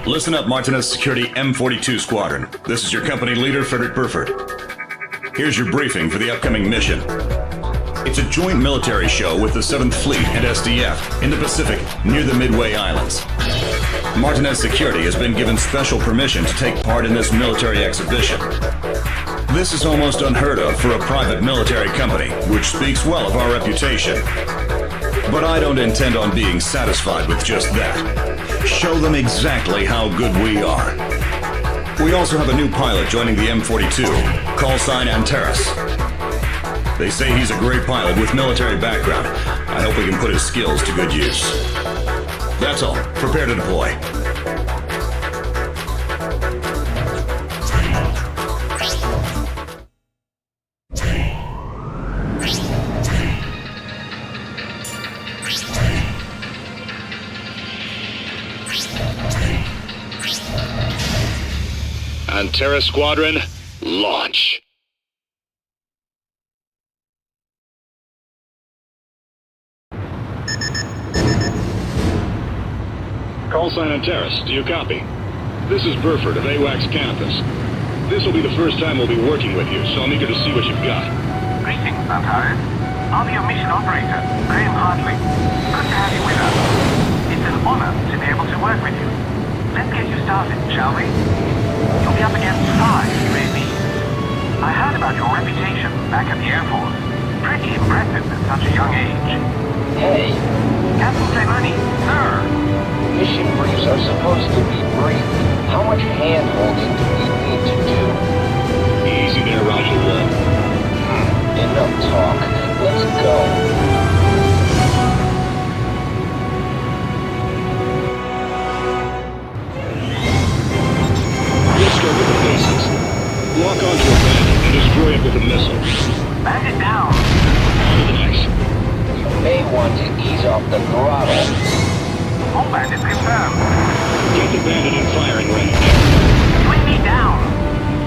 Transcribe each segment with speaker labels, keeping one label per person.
Speaker 1: Listen up, Martinez Security M42 Squadron. This is your company leader, Frederick Burford. Here's your briefing for the upcoming mission. It's a joint military show with the 7th Fleet and SDF in the Pacific near the Midway Islands. Martinez Security has been given special permission to take part in this military exhibition. This is almost unheard of for a private military company, which speaks well of our reputation. But I don't intend on being satisfied with just that. Show them exactly how good we are. We also have a new pilot joining the M42, call sign Antares. They say he's a great pilot with military background. I hope we can put his skills to good use. That's all. Prepare to deploy.
Speaker 2: Antares Squadron, launch. Call sign Antares, do you copy? This is Burford of AWACS campus. This will be the first time we'll be working with you, so I'm eager to see what you've got.
Speaker 3: Greetings, Antares. I'll be your mission operator, Graham Hartley. Good to have you with us. It's an honor to be able to work with you. Let's get you started, shall we? You'll be up against 5 UAVs. I heard about your reputation back at the Air Force. Pretty impressive at such a young age.
Speaker 4: Hey.
Speaker 3: Captain Clemani, sir.
Speaker 4: Mission briefs are supposed to be brief. How much hand-holding do we need to do?
Speaker 2: Easy there, Roger Wall.
Speaker 4: Enough talk. Let's go.
Speaker 2: Let's start with the basics. Lock onto a bandit and destroy it with a missile.
Speaker 3: Bandit down.
Speaker 2: On to the next.
Speaker 4: You may want to ease off the throttle.
Speaker 3: All bandits confirmed.
Speaker 2: Get the bandit in firing range.
Speaker 3: Swing me down.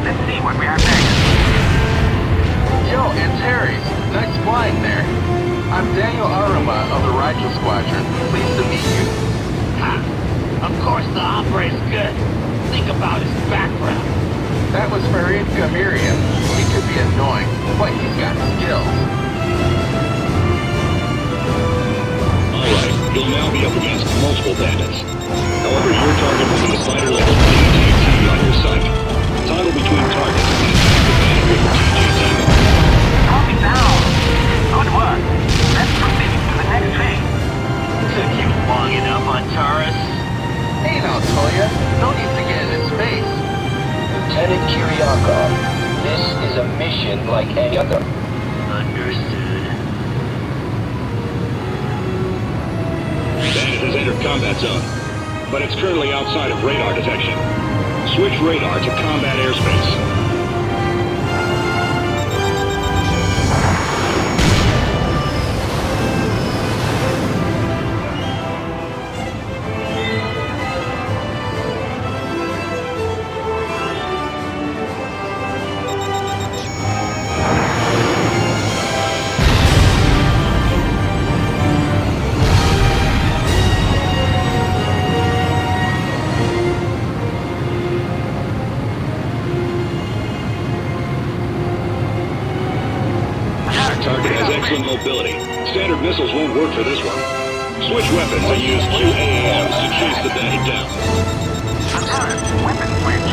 Speaker 3: Let's see what we have next.
Speaker 5: Yo, Antares. Nice flying there. I'm Daniel Aruma of the Reprisal Squadron. Pleased to meet you.
Speaker 6: Ha! Of course the opera's good. Think about his background.
Speaker 5: That was Farid Gamirian. He could be annoying, but he's got skills.
Speaker 2: Alright, you'll now be up against multiple bandits. However, your target will be the fighter level TGT on your sight. Toggle between targets and attack the bandit with the TGT.
Speaker 3: Copy down. Good work. Let's proceed to the next phase.
Speaker 6: Took you long enough, Antares.
Speaker 5: Hey now, Toya. No need to get in his face.
Speaker 4: Lieutenant Kiryakov, this is a mission like any other.
Speaker 6: Understood.
Speaker 2: Bandit has entered combat zone, but it's currently outside of radar detection. Switch radar to combat airspace. Mobility. Standard missiles won't work for this one. Switch weapons and use QAAMs to chase the bandit down.
Speaker 3: Antares, weapon switch.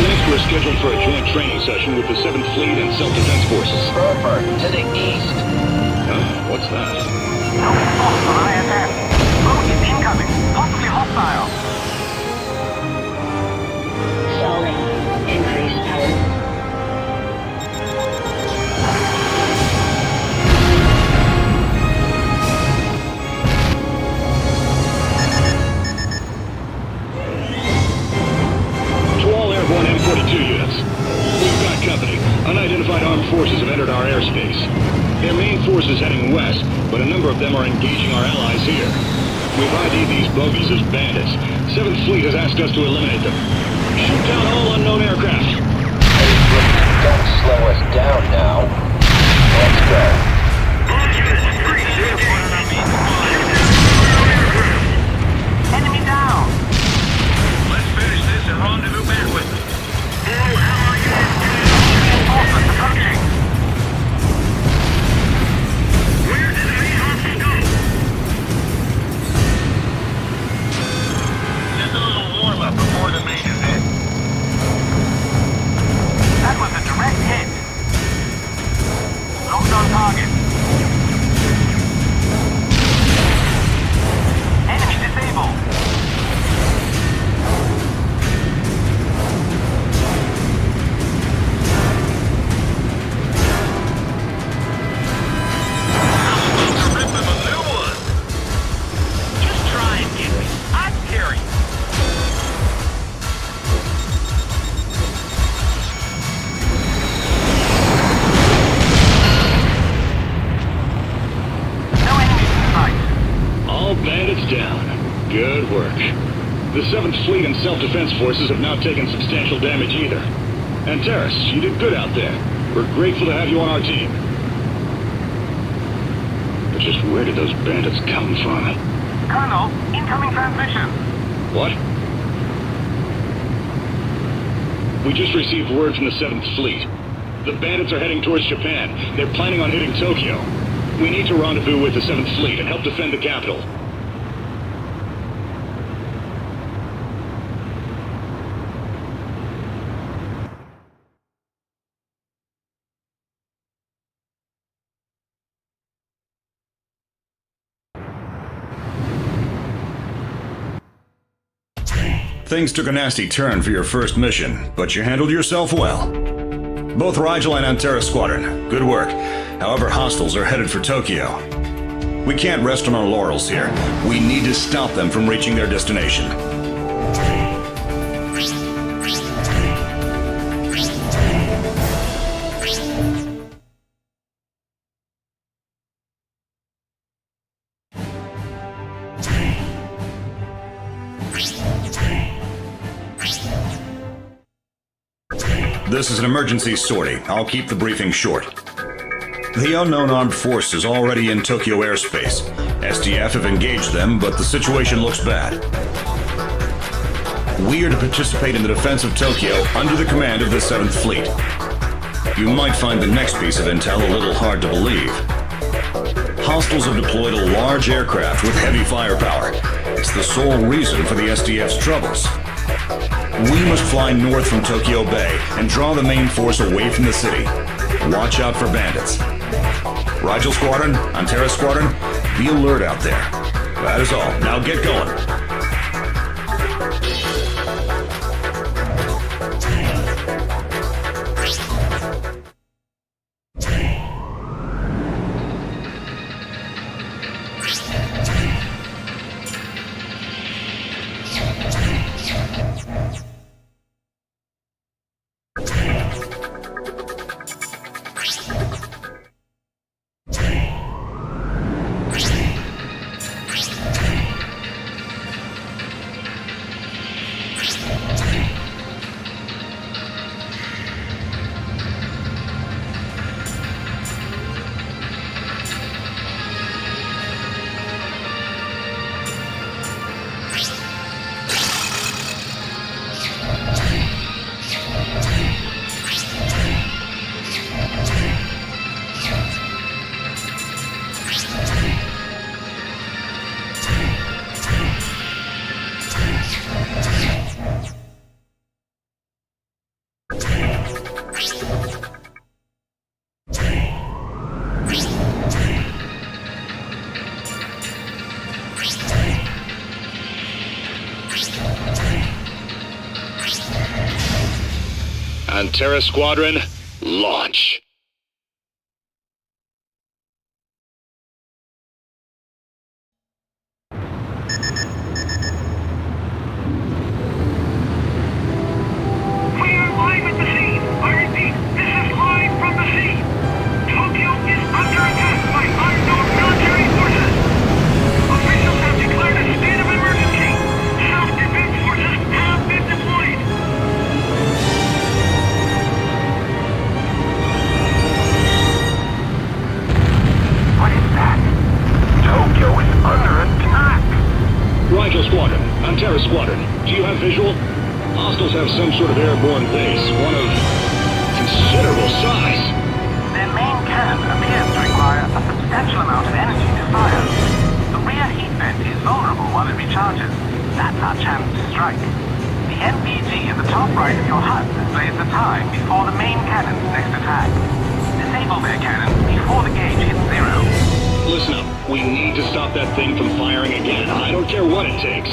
Speaker 2: Next, we're scheduled for a joint training session with the 7th Fleet and Self-Defense Forces.
Speaker 4: Burford, to the east.
Speaker 2: What's that?
Speaker 3: Looking force on ISS. Boat is incoming. Possibly hostile.
Speaker 7: Solid. Increased power.
Speaker 2: of them are engaging our allies here. We've ID'd these bogies as bandits. 7th Fleet has asked us to eliminate them. Shoot down all unknown aircraft.
Speaker 4: Don't slow us down now. Let's go.
Speaker 3: Enemy down!
Speaker 6: Let's finish this and rendezvous back with them.
Speaker 3: Reinforcements approaching!
Speaker 6: Where did the hostiles go? Just a little warm-up before the main event.
Speaker 3: That was a direct hit. Locked on target. Enemy disabled.
Speaker 6: Just try and get me. I'd carry you.
Speaker 3: No enemies in sight.
Speaker 2: All bandits down. Good work. The 7th Fleet and self-defense forces have not taken substantial damage either. And Terrace, you did good out there. We're grateful to have you on our team. But just where did those bandits come from?
Speaker 3: Colonel, incoming transmission.
Speaker 2: What? We just received word from the 7th Fleet. The bandits are heading towards Japan. They're planning on hitting Tokyo. We need to rendezvous with the 7th Fleet and help defend the capital.
Speaker 1: Things took a nasty turn for your first mission, but you handled yourself well. Both Rigel and Antera Squadron, good work. However, hostiles are headed for Tokyo. We can't rest on our laurels here. We need to stop them from reaching their destination. This is an emergency sortie. I'll keep the briefing short. The unknown armed force is already in Tokyo airspace. SDF have engaged them, but the situation looks bad. We are to participate in the defense of Tokyo under the command of the 7th Fleet. You might find the next piece of intel a little hard to believe. Hostiles have deployed a large aircraft with heavy firepower. It's the sole reason for the SDF's troubles. We must fly north from Tokyo Bay and draw the main force away from the city. Watch out for bandits. Rigel Squadron, Antera Squadron, be alert out there. That is all. Now get going.
Speaker 2: Antera Squadron, launch.
Speaker 6: We are live at the scene. I repeat, this is live from the scene. Tokyo is under attack by unknown military forces.
Speaker 2: Rigel Squadron, Antara Squadron, do you have visual? Hostiles have some sort of airborne base, one of considerable size.
Speaker 3: Their main cannon appears to require a substantial amount of energy to fire. The rear heat vent is vulnerable while it recharges. That's our chance to strike. The NVG at the top right of your HUD displays the time before the main cannon's next attack. Disable their cannon before the gauge hits zero.
Speaker 2: Listen up, we need to stop that thing from firing again. I don't care what it takes.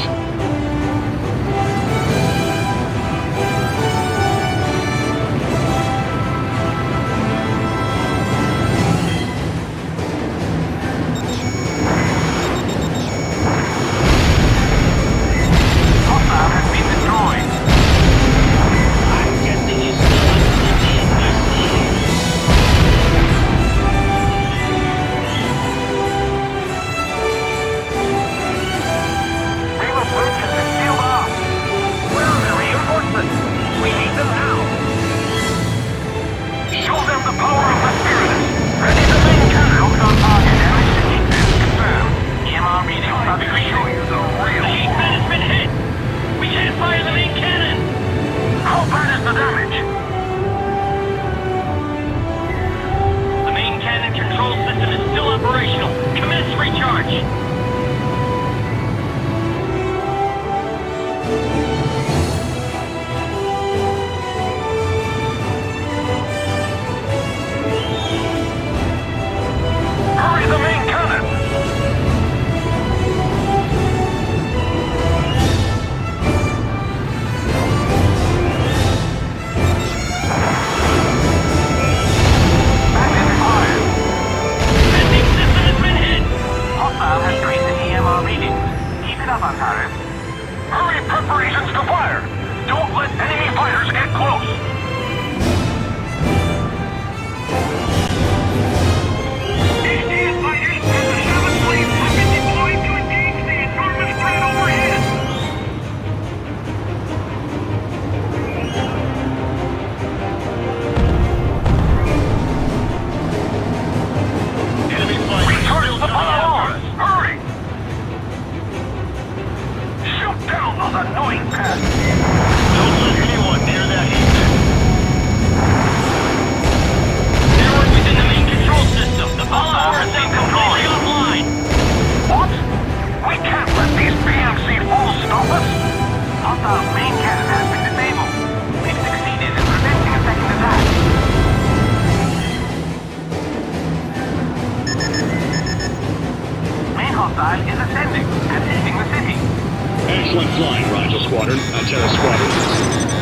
Speaker 3: Excellent flying, Rigel Squadron, Antara Squadron.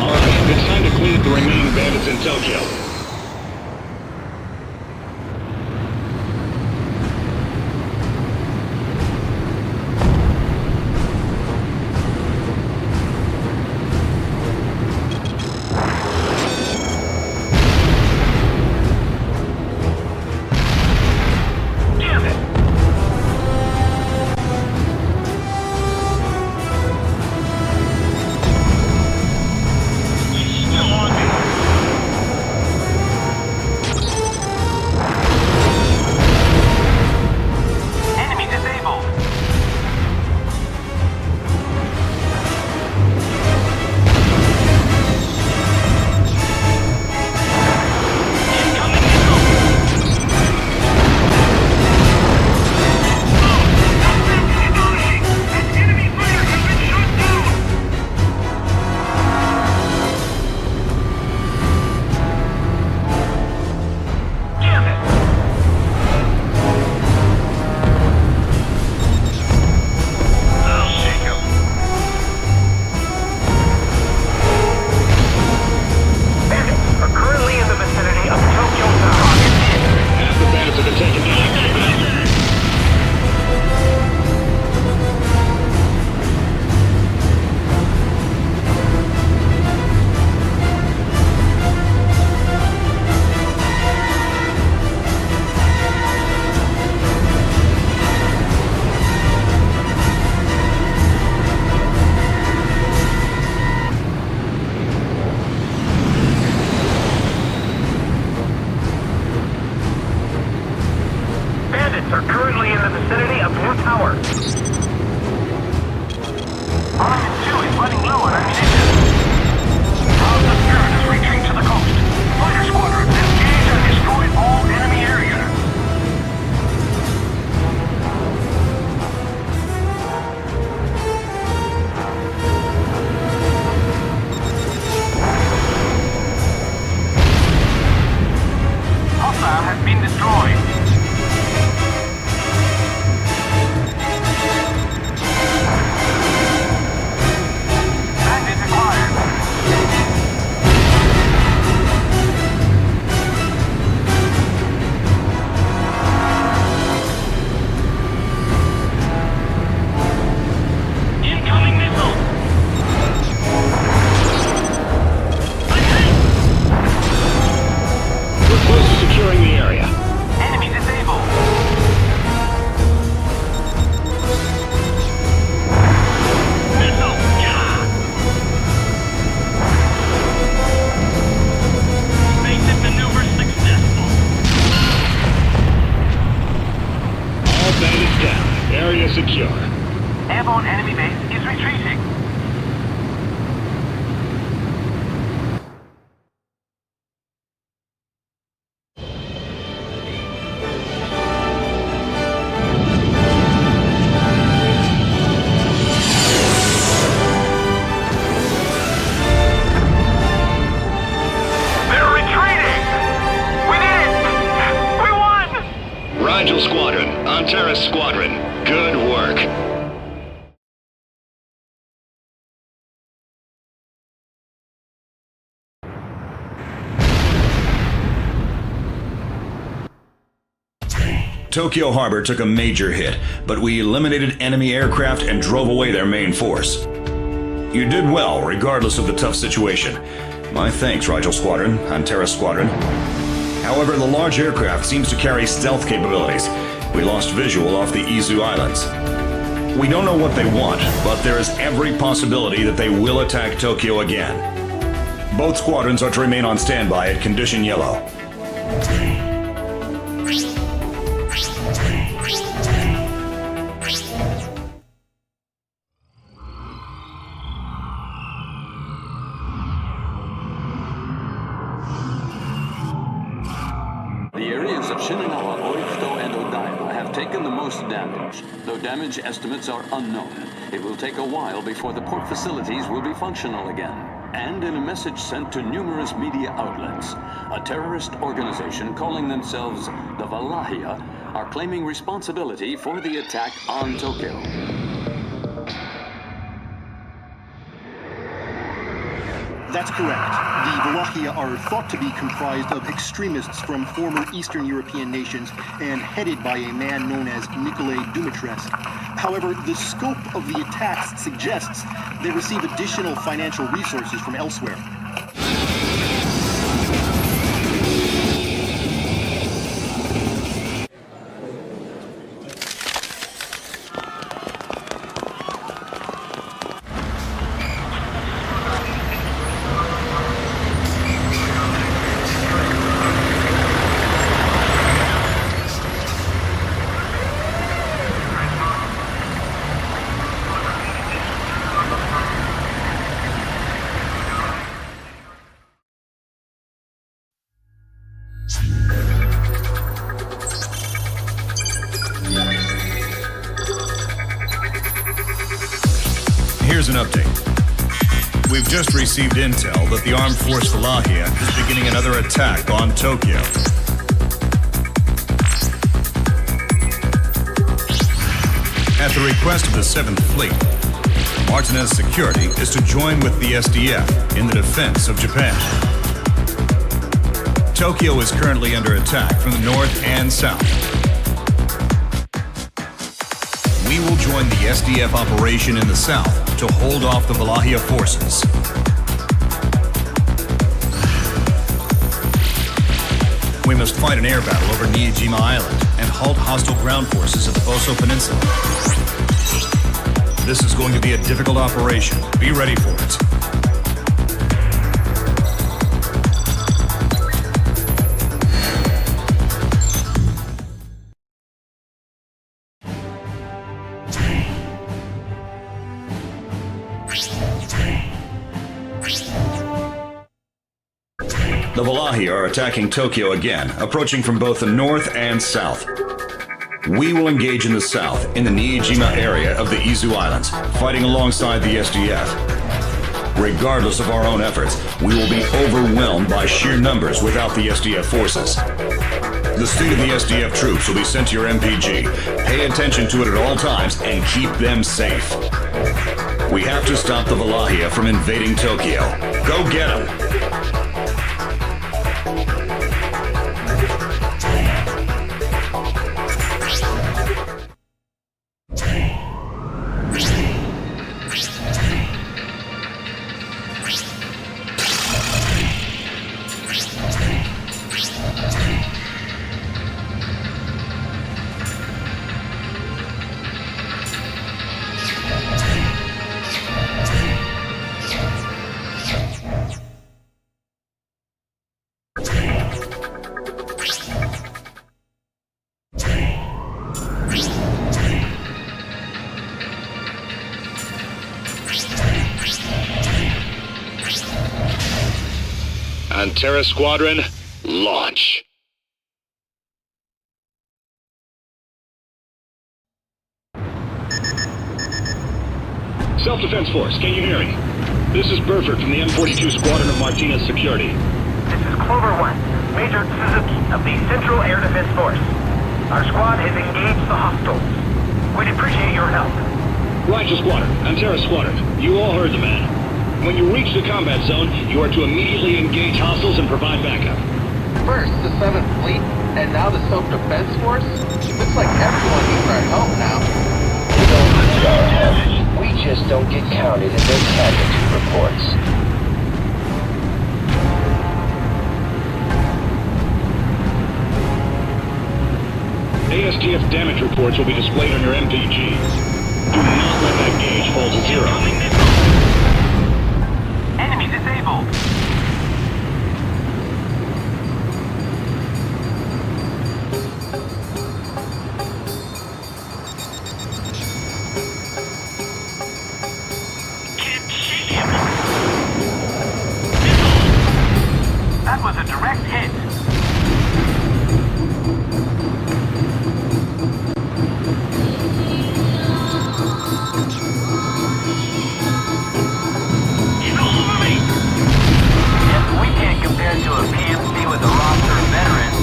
Speaker 3: All right, it's time to clean up the remaining bandits in Tokyo.
Speaker 1: Tokyo Harbor took a major hit, but we eliminated enemy aircraft and drove away their main force. You did well, regardless of the tough situation. My thanks, Rigel Squadron, Antera Squadron. However, the large aircraft seems to carry stealth capabilities. We lost visual off the Izu Islands. We don't know what they want, but there is every possibility that they will attack Tokyo again. Both squadrons are to remain on standby at Condition Yellow.
Speaker 7: The areas of Shinagawa, Oifuto, and Odaiba have taken the most damage. Though damage estimates are unknown, it will take a while before the port facilities will be functional again. And in a message sent to numerous media outlets, a terrorist organization calling themselves the Valahia are claiming responsibility for the attack on Tokyo.
Speaker 8: That's correct. The Valahia are thought to be comprised of extremists from former Eastern European nations and headed by a man known as Nicolae Dumitrescu. However, the scope of the attacks suggests they receive additional financial resources from elsewhere.
Speaker 1: Here's an update. We've just received intel that the Armed Force Valahia is beginning another attack on Tokyo. At the request of the 7th Fleet, Martinez Security is to join with the SDF in the defense of Japan. Tokyo is currently under attack from the north and south. We will join the SDF operation in the south to hold off the Valahia forces. We must fight an air battle over Niijima Island and halt hostile ground forces at the Boso Peninsula. This is going to be a difficult operation. Be ready for it. The Valahia are attacking Tokyo again, approaching from both the north and south. We will engage in the south, in the Niijima area of the Izu Islands, fighting alongside the SDF. Regardless of our own efforts, we will be overwhelmed by sheer numbers without the SDF forces. The state of the SDF troops will be sent to your MPG. Pay attention to it at all times and keep them safe. We have to stop the Valahia from invading Tokyo. Go get them!
Speaker 2: Antera Squadron, launch. Self-Defense Force, can you hear me? This is Burford from the M42 Squadron of Martinez Security.
Speaker 3: This is Clover 1, Major Suzuki of the Central Air Defense Force. Our squad has engaged the hostiles. We'd appreciate your help.
Speaker 2: Rigel Squadron, Antera Squadron, you all heard the man. When you reach the combat zone, you are to immediately engage hostiles and provide backup.
Speaker 5: First, the 7th Fleet, and now the Self-Defense Force? Looks like everyone needs our help now.
Speaker 4: They don't need our help. We just don't get counted in their casualty reports.
Speaker 2: ASTF damage reports will be displayed on your MPGs. Do not let that gauge fall to zero.
Speaker 3: Enemy disabled.
Speaker 6: Can't shake him.
Speaker 3: That was a direct hit.
Speaker 6: He's all over me.
Speaker 3: Yes, we can't compare to a PMC with a roster of veterans.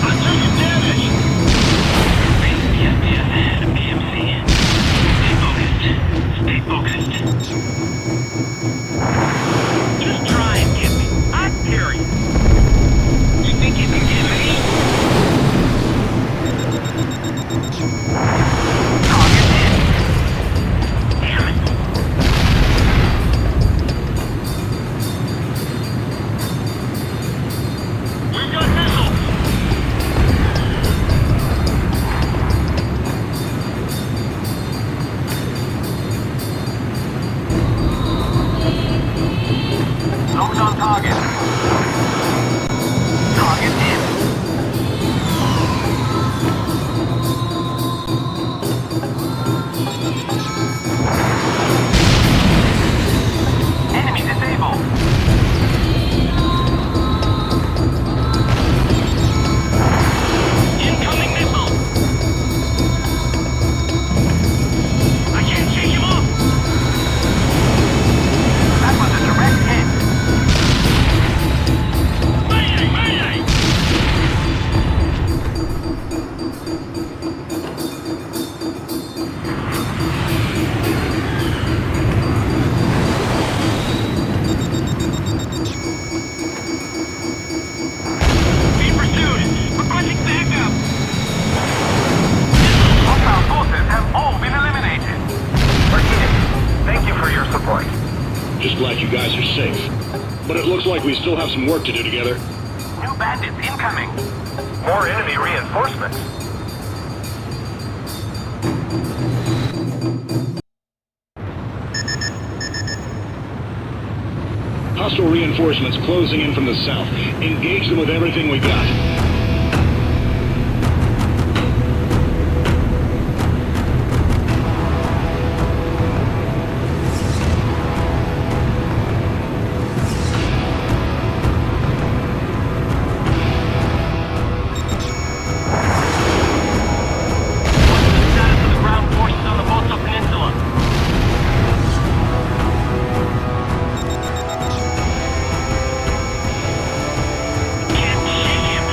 Speaker 6: I'm taking damage. Yes, and a PMC. Stay focused. Just try and get me. I carry you. You think you can get me?
Speaker 3: Target hit.
Speaker 6: Damn it. We've got missiles.
Speaker 3: Locked on target. Target hit. Enemy disabled.
Speaker 6: Incoming missile. I can't shake him off.
Speaker 3: That was a direct hit.
Speaker 6: Mayday, mayday. Being pursued. Requesting backup.
Speaker 3: Hostile forces have all been eliminated.
Speaker 6: We're hit. Thank you for your support.
Speaker 2: Just glad you guys are safe. But it looks like we still have some work to do together.
Speaker 3: New bandits incoming.
Speaker 6: More enemy reinforcements.
Speaker 2: Hostile reinforcements closing in from the south. Engage them with everything we got.
Speaker 3: Status of the ground forces on the Balto Peninsula.
Speaker 6: Can't shake him.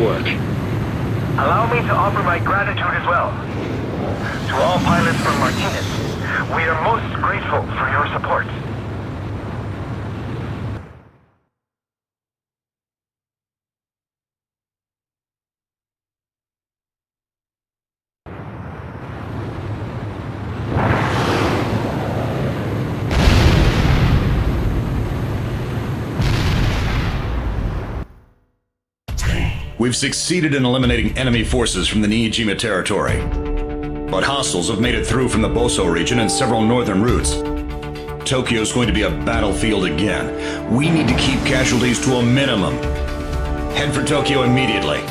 Speaker 2: work.
Speaker 3: Allow me to offer my gratitude as well. To all pilots from Martinez, we are most grateful for your support.
Speaker 1: We've succeeded in eliminating enemy forces from the Niijima territory. But hostiles have made it through from the Boso region and several northern routes. Tokyo's going to be a battlefield again. We need to keep casualties to a minimum. Head for Tokyo immediately.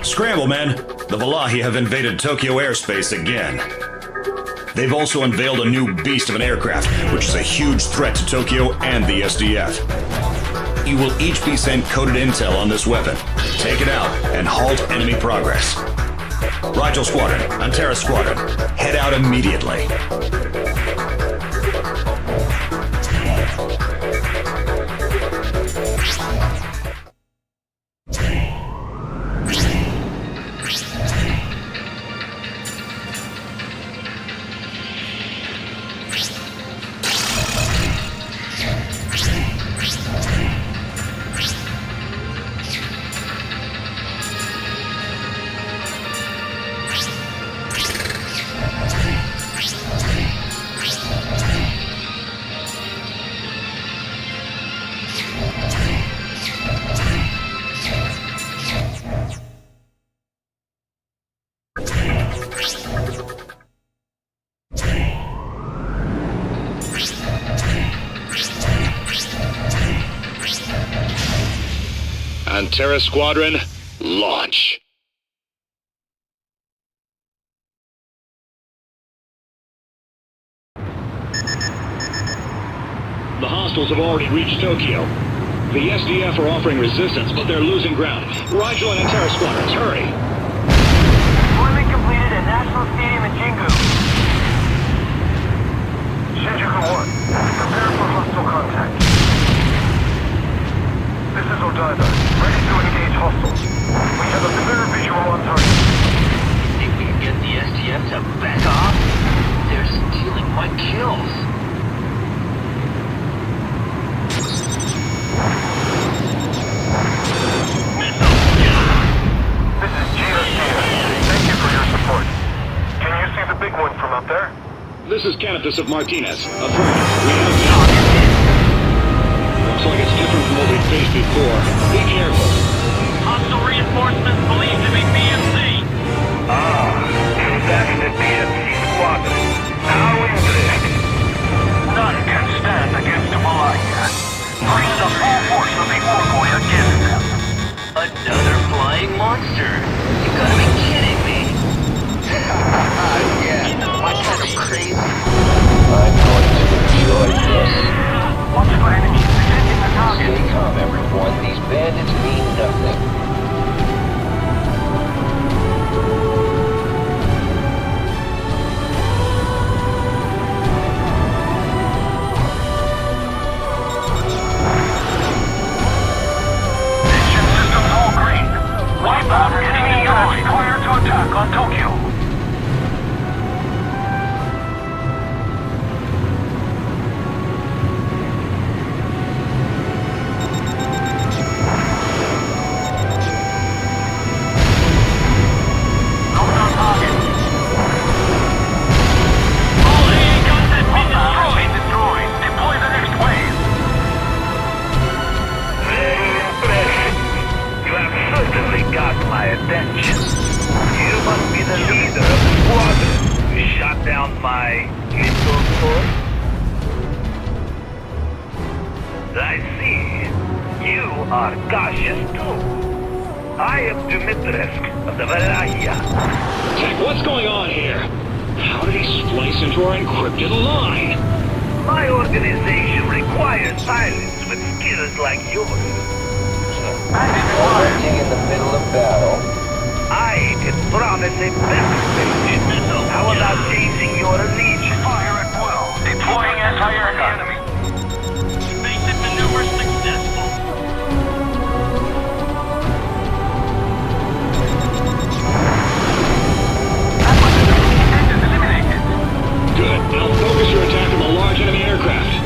Speaker 1: Scramble, men! The Valahi have invaded Tokyo airspace again. They've also unveiled a new beast of an aircraft, which is a huge threat to Tokyo and the SDF. You will each be sent coded intel on this weapon. Take it out and halt enemy progress. Rigel Squadron, Antera Squadron, head out immediately.
Speaker 2: Antera Squadron, launch. The hostiles have already reached Tokyo. The SDF are offering resistance, but they're losing ground. Rigel and Antera Squadrons, hurry!
Speaker 3: Deployment completed at National Stadium in Jingu. Shinjuku 1, prepare for hostile contact. This is Odaiba, ready to engage hostiles. We have a clear visual on target.
Speaker 4: Think we can get the SDF to back off? They're stealing my kills.
Speaker 3: This is Geo Steer. Thank you for your support. Can you see the big one from up there?
Speaker 2: This is Canopus of Martinez. Affirmative. We have looks like it's different from what we've faced before. Be careful.
Speaker 6: Hostile reinforcements believed to be BMC.
Speaker 3: That's the BMC squadron. How interesting. None can stand against the Malaria. Bring the full force of the Orgoy against them.
Speaker 4: Another flying monster? You gotta be kidding me. Yeah, my kind of crazy. I'm going to enjoy this.
Speaker 3: Watch for enemies protecting the target.
Speaker 4: Stay calm, everyone. These bandits mean nothing.
Speaker 3: Mission systems all green. Wipe out enemy units required to attack on Tokyo.
Speaker 2: How did he splice into our encrypted line?
Speaker 6: My organization requires pilots with skills like yours.
Speaker 4: Operating in the middle of battle.
Speaker 6: I can promise a better stage. How about changing your allegiance? Fire at will. Deploying anti-air gun. Basic maneuver successful. Eliminated.
Speaker 2: Good. Now focus your attack on the large enemy aircraft.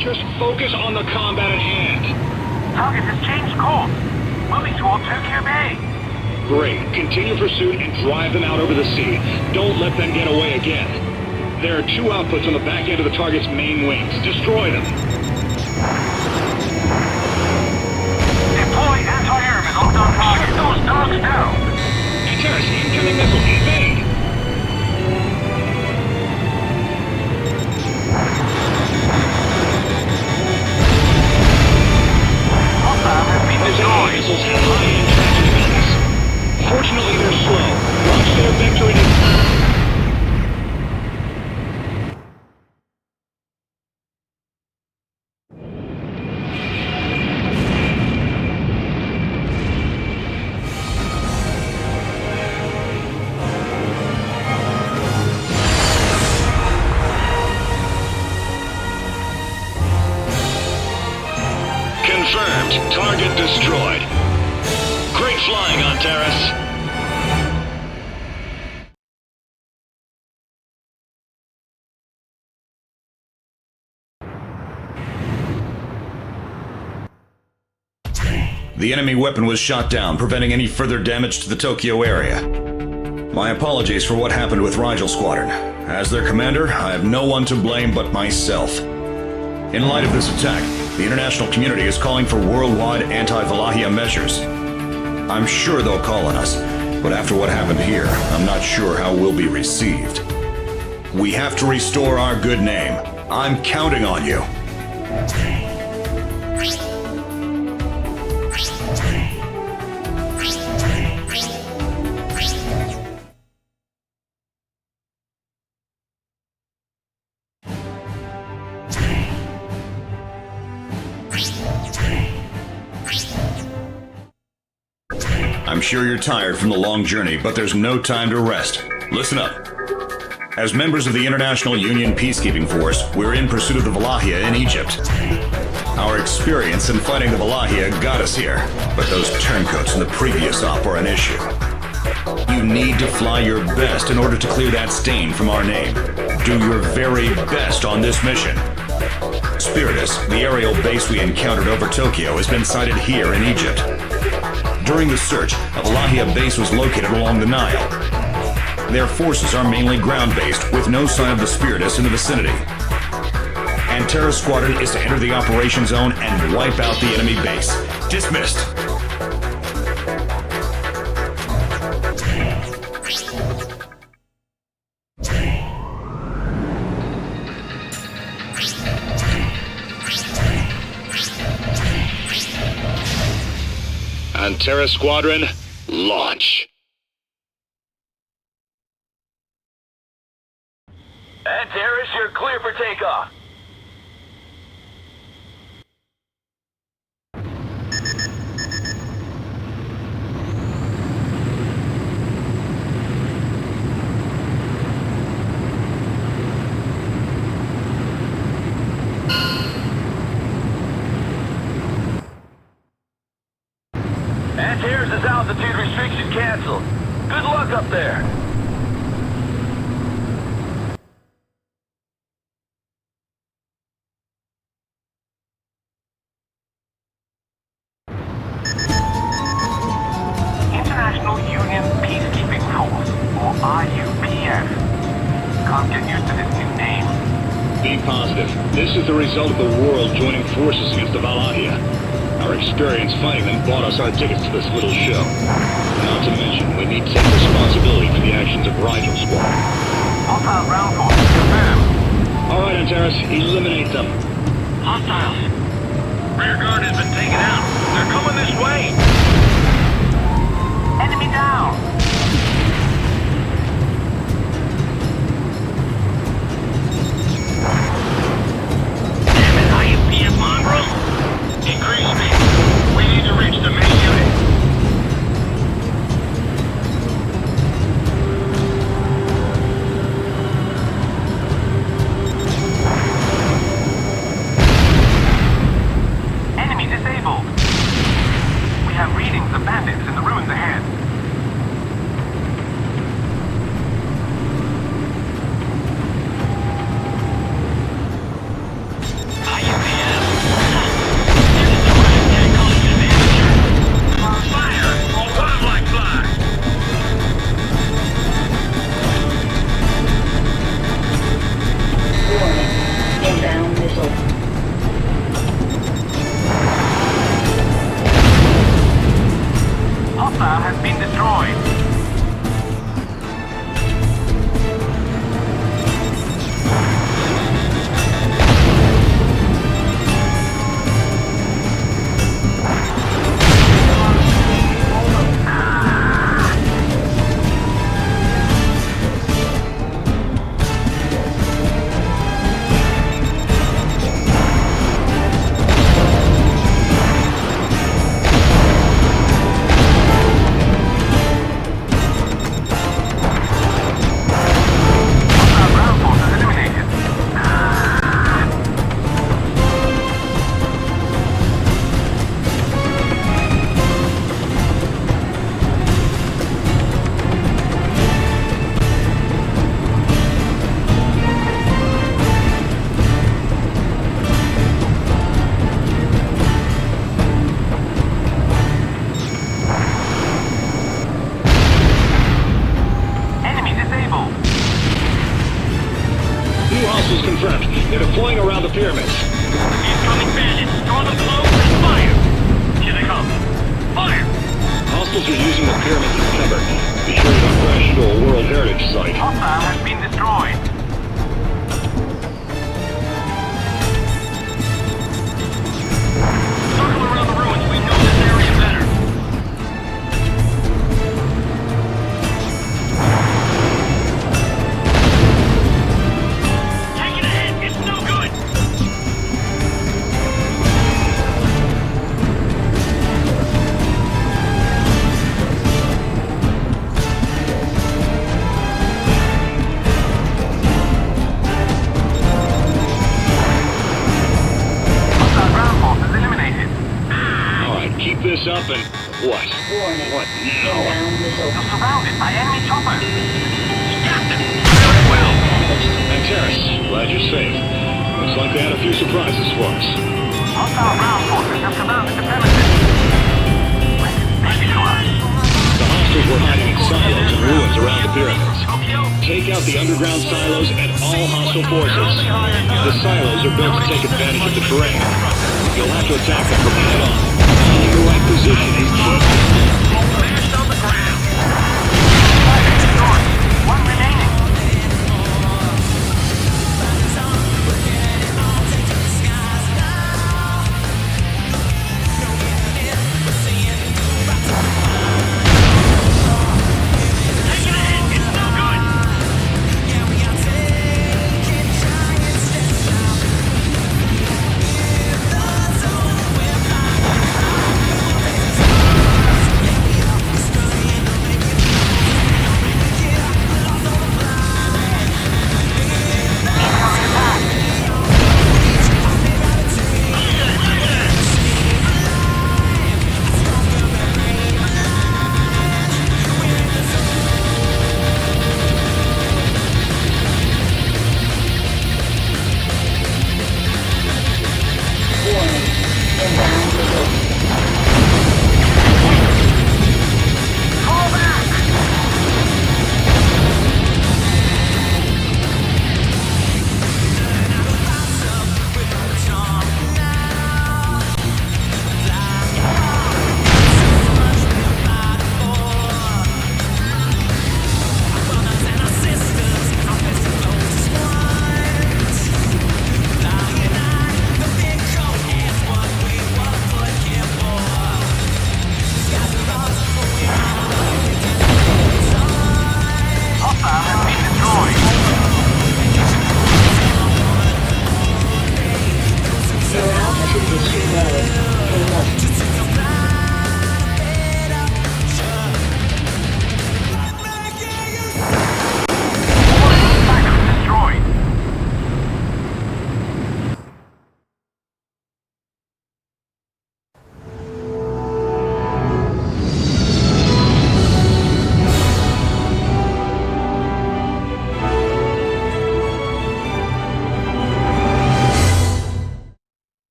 Speaker 2: Just focus on the combat at hand.
Speaker 6: Target has changed course. Moving toward Tokyo Bay.
Speaker 2: Great. Continue pursuit and drive them out over the sea. Don't let them get away again. There are 2 outputs on the back end of the target's main wings. Destroy them.
Speaker 6: Deploy anti-air missiles on target. Shoot those dogs down.
Speaker 2: Antares, incoming missile. Evade. Those missiles have high-end capabilities. Fortunately, they're slow. Watch their vector Target destroyed. Great flying, Antares.
Speaker 1: The enemy weapon was shot down, preventing any further damage to the Tokyo area. My apologies for what happened with Reprisal Squadron. As their commander, I have no one to blame but myself. In light of this attack, the international community is calling for worldwide anti-Valahia measures. I'm sure they'll call on us, but after what happened here, I'm not sure how we'll be received. We have to restore our good name. I'm counting on you. I'm sure you're tired from the long journey, but there's no time to rest. Listen up. As members of the International Union Peacekeeping Force, we're in pursuit of the Valahia in Egypt. Our experience in fighting the Valahia got us here, but those turncoats in the previous op are an issue. You need to fly your best in order to clear that stain from our name. Do your very best on this mission. Spiritus, the aerial base we encountered over Tokyo, has been sighted here in Egypt. During the search, a Valahia base was located along the Nile. Their forces are mainly ground-based, with no sign of the Spiritus in the vicinity. Antera's squadron is to enter the operation zone and wipe out the enemy base. Dismissed.
Speaker 2: Antera Squadron, launch.
Speaker 6: Antares, you're clear for takeoff. Antares' altitude restriction canceled. Good luck up there.
Speaker 3: International Union Peacekeeping Force, or IUPF. Can't get used to this new name.
Speaker 2: Be positive. This is the result of the world joining forces against the Valahia. Our experience fighting them bought us our tickets to this little show. Not to mention, we need to take responsibility for the actions of Rigel Squad.
Speaker 3: Hostile ground forces confirmed.
Speaker 2: All right, Antares, eliminate them.
Speaker 6: Hostiles. Rear guard has been taken out. They're coming this way.
Speaker 3: Enemy down.
Speaker 6: Damn it, IUPF mongrel. Increase speed. We need to reach the main unit.
Speaker 3: Enemy disabled. We have readings of bandits in the ruins ahead. Hostile has been destroyed.
Speaker 2: Confirmed. They're deploying around the pyramids.
Speaker 6: Incoming bandits. Draw them close and fire. Here they come. Fire.
Speaker 2: Hostiles are using the pyramids as cover. Be sure you don't crash into a World Heritage site.
Speaker 3: Hostile has been destroyed.
Speaker 6: Circle around the ruins. We know this area better. Taking a hit. It's no good.
Speaker 3: Hostile ground forces eliminated.
Speaker 2: All right, keep this up and What? What now?
Speaker 3: You're surrounded by enemy choppers.
Speaker 2: Antares, glad you're safe. Looks like they had a few surprises for us.
Speaker 3: Hostile ground forces have surrounded the premises. Ready to us.
Speaker 2: The hostiles were hiding in silos and ruins around the pyramids. Take out the underground silos and all hostile forces. The silos are built to take advantage of the terrain. You'll have to attack them from head on. Finding the right position is key.
Speaker 3: Finished on the ground. One remaining.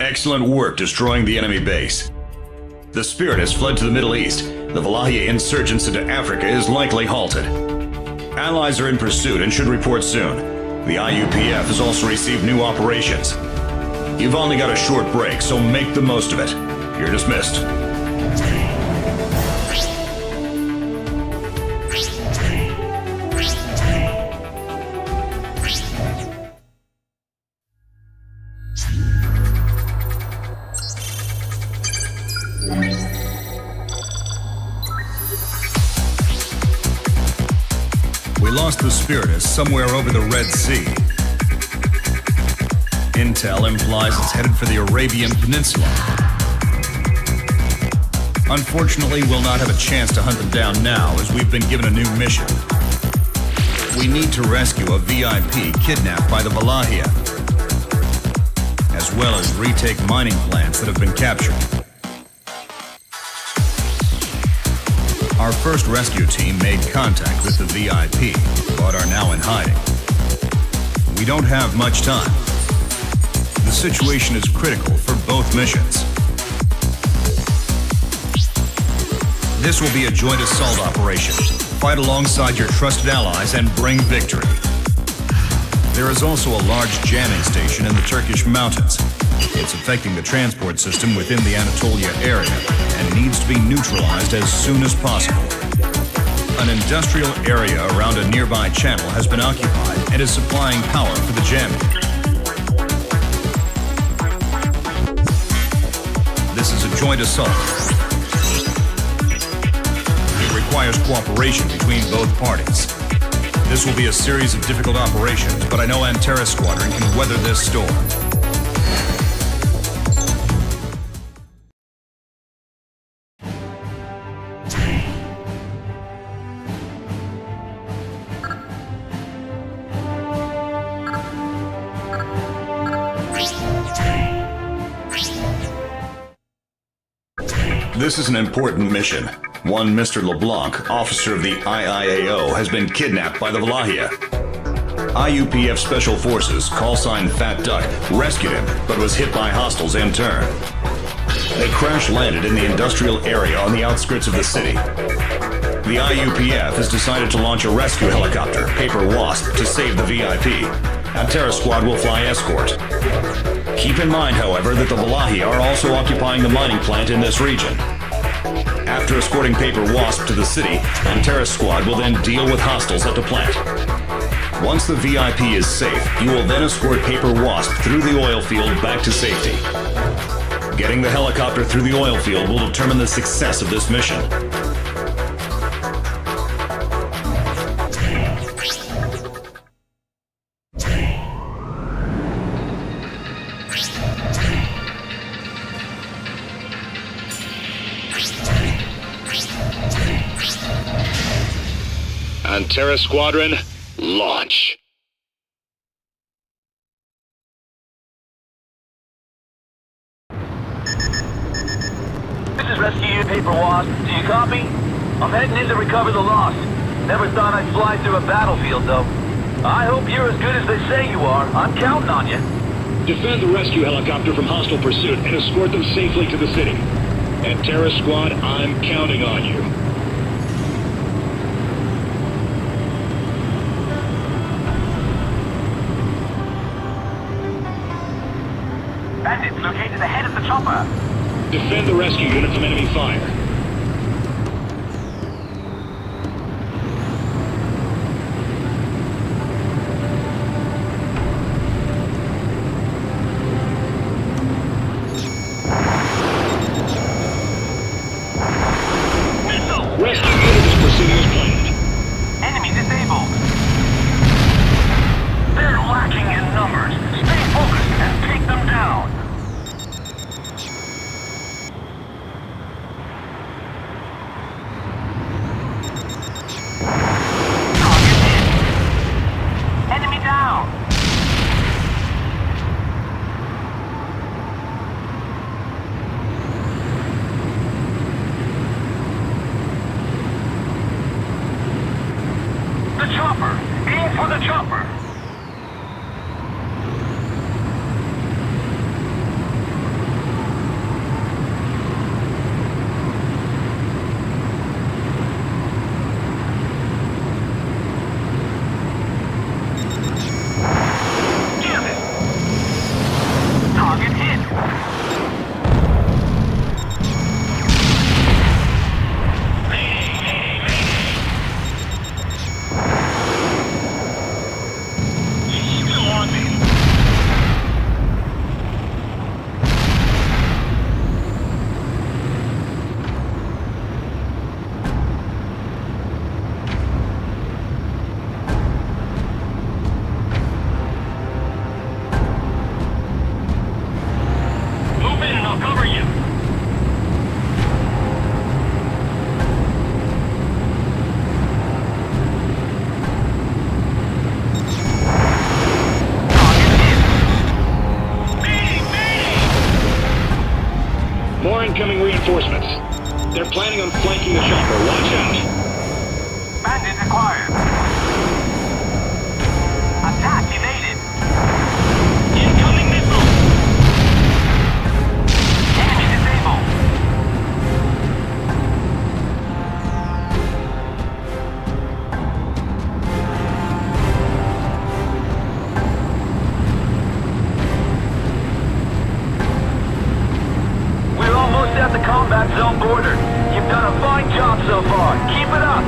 Speaker 1: Excellent work destroying the enemy base. The Spirit has fled to the Middle East. The Valahia insurgence into Africa is likely halted. Allies are in pursuit and should report soon. The IUPF has also received new operations. You've only got a short break, so make the most of it. You're dismissed. We lost the Spirit somewhere over the Red Sea. Intel implies it's headed for the Arabian Peninsula. Unfortunately, we'll not have a chance to hunt them down now, as we've been given a new mission. We need to rescue a VIP kidnapped by the Valahia, as well as retake mining plants that have been captured. Our first rescue team made contact with the VIP, but are now in hiding. We don't have much time. The situation is critical for both missions. This will be a joint assault operation. Fight alongside your trusted allies and bring victory. There is also a large jamming station in the Turkish mountains. It's affecting the transport system within the Anatolia area and needs to be neutralized as soon as possible. An industrial area around a nearby channel has been occupied and is supplying power for the jamming. This is a joint assault. It requires cooperation between both parties. This will be a series of difficult operations, but I know Antares Squadron can weather this storm. This is an important mission. One Mr. LeBlanc, officer of the IIAO, has been kidnapped by the Valahia. IUPF Special Forces, callsign Fat Duck, rescued him, but was hit by hostiles in turn. They crash-landed in the industrial area on the outskirts of the city. The IUPF has decided to launch a rescue helicopter, Paper Wasp, to save the VIP. And Terra Squad will fly escort. Keep in mind, however, that the Valahia are also occupying the mining plant in this region. After escorting Paper Wasp to the city, Terra Squad will then deal with hostiles at the plant. Once the VIP is safe, you will then escort Paper Wasp through the oil field back to safety. Getting the helicopter through the oil field will determine the success of this mission.
Speaker 2: Terra Squadron, launch.
Speaker 6: This is Rescue Unit Paper Wasp. Do you copy? I'm heading in to recover the lost. Never thought I'd fly through a battlefield, though. I hope you're as good as they say you are. I'm counting on you.
Speaker 2: Defend the rescue helicopter from hostile pursuit and escort them safely to the city. And Terra Squad, I'm counting on you.
Speaker 3: Bandits located ahead of the chopper.
Speaker 2: Defend the rescue unit from enemy fire. Rescue unit is proceeding as planned.
Speaker 3: Enemy disabled. They're lacking in numbers. Stay focused and take them down. Target hit. Enemy down. The chopper! Aim for the chopper! Damn it! Target hit! Move in and I'll cover you!
Speaker 2: More incoming reinforcements. They're planning on flanking the chopper. Watch out.
Speaker 3: Bandit acquired. Attack evaded.
Speaker 6: Incoming missile!
Speaker 3: Enemy disabled.
Speaker 6: We're almost at the combat zone border. You've done a fine job so far. Keep it up!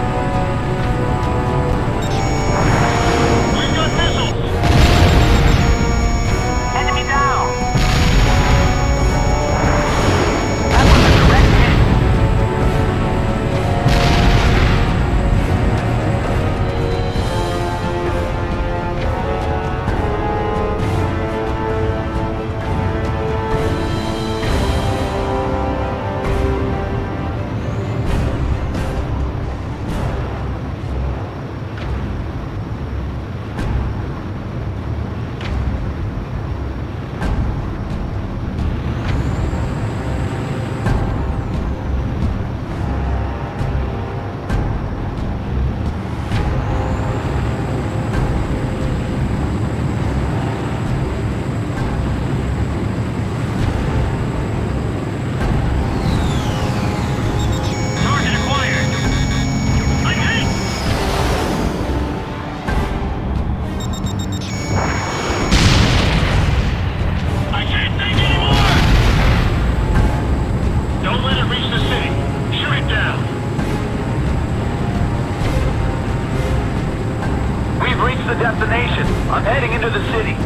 Speaker 6: I'm heading into the city.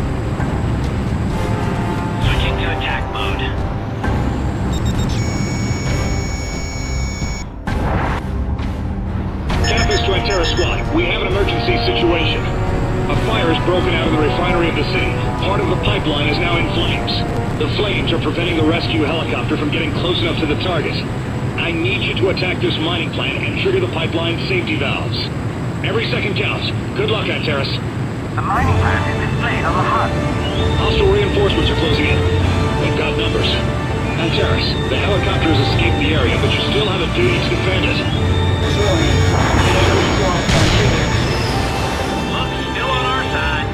Speaker 6: Switching to attack mode.
Speaker 2: Campus to Antera Squad. We have an emergency situation. A fire has broken out in the refinery of the city. Part of the pipeline is now in flames. The flames are preventing the rescue helicopter from getting close enough to the target. I need you to attack this mining plant and trigger the pipeline safety valves. Every second counts. Good luck, Antares.
Speaker 3: The mining plant is displayed on the HUD.
Speaker 2: Hostile reinforcements are closing in. They've got numbers. Antares, the helicopter has escaped the area, but you still have a duty to defend it.
Speaker 6: Luck's still on our side.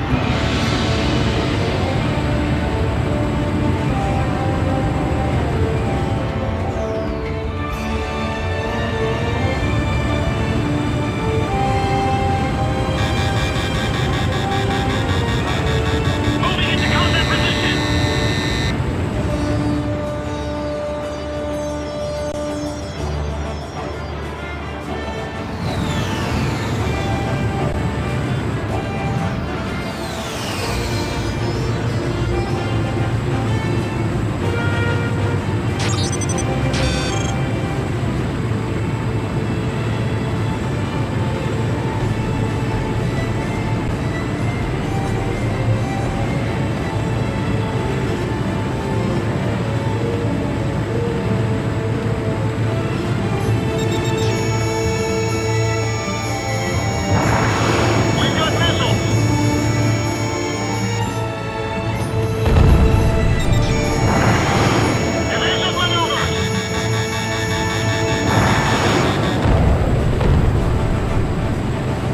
Speaker 6: Moving into combat position. We've got missiles. Evasive maneuvers.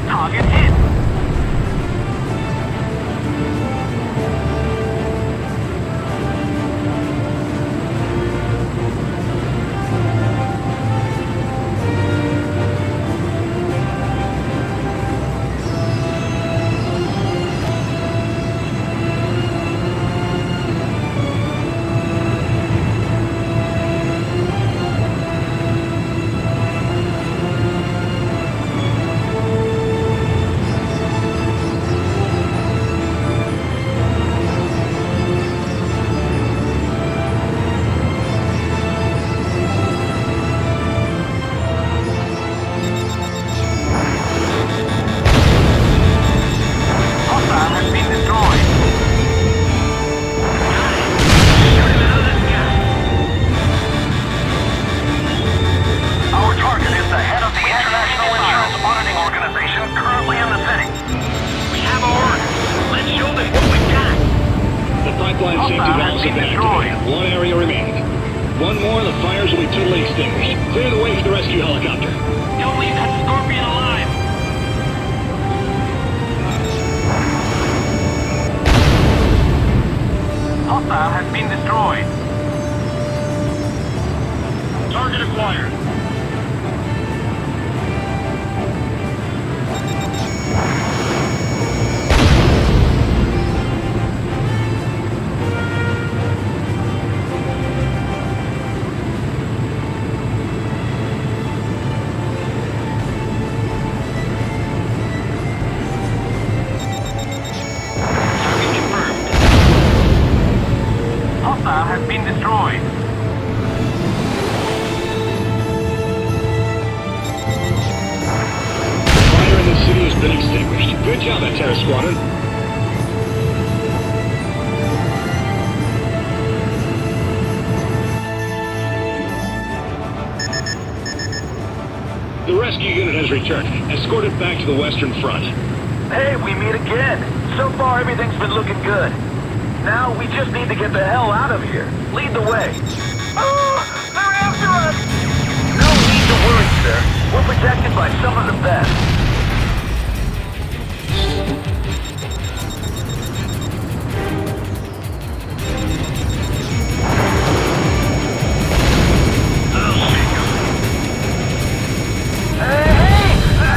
Speaker 3: Target hit. Hostile has been destroyed.
Speaker 6: Shoot him out of the sky.
Speaker 3: Our target is the head of the International Insurance Auditing Organization currently in the city.
Speaker 6: We have orders. Let's show them what we've got.
Speaker 2: The pipeline safety valves have been activated. One area remaining. One more, the fires will be totally extinguished. Clear the way for the rescue helicopter.
Speaker 6: Don't leave that scorpion alive.
Speaker 3: Hostile has been destroyed.
Speaker 6: Target acquired. Target confirmed.
Speaker 3: Hostile has been destroyed.
Speaker 2: Fire in the city has been extinguished. Good job, Antera Squadron. The rescue unit has returned. Escort it back to the Western Front.
Speaker 6: Hey, we meet again. So far, everything's been looking good. Now, we just need to get the hell out of here. Lead the way. Oh, they're after us! No need to worry, sir. We're protected by some of the best.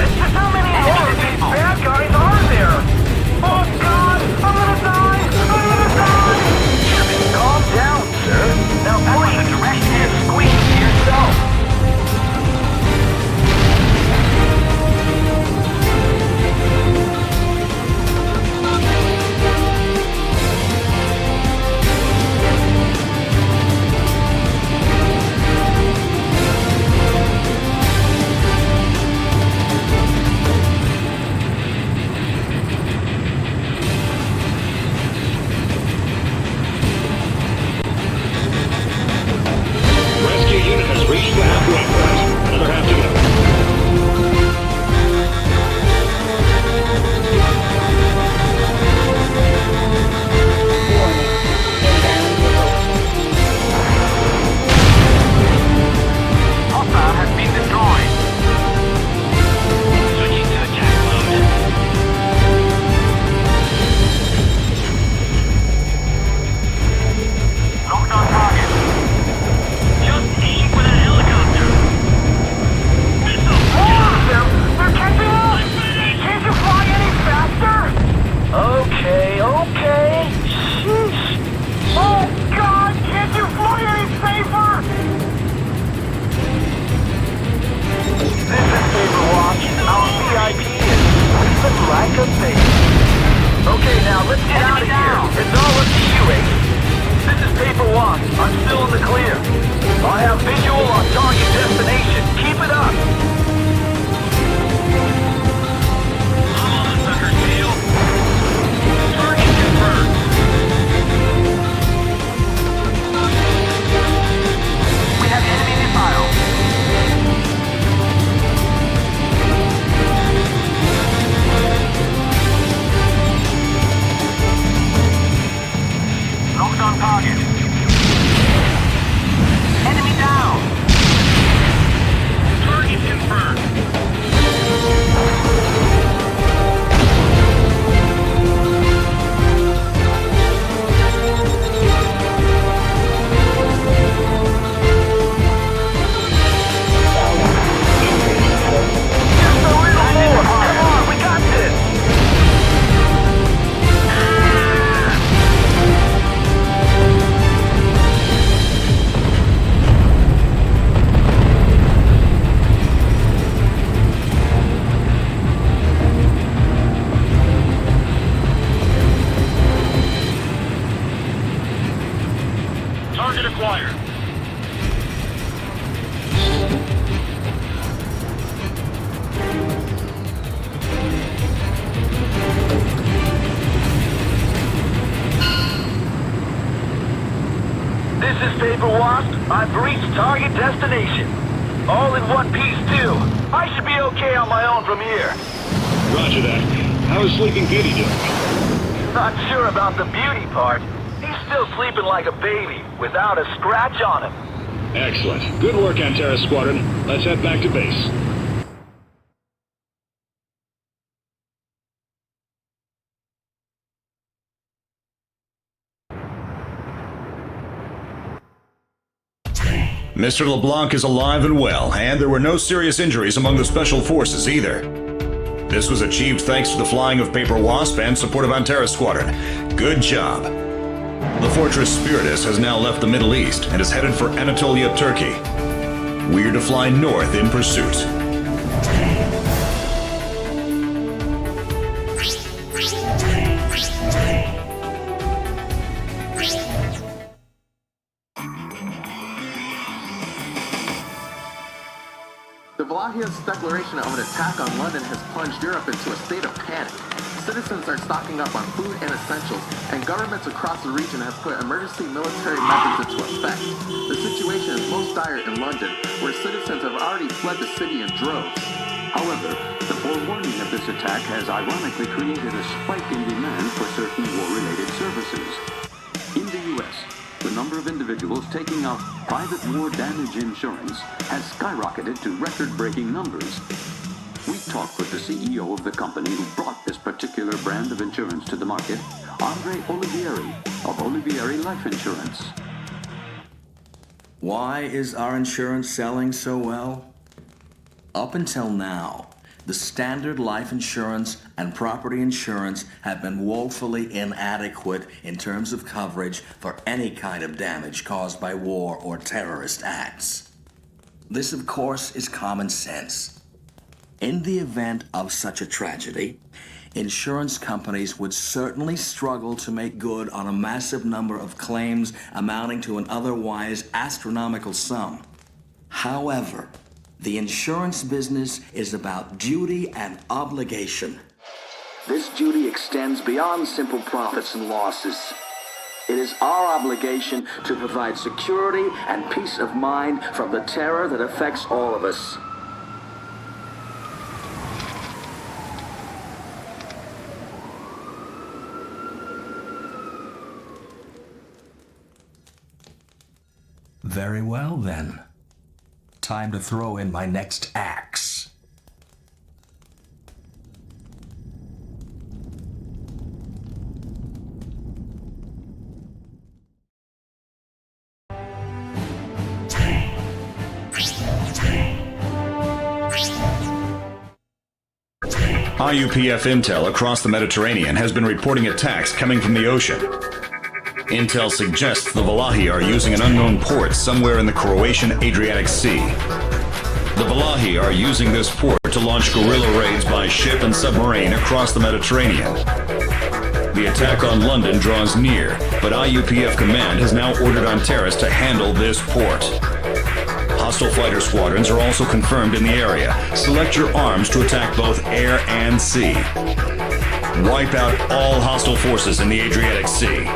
Speaker 3: Just how many more of these bad guys are there? Oh God! I'm gonna die! I'm gonna die!
Speaker 6: Calm down, sir. Now, point a direct air squeeze to yourself. good thing. Okay, now let's get out of here. It's all up to you, Ace. This is Paper Wasp. I'm still in the clear. I have visual on target destination. Keep it up. I'm on the sucker tail. Target confirmed. We have enemy missile. Locked on target. Enemy down. Target confirmed. Just a little more. Come on, we got this. Target acquired. This is Paper Wasp. I've reached target destination. All in one piece, too. I should be okay on my own from here.
Speaker 2: Roger that. How is Sleeping Beauty doing?
Speaker 6: Not sure about the beauty part. He's still sleeping like a baby, without a scratch on him.
Speaker 2: Excellent. Good work, Antara Squadron. Let's head back to base.
Speaker 1: Mr. LeBlanc is alive and well, and there were no serious injuries among the Special Forces either. This was achieved thanks to the flying of Paper Wasp and support of Antara Squadron. Good job. The Fortress Spiritus has now left the Middle East and is headed for Anatolia, Turkey. We're to fly north in pursuit.
Speaker 5: The Valahia's declaration of an attack on London has plunged Europe into a state of panic. Citizens are stocking up on food and essentials, and governments across the region have put emergency military methods into effect. The situation is most dire in London, where citizens have already fled the city in droves.
Speaker 7: However, the forewarning of this attack has ironically created a spike in demand for certain war-related services. In the U.S., the number of individuals taking out private war damage insurance has skyrocketed to record-breaking numbers. We talked with the CEO of the company who brought this particular brand of insurance to the market, Andre Olivieri of Olivieri Life Insurance.
Speaker 9: Why is our insurance selling so well? Up until now, the standard life insurance and property insurance have been woefully inadequate in terms of coverage for any kind of damage caused by war or terrorist acts. This, of course, is common sense. In the event of such a tragedy, insurance companies would certainly struggle to make good on a massive number of claims amounting to an otherwise astronomical sum. However, the insurance business is about duty and obligation. This duty extends beyond simple profits and losses. It is our obligation to provide security and peace of mind from the terror that affects all of us. Very well, then. Time to throw in my next axe.
Speaker 1: IUPF intel across the Mediterranean has been reporting attacks coming from the ocean. Intel suggests the Valahi are using an unknown port somewhere in the Croatian Adriatic Sea. The Valahi are using this port to launch guerrilla raids by ship and submarine across the Mediterranean. The attack on London draws near, but IUPF Command has now ordered Antares to handle this port. Hostile fighter squadrons are also confirmed in the area. Select your arms to attack both air and sea. Wipe out all hostile forces in the Adriatic Sea.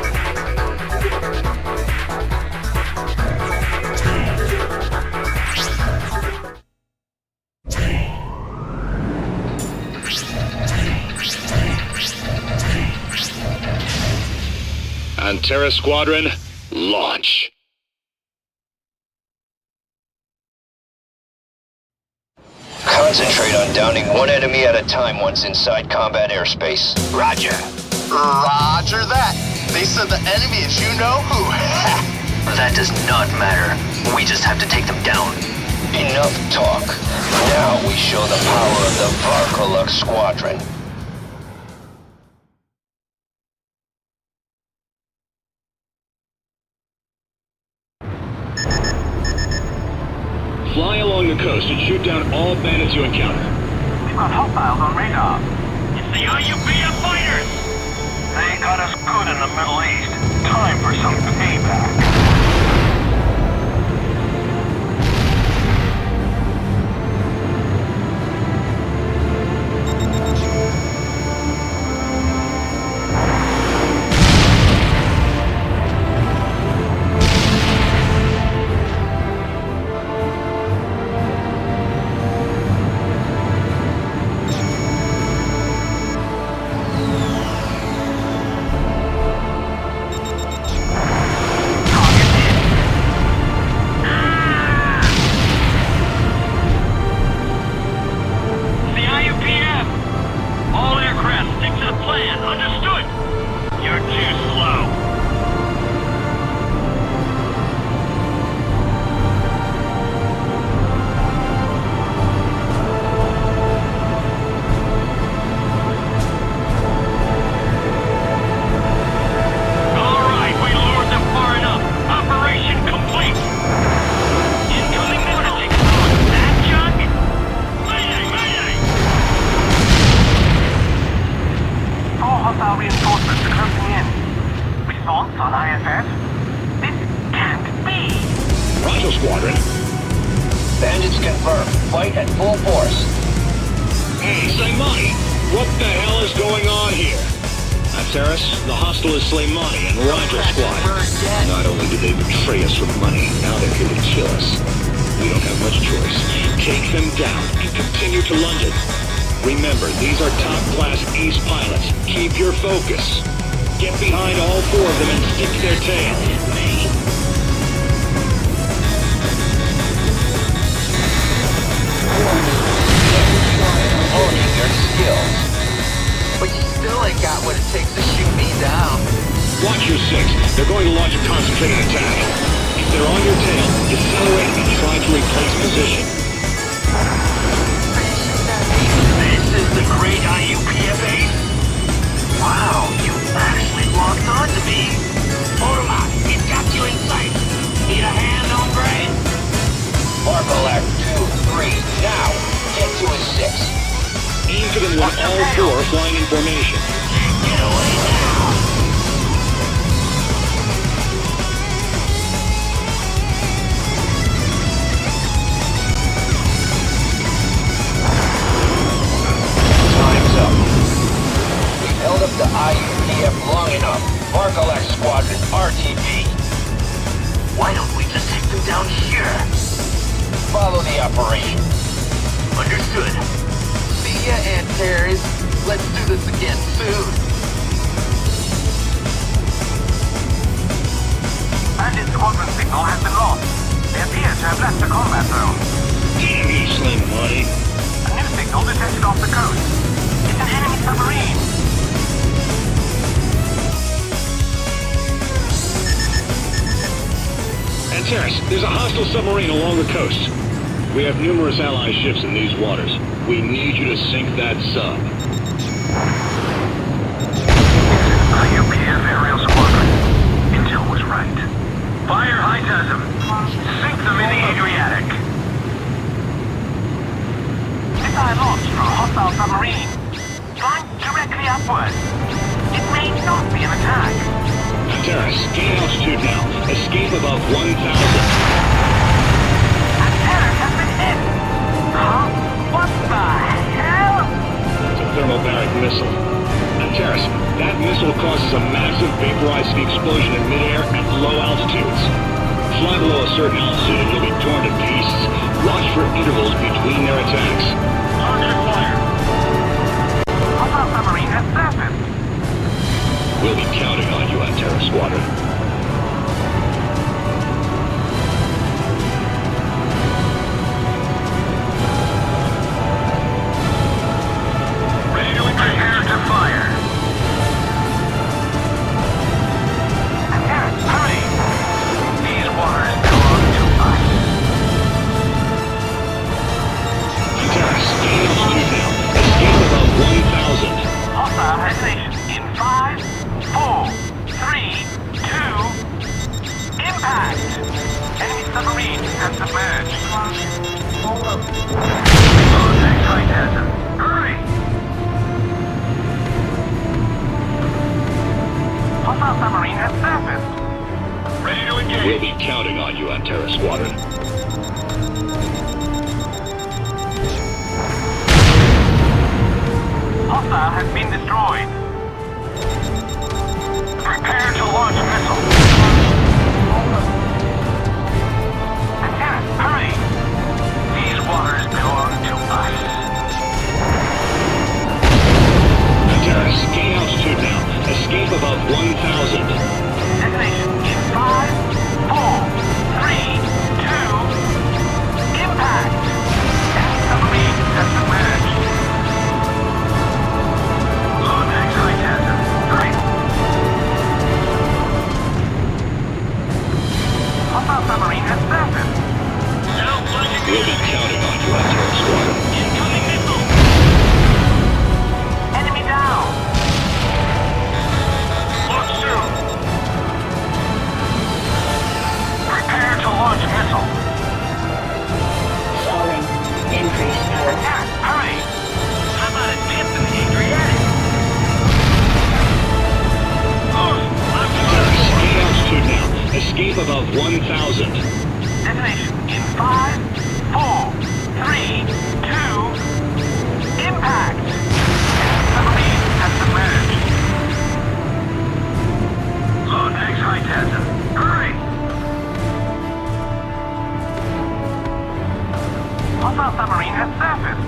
Speaker 2: Antares Squadron, launch.
Speaker 4: Concentrate on downing one enemy at a time once inside combat airspace.
Speaker 6: Roger.
Speaker 10: Roger that. They said the enemy is you know who.
Speaker 6: That does not matter. We just have to take them down.
Speaker 4: Enough talk. Now we show the power of the Varkoluk Squadron.
Speaker 2: Fly along the coast and shoot down all bandits you encounter.
Speaker 3: We've got hostiles on radar.
Speaker 6: It's the IUPF fighters!
Speaker 3: They got us good in the Middle East. Time for some payback.
Speaker 2: Remember, these are top-class ace pilots. Keep your focus. Get behind all four of them and stick to their tail.
Speaker 4: Honing their skills.
Speaker 10: But you still ain't got what it takes to shoot me down.
Speaker 2: Watch your six. They're going to launch a concentrated attack. If they're on your tail, decelerate and try to replace position.
Speaker 6: This is the great IUPF ace? Wow, you actually locked on to me. Orma, it got you in sight. Need a hand, hombre?
Speaker 4: Varkoluk 2, 3, now! Get to a 6.
Speaker 2: Aim for them with all four flying in formation.
Speaker 6: Get away now!
Speaker 4: Time's up. We've held up the IUPF long enough. Varkoluk Squadron, RTB.
Speaker 6: Why don't we just take them down here?
Speaker 4: Follow the operation.
Speaker 6: Understood.
Speaker 10: See ya, Antares. Let's do this again soon.
Speaker 3: Bandit squadron signal has been lost. They appear to have left the combat zone.
Speaker 2: Damn you, Slim Money.
Speaker 3: A new signal detected off the coast. It's an enemy submarine.
Speaker 2: Antares, there's a hostile submarine along the coast. We have numerous allied ships in these waters. We need you to sink that sub.
Speaker 3: IUPF aerial squadron. Intel was right. Fire Hightasm. Sink them in the Adriatic. Bandai launched from a hostile submarine. Flying directly upward. It may not be an attack.
Speaker 2: Antares, gain altitude now. Escape above 1,000.
Speaker 3: Antares has been hit! Huh? What the hell?
Speaker 2: It's a thermobaric missile. Antares, that missile causes a massive vaporizing explosion in midair at low altitudes. Fly below a certain altitude and you'll be torn to pieces. Watch for intervals between their attacks.
Speaker 3: Target acquired. Hostile submarine has surfaced.
Speaker 2: We'll be counting on you, Antares Squadron.
Speaker 3: Ready to prepare to fire. Antares, hurry! These waters belong to us.
Speaker 2: Antares, gain altitude now. Escape above 1,000.
Speaker 3: Hostile hesitation in 5, 4, 3, 2, impact! Enemy submarine has submerged. Contact Titan. Hurry! Hostile submarine has surfaced. Ready to engage.
Speaker 2: We'll be counting on you, Antares Squadron.
Speaker 3: Hostile has been destroyed. Prepare to launch missile. Antares, hurry! These waters belong to us.
Speaker 2: Antares, gain altitude now. Escape above 1,000.
Speaker 3: Destination in 5, 4, 3, 2, impact! Enemy submarine has submerged. Load Titan. Hurry! Hostile submarine has surfaced.
Speaker 2: We'll be counting on you, Antares Squadron.
Speaker 3: Incoming missile! Enemy down! Launch soon! Prepare to launch missile!
Speaker 11: Falling. Increase power.
Speaker 3: Attack! Hurry! How about a dip in the Adriatic?
Speaker 2: Antares, gain altitude now. Escape above 1,000.
Speaker 3: Destination in 5, 4, 3, 2, impact! Submarine has submerged. Load Titan. Hurry! Hostile submarine has surfaced.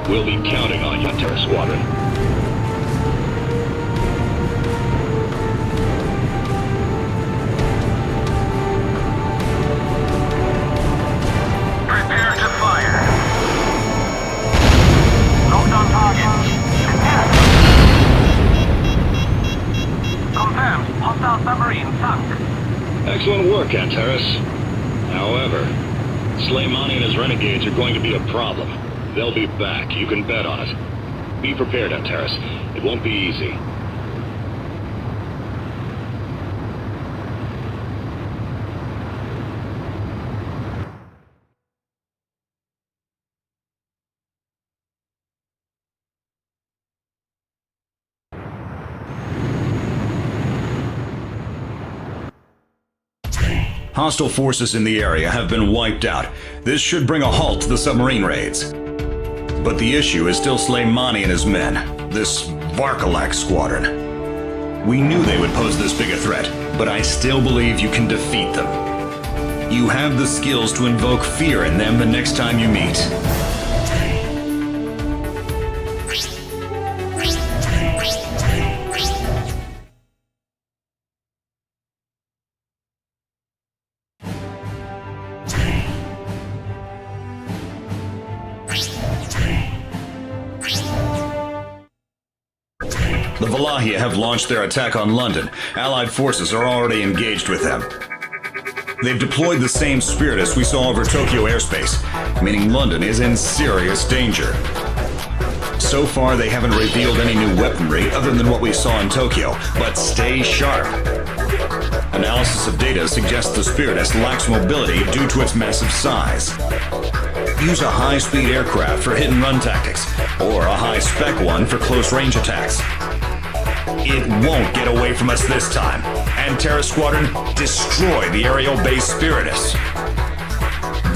Speaker 2: We'll be counting on you, Antares Squadron.
Speaker 3: Prepare to fire. Locked on target. Attack. Confirmed. Hostile submarine sunk.
Speaker 2: Excellent work, Antares. However, Soleimani and his renegades are going to be a problem. They'll be back, you can bet on it. Be prepared, Antares. It won't be easy.
Speaker 1: Hostile forces in the area have been wiped out. This should bring a halt to the submarine raids. But the issue is still Soleimani and his men, this Varkalak squadron. We knew they would pose this big a threat, but I still believe you can defeat them. You have the skills to invoke fear in them the next time you meet. The Valahia have launched their attack on London. Allied forces are already engaged with them. They've deployed the same Spiritus we saw over Tokyo airspace, meaning London is in serious danger. So far, they haven't revealed any new weaponry other than what we saw in Tokyo, but stay sharp. Analysis of data suggests the Spiritus lacks mobility due to its massive size. Use a high-speed aircraft for hit-and-run tactics, or a high-spec one for close-range attacks. It won't get away from us this time. Antares Squadron, destroy the aerial base Spiritus.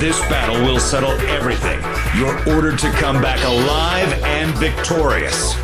Speaker 1: This battle will settle everything. You're ordered to come back alive and victorious.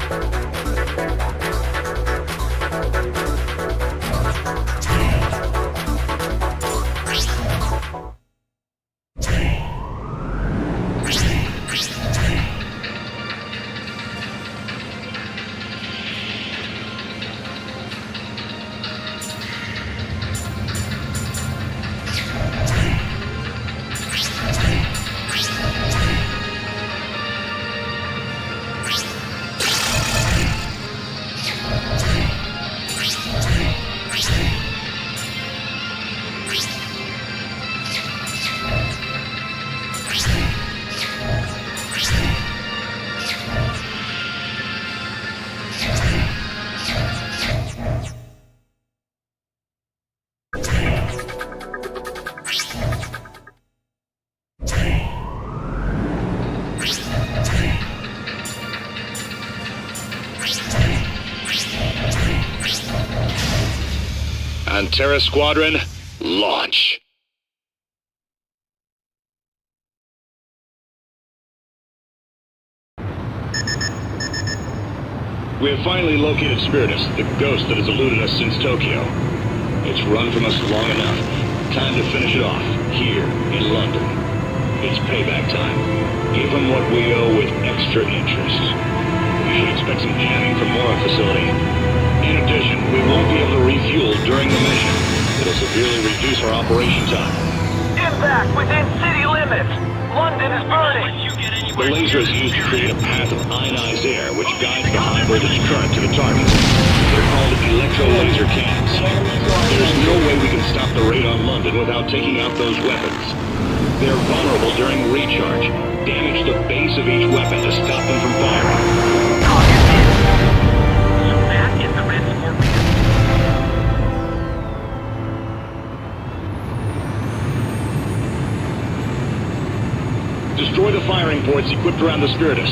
Speaker 2: Antares Squadron, launch. We have finally located Spiritus, the ghost that has eluded us since Tokyo. It's run from us long enough. Time to finish it off, here in London. It's payback time. Give them what we owe with extra interest. You should expect some jamming from Mora facility. In addition, we won't be able to refuel during the mission. It'll severely reduce our operation time.
Speaker 6: Impact within city limits! London is burning!
Speaker 2: The laser is used to create a path of ionized air which guides the high-voltage current to the target. They're called electro-laser cannons. There's no way we can stop the raid on London without taking out those weapons. They're vulnerable during recharge. Damage the base of each weapon to stop them from firing. Destroy the firing ports equipped around the Spiritus.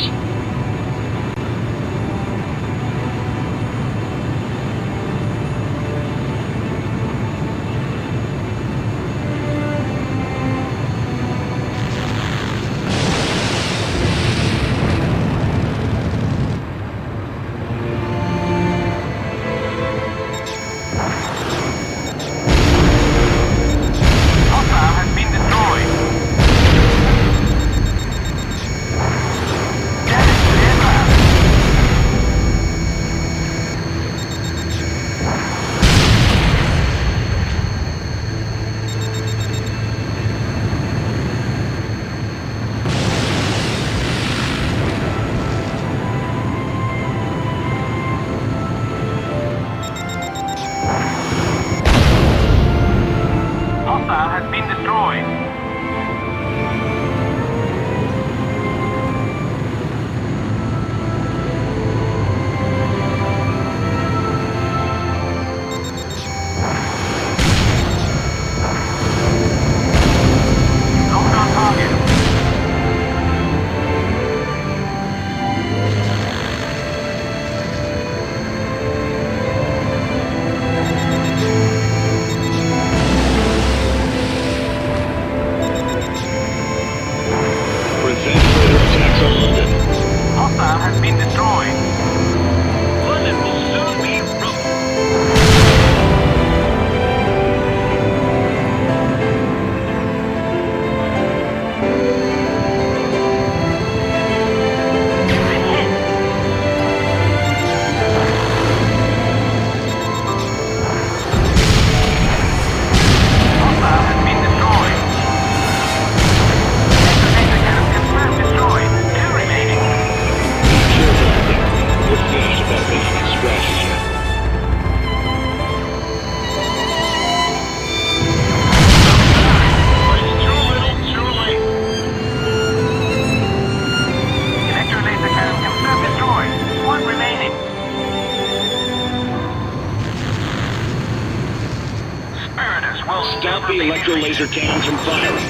Speaker 2: Stop the electro-laser cannons from firing.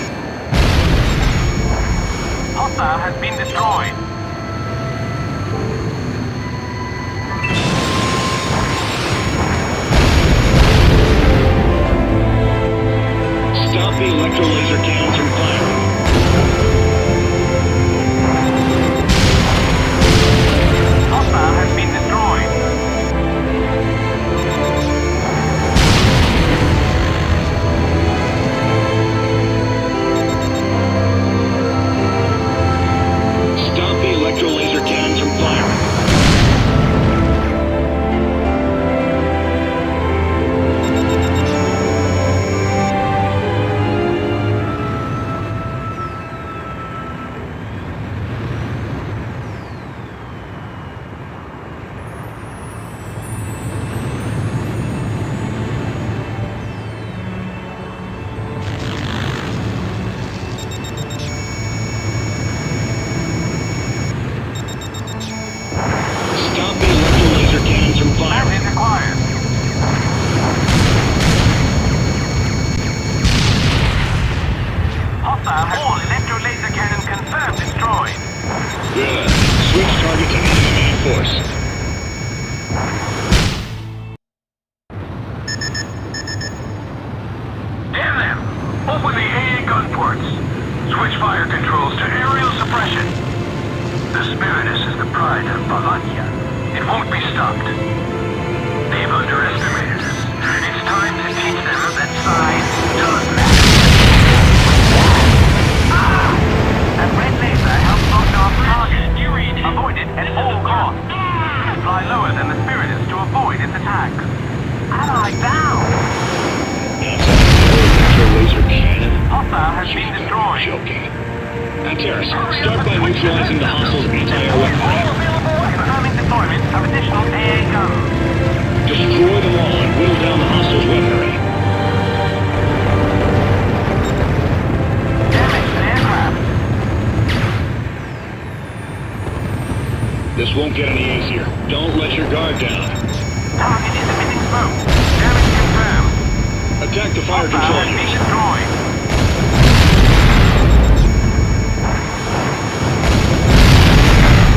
Speaker 3: Hostile has been destroyed.
Speaker 2: Stop the electro-laser cannons from firing.
Speaker 3: Hostile has been destroyed.
Speaker 2: Stop the electro-laser cannons from firing. Stop the electro-laser cannons from firing.
Speaker 3: That is required. Hostile has all electro-laser cannon confirmed destroyed.
Speaker 2: Good. Switch target to enemy main force.
Speaker 3: Damn them! Open the AA gun ports. Switch fire controls to aerial suppression. The Spiritus is the pride of Wallachia. It won't be stopped. They've underestimated us. It's time to teach them that size does matter. Ah! That red laser helps knock off target. Avoid it at all costs. Fly lower than the Spiritus to avoid its attacks. Ally down!
Speaker 2: Electro-laser cannon?
Speaker 3: Hostile has been destroyed.
Speaker 2: Joking. Antares, start by neutralizing the hostiles' anti-air
Speaker 3: All
Speaker 2: weaponry.
Speaker 3: available confirming deployment of additional AA guns.
Speaker 2: Destroy them all and whittle down the hostiles' weaponry.
Speaker 3: Damage to aircraft.
Speaker 2: This won't get any easier. Don't let your guard down.
Speaker 3: Target is emitting smoke. Damage confirmed.
Speaker 2: Attack the fire
Speaker 3: Hostile
Speaker 2: control
Speaker 3: has been
Speaker 2: units.
Speaker 3: destroyed.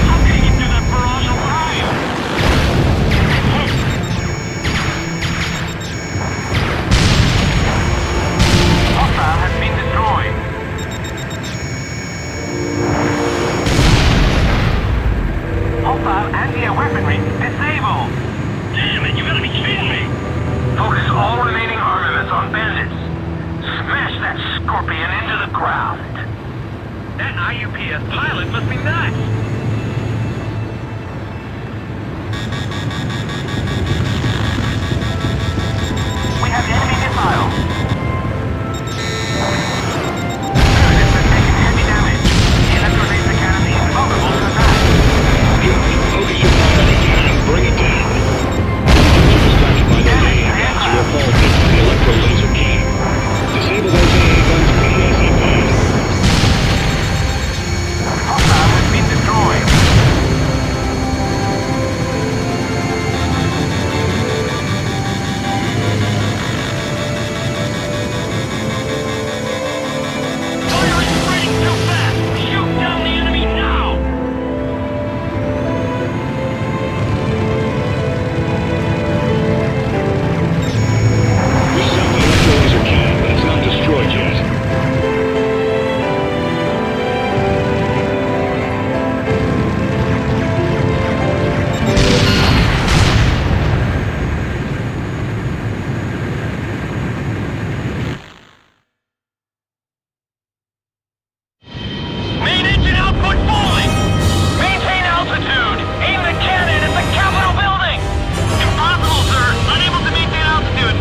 Speaker 3: I'm getting into the barrage alive. Hostile has been destroyed. Hostile anti-air weaponry disabled. Damn it, you gotta be kidding me. Focus all remaining armaments on bandits. Smash that scorpion into the ground. That IUPS pilot must be nuts. We have enemy missiles. Spiritus has taken heavy damage. The electro-laser cannon is vulnerable to attack.
Speaker 2: Good. Focus your fire on the cannon. Bring it down. You're distracted by those AA guns. You will fall victim to the electro-laser cannon. Disable those AA guns ASAP.
Speaker 3: Hostile has been destroyed. Fire is spreading too fast! Shoot down the enemy now!
Speaker 2: We sent the electro-laser cannon, but it's not destroyed yet.
Speaker 3: Main engine output falling! Maintain altitude! Aim the cannon at the Capitol building! Impossible, sir! Unable to maintain altitude!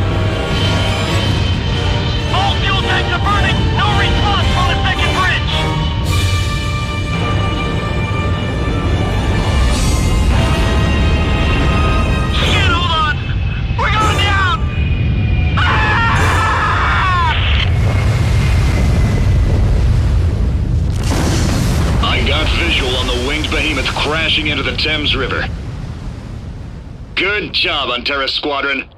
Speaker 3: All fuel tanks are burning! No response from the second bridge! Shit, hold on! We're going down! Ah!
Speaker 2: I got visual on the winged behemoth crashing into the Thames River. Good job, Antares Squadron.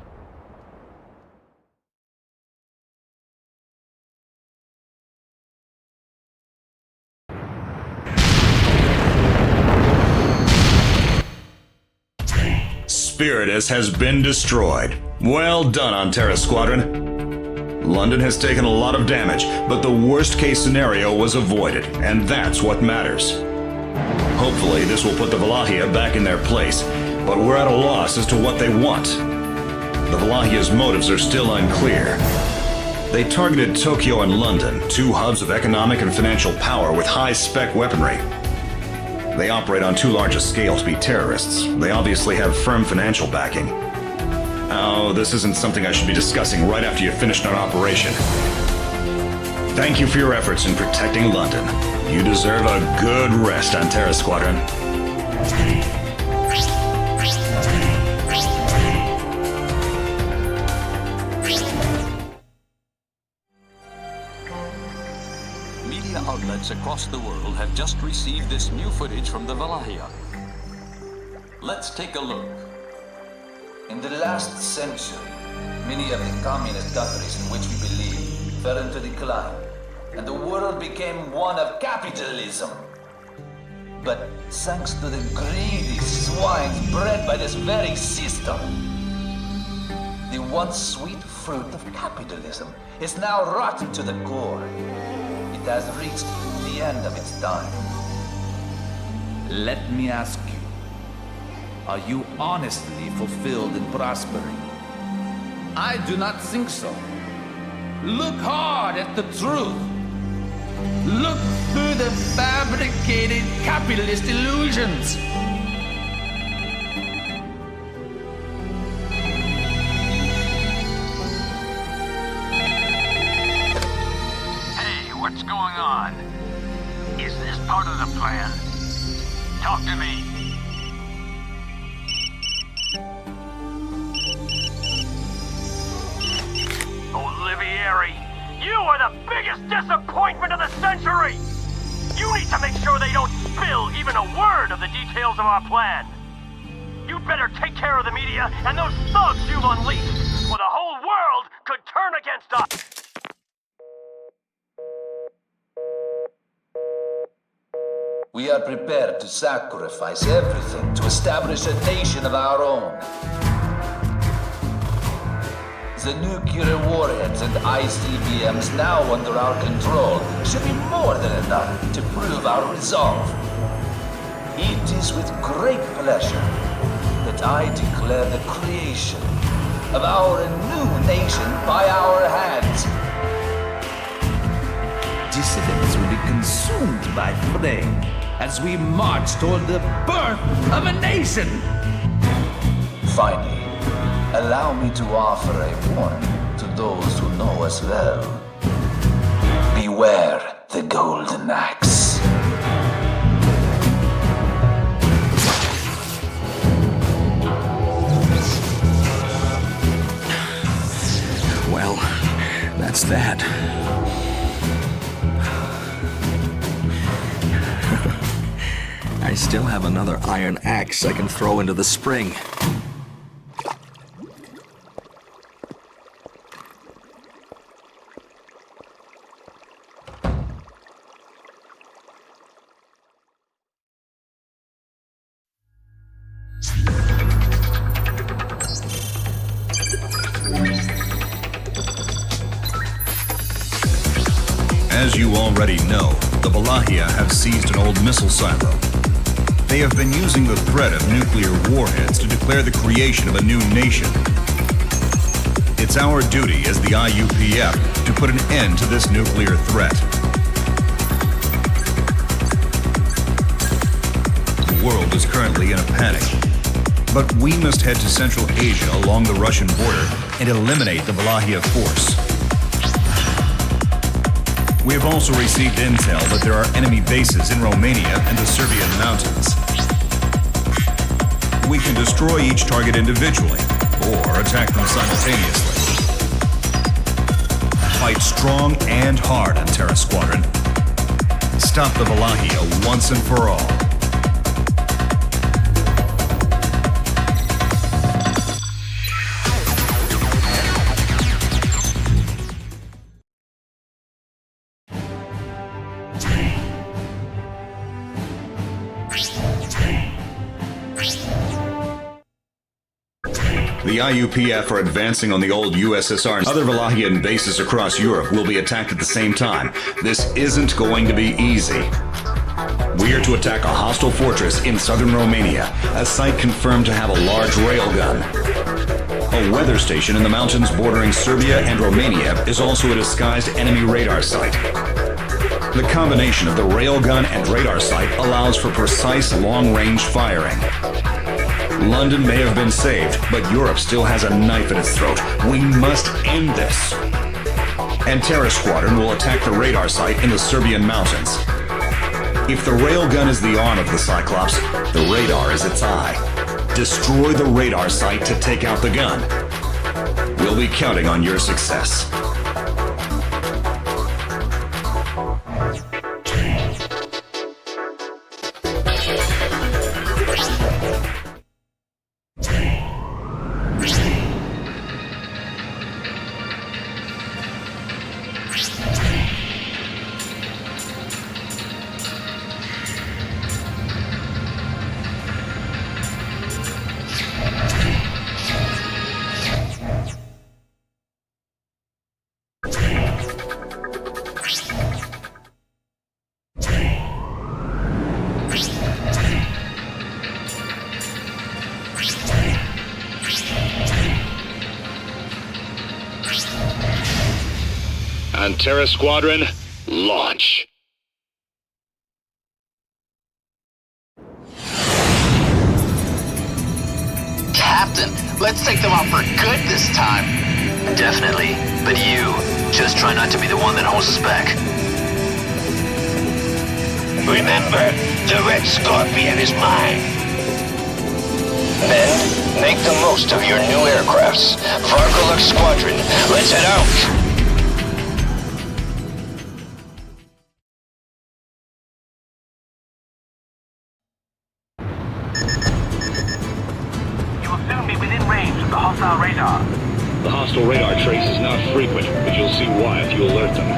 Speaker 1: Spiritus has been destroyed. Well done, Antera Squadron. London has taken a lot of damage, but the worst-case scenario was avoided, and that's what matters. Hopefully, this will put the Valahia back in their place, but we're at a loss as to what they want. The Valahia's motives are still unclear. They targeted Tokyo and London, two hubs of economic and financial power with high-spec weaponry. They operate on too large a scale to be terrorists. They obviously have firm financial backing. Oh, this isn't something I should be discussing right after you've finished an operation. Thank you for your efforts in protecting London. You deserve a good rest, Antera Squadron.
Speaker 7: Media outlets across the world have just received this new footage from the Valahia. Let's take a look.
Speaker 12: In the last century, many of the communist countries in which we believe fell into decline, and the world became one of capitalism. But thanks to the greedy swines bred by this very system, the once sweet fruit of capitalism is now rotten to the core. It has reached the end of its time.
Speaker 13: Let me ask you, are you honestly fulfilled and prospering? I do not think so. Look hard at the truth. Look through the fabricated capitalist illusions.
Speaker 6: Hey, what's going on? Is this part of the plan? Talk to me. Olivieri, you are the biggest disappointment of the century! You need to make sure they don't spill even a word of the details of our plan. You'd better take care of the media and those thugs you've unleashed, or the whole world could turn against us!
Speaker 12: We are prepared to sacrifice everything to establish a nation of our own. The nuclear warheads and ICBMs now under our control should be more than enough to prove our resolve. It is with great pleasure that I declare the creation of our new nation by our hands.
Speaker 13: Dissidents will be consumed by flame as we march toward the birth of a nation.
Speaker 12: Finally, allow me to offer a warning to those who know us well. Beware the golden axe.
Speaker 9: Well, that's that. I still have another iron axe I can throw into the spring.
Speaker 1: As you already know, the Valahia have seized an old missile silo. They have been using the threat of nuclear warheads to declare the creation of a new nation. It's our duty as the IUPF to put an end to this nuclear threat. The world is currently in a panic, but we must head to Central Asia along the Russian border and eliminate the Valahia force. We have also received intel that there are enemy bases in Romania and the Serbian mountains. We can destroy each target individually, or attack them simultaneously. Fight strong and hard, Antera Squadron. Stop the Valahia once and for all. The IUPF are advancing on the old USSR. Other Wallachian bases across Europe will be attacked at the same time. This isn't going to be easy. We are to attack a hostile fortress in southern Romania, a site confirmed to have a large railgun. A weather station in the mountains bordering Serbia and Romania is also a disguised enemy radar site. The combination of the railgun and radar site allows for precise long-range firing. London may have been saved, but Europe still has a knife in its throat. We must end this. And Terror Squadron will attack the radar site in the Serbian mountains. If the railgun is the arm of the Cyclops, the radar is its eye. Destroy the radar site to take out the gun. We'll be counting on your success.
Speaker 2: Terror Squadron, launch.
Speaker 10: Captain, let's take them out for good this time.
Speaker 4: Definitely. But you, just try not to be the one that holds us back. Remember, the Red Scorpion is mine. Men, make the most of your new aircrafts. Varkolux Squadron, let's head out.
Speaker 2: The hostile radar trace is not frequent, but you'll see why if you alert them.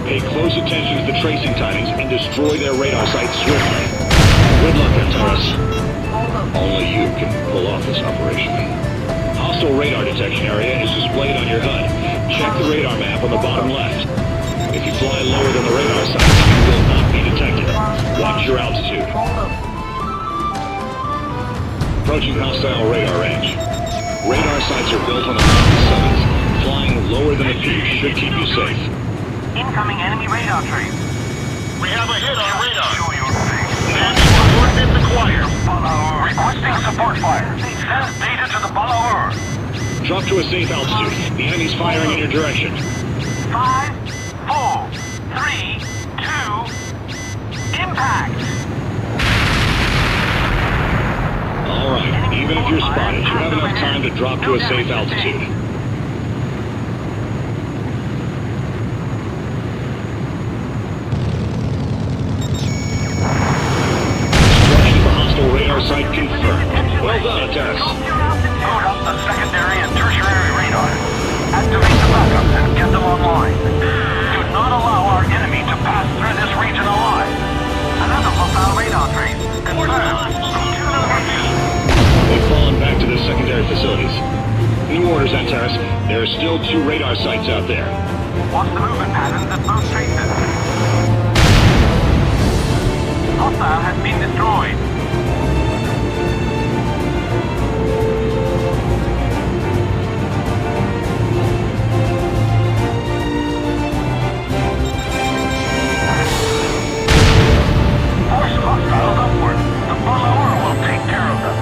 Speaker 2: Pay close attention to the tracing timings and destroy their radar sites swiftly. Good luck, Antares. Only you can pull off this operation. Hostile radar detection area is displayed on your HUD. Check the radar map on the bottom left. If you fly lower than the radar sites, you will not be detected. Watch your altitude. Approaching hostile radar range. Radar sites are built on the mountain summits. Flying lower than a peak should keep you safe.
Speaker 3: Incoming enemy radar trace.
Speaker 6: We have a hit on radar. Nancy, coordinates acquired.
Speaker 3: Requesting support fire. Send data to the follower.
Speaker 2: Drop to a safe altitude. The enemy's firing in your direction.
Speaker 3: 5, 4, 3, 2, impact.
Speaker 2: Alright, even if you're spotted, you have enough time to drop to a safe altitude. Destruction of the hostile radar site confirmed. Well done, Antares.
Speaker 3: Load up the secondary and tertiary radar. Activate the backups and get them online. Do not allow our enemy to pass through this region alive. Another hostile radar trace. Confirmed.
Speaker 2: They've fallen back to their secondary facilities. New orders, Antares. There are still 2 radar sites out there.
Speaker 3: Watch the movement patterns at both traces. Hostile has been destroyed. Force hostiles upward. The follower will take care of them.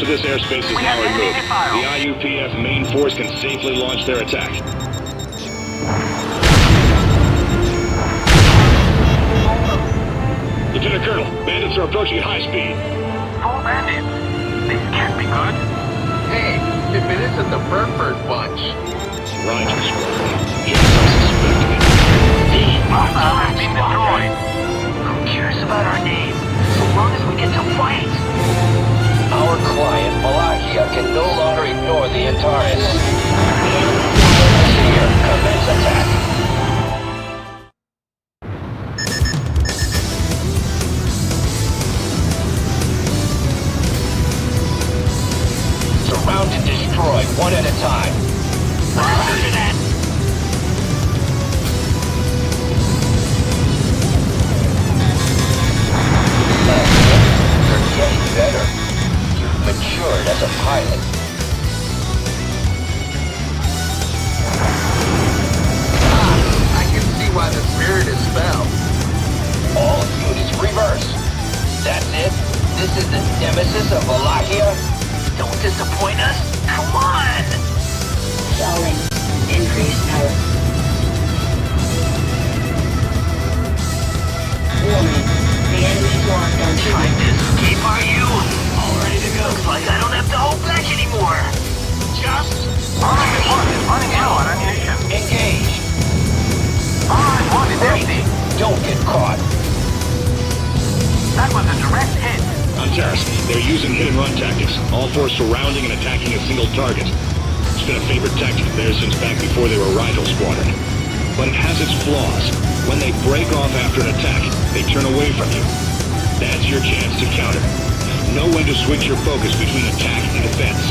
Speaker 2: of this airspace is now removed. The IUPF main force can safely launch their attack. Lieutenant Colonel, bandits are approaching at high speed.
Speaker 3: 4 bandits? This can't be good.
Speaker 10: Hey, if it isn't the Burford bunch.
Speaker 2: Roger, Squadron. Just as I suspected.
Speaker 3: The hostile has been destroyed.
Speaker 6: Who cares about our name? So long as we get to fight.
Speaker 4: Our client, Malakia, can no longer ignore the Antares. Here, commence attack. Surround and destroy, one at a time.
Speaker 6: Roger that.
Speaker 4: You're getting better. You've matured as a pilot.
Speaker 10: I can see why the spirit is fell.
Speaker 4: All units reverse. That's it? This is the nemesis of Wallachia?
Speaker 6: Don't disappoint us. Come on.
Speaker 11: Stalling. Increased power. Warning. The enemy's locked on
Speaker 6: Trying
Speaker 11: target.
Speaker 6: to escape, are you? All ready to go. Looks like I don't have to hold back anymore. Just...
Speaker 3: Alright, one is running low on ammunition.
Speaker 4: Engage.
Speaker 3: Alright, one is empty.
Speaker 4: Don't get caught.
Speaker 3: That was a direct hit.
Speaker 2: Antares, they're using hit-and-run tactics, all four surrounding and attacking a single target. It's been a favorite tactic of theirs since back before they were Rigel Squadron. But it has its flaws. When they break off after an attack, they turn away from you. That's your chance to counter. Know when to switch your focus between attack and defense.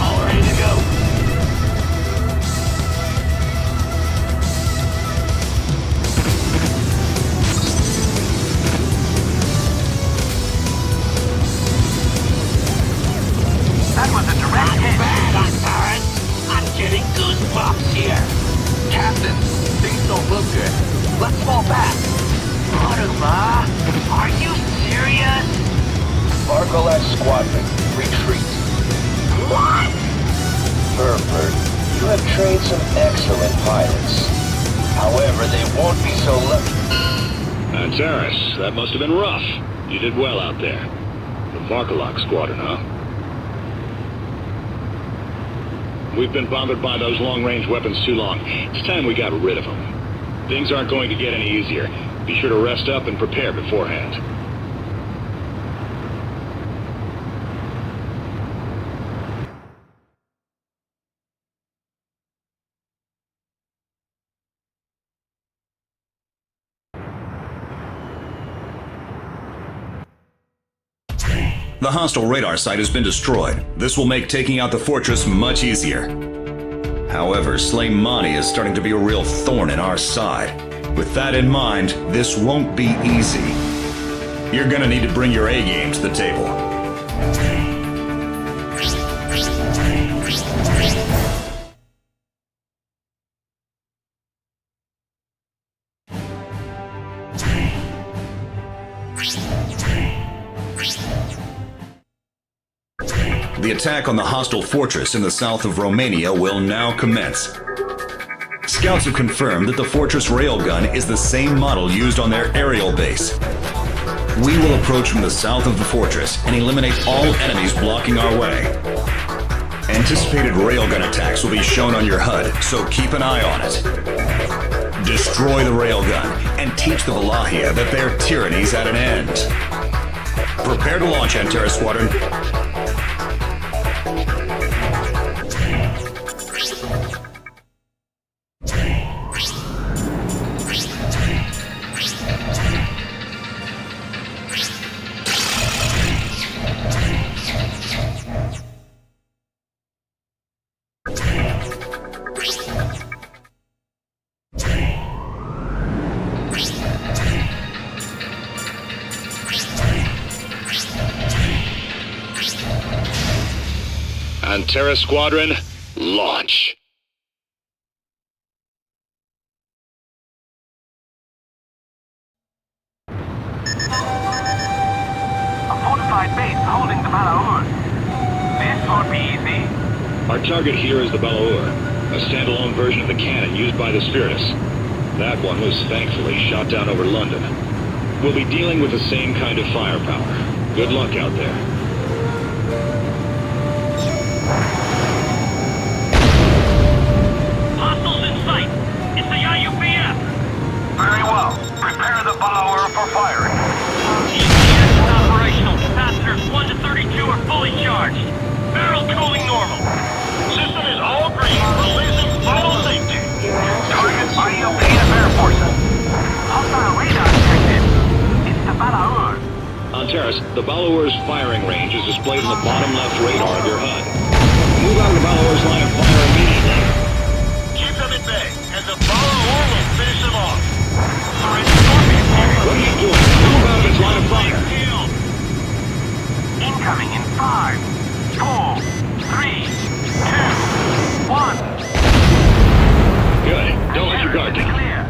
Speaker 6: all ready to go.
Speaker 3: That was a direct hit.
Speaker 6: Bad, Antares. I'm getting goosebumps here.
Speaker 10: Captain, things don't look good. Let's fall back.
Speaker 6: Automa, are you serious?
Speaker 4: Arcolax Squadron, retreat.
Speaker 6: What?
Speaker 4: Burford, you have trained some excellent pilots. However, they won't be so lucky.
Speaker 2: Antares, that must have been rough. You did well out there. The Varkalok Squadron, huh? We've been bothered by those long-range weapons too long. It's time we got rid of them. Things aren't going to get any easier. Be sure to rest up and prepare beforehand.
Speaker 1: The hostile radar site has been destroyed. This will make taking out the fortress much easier. However, Slaymani is starting to be a real thorn in our side. With that in mind, this won't be easy. You're gonna need to bring your A game to the table. The attack on the hostile fortress in the south of Romania will now commence. Scouts have confirmed that the fortress railgun is the same model used on their aerial base. We will approach from the south of the fortress and eliminate all enemies blocking our way. Anticipated railgun attacks will be shown on your HUD, so keep an eye on it. Destroy the railgun and teach the Wallachia that their tyranny's at an end. Prepare to launch, Antares Squadron.
Speaker 2: Antares Squadron, launch.
Speaker 3: Balaur. This won't be easy.
Speaker 2: Our target here is the Balaur, a standalone version of the cannon used by the Spiritus. That one was thankfully shot down over London. We'll be dealing with the same kind of firepower. Good luck out there.
Speaker 6: Hostiles in sight. It's the IUPF.
Speaker 3: Very well. Prepare the Balaur for firing.
Speaker 6: GPS is operational. Capacitors 1 to 32 are fully charged.
Speaker 3: Barrel cooling normal. System is all green. Releasing final safety. Target IUPF Air Forces. Hostile radar detected. It's the Balaur.
Speaker 2: On Terrace, the Balaur's firing range is displayed in the bottom left radar of your HUD. Move out of the Balaur's line of fire immediately.
Speaker 3: Keep them at bay, and the Balaur will finish them off.
Speaker 2: What are you doing? Move out of its line of fire.
Speaker 3: Incoming in 5, 4, 3, 2, 1.
Speaker 2: Good. Don't let your guard down.
Speaker 3: Clear.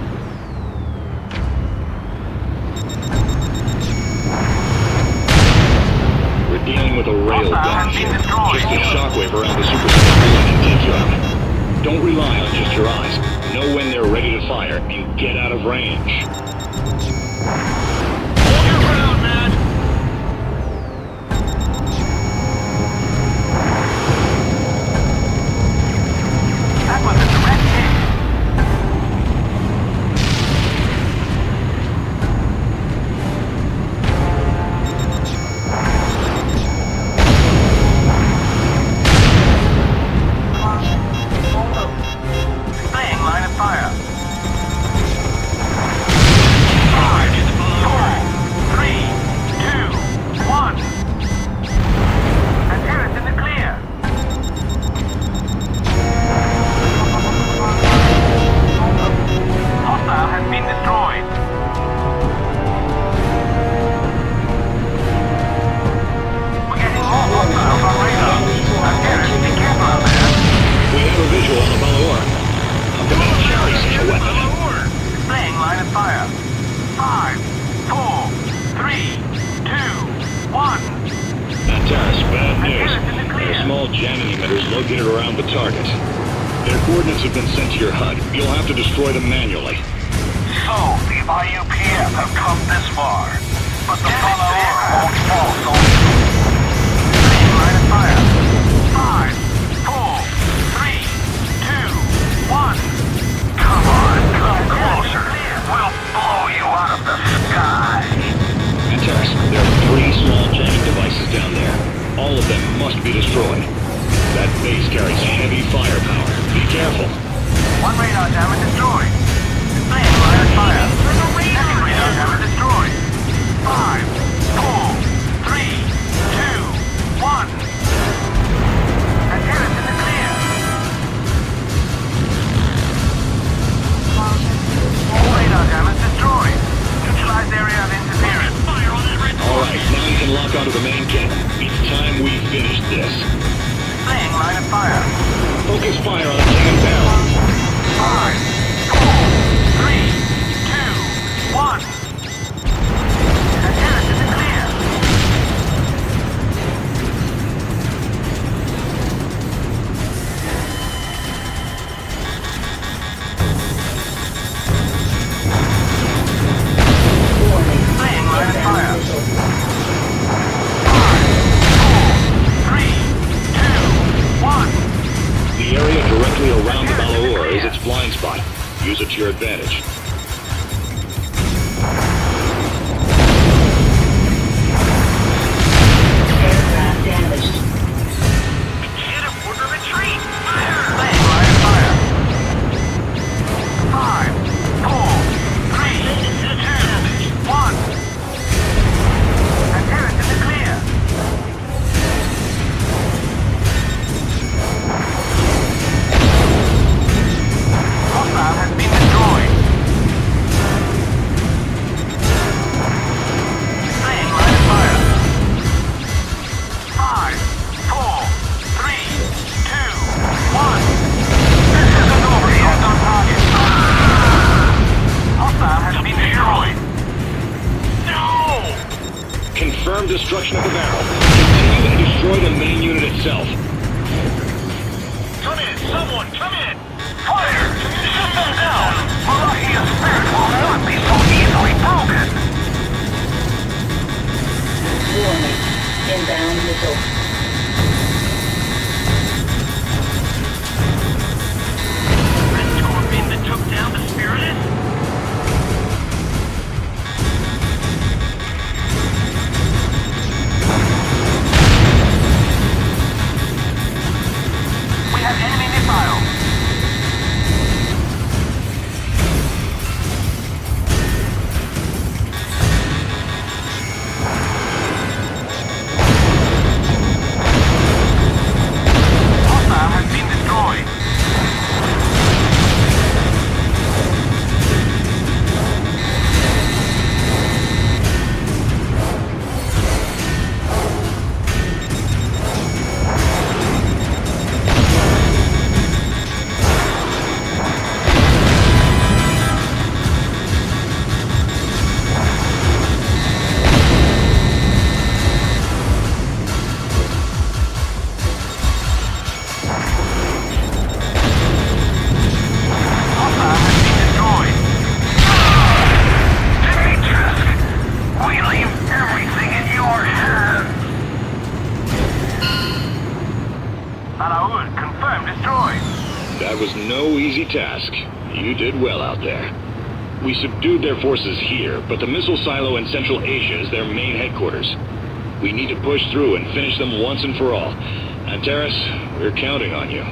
Speaker 2: We're dealing with a rail gun here. Just a shockwave around the supersonic balloon and take you out. Don't rely on just your eyes. Know when they're ready to fire and get out of range.
Speaker 3: Hold your ground, man. That was a direct hit. Displaying line of fire. 5, 4, 3, 2, 1. Antennas in the clear. Hostile has been destroyed. We're getting more hostiles on radar. Antennas, be careful out there.
Speaker 2: We have a visual on the Balaur. How can that carry such a weapon?
Speaker 3: Displaying line of fire. 5, 4, 3, 2, 1.
Speaker 2: Terrace, bad news. There are small jamming emitters located around the target. Their coordinates have been sent to your HUD. You'll have to destroy them manually.
Speaker 3: So, the IUPF have come this far. But the Balaur won't fall so easily. Displaying line of fire. 5, 4, 3, 2, 1. Come on, come closer. We'll blow you out of the sky.
Speaker 2: Terrace, there are 3 small jamming devices down there. All of them must be destroyed. That base carries heavy firepower. Be careful.
Speaker 3: One radar jammer destroyed. Displaying line of fire. Second radar jammer destroyed. 5, 4, 3, 2, 1. Antennas in the clear. All radar jammers destroyed. Neutralized area of interference. Fire on that red.
Speaker 2: Alright, now you can lock onto the main cannon. It's time we finish this.
Speaker 3: Displaying line of fire.
Speaker 2: Focus fire on the cannon barrel.
Speaker 3: 5, 4, 3, 2, 1. Antennas in the clear. Displaying line of fire. 5, 4, 3, 2, 1.
Speaker 2: The area directly around the Balaur is its blind spot. Use it to your advantage.
Speaker 11: Aircraft damaged.
Speaker 3: Hit him for the retreat. Displaying line of fire. 5, 4, 3, 2, 1. Antennas in the clear. Hostile has been destroyed. Displaying line of fire. 5, 4, 3, 2, 1. This isn't over yet on target. Hostile has been destroyed. No!
Speaker 2: Confirm destruction of the barrel. Continue destroy the main unit itself.
Speaker 6: Come in, someone, come in! Fire! Shoot them down! Walachia's spirit will not be so easily broken!
Speaker 11: Warning. Inbound missile.
Speaker 6: Red Scorpion that took down the Spiritist? We have enemy missiles! Hostile has been destroyed!
Speaker 2: That was no easy task. You did well out there. We subdued their forces here, but the missile silo in Central Asia is their main headquarters. We need to push through and finish them once and for all. Antares, we're counting on you.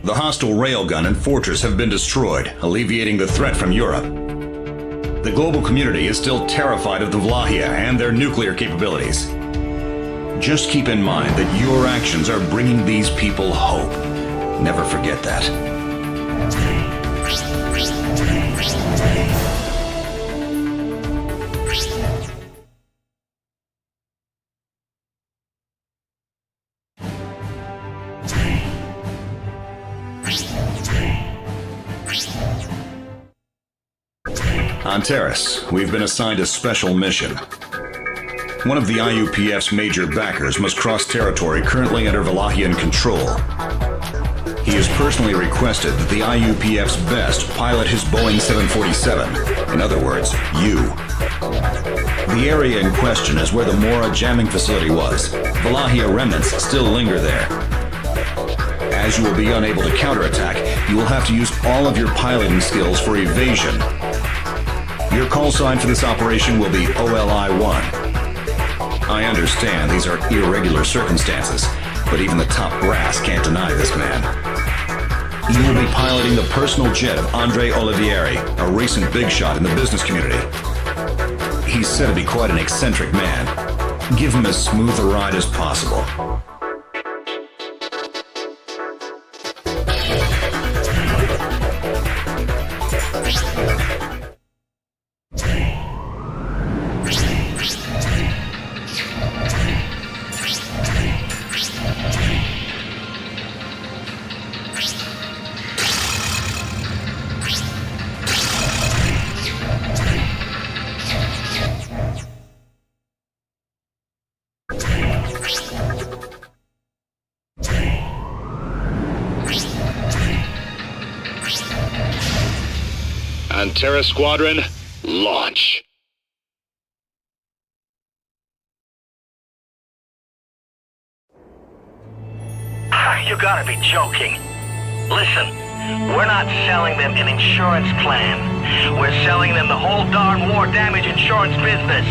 Speaker 1: The hostile railgun and fortress have been destroyed, alleviating the threat from Europe. The global community is still terrified of the Vlahia and their nuclear capabilities. Just keep in mind that your actions are bringing these people hope. Never forget that. Antares, we've been assigned a special mission. One of the IUPF's major backers must cross territory currently under Valachian control. He has personally requested that the IUPF's best pilot his Boeing 747, in other words, you. The area in question is where the Mora jamming facility was. Valahia remnants still linger there. As you will be unable to counterattack, you will have to use all of your piloting skills for evasion. Your call sign for this operation will be OLI-1. I understand these are irregular circumstances, but even the top brass can't deny this man. You will be piloting the personal jet of Andre Olivieri, a recent big shot in the business community. He's said to be quite an eccentric man. Give him as smooth a ride as possible.
Speaker 2: Antares Squadron, launch.
Speaker 6: You gotta be joking. Listen, we're not selling them an insurance plan. We're selling them the whole darn war damage insurance business.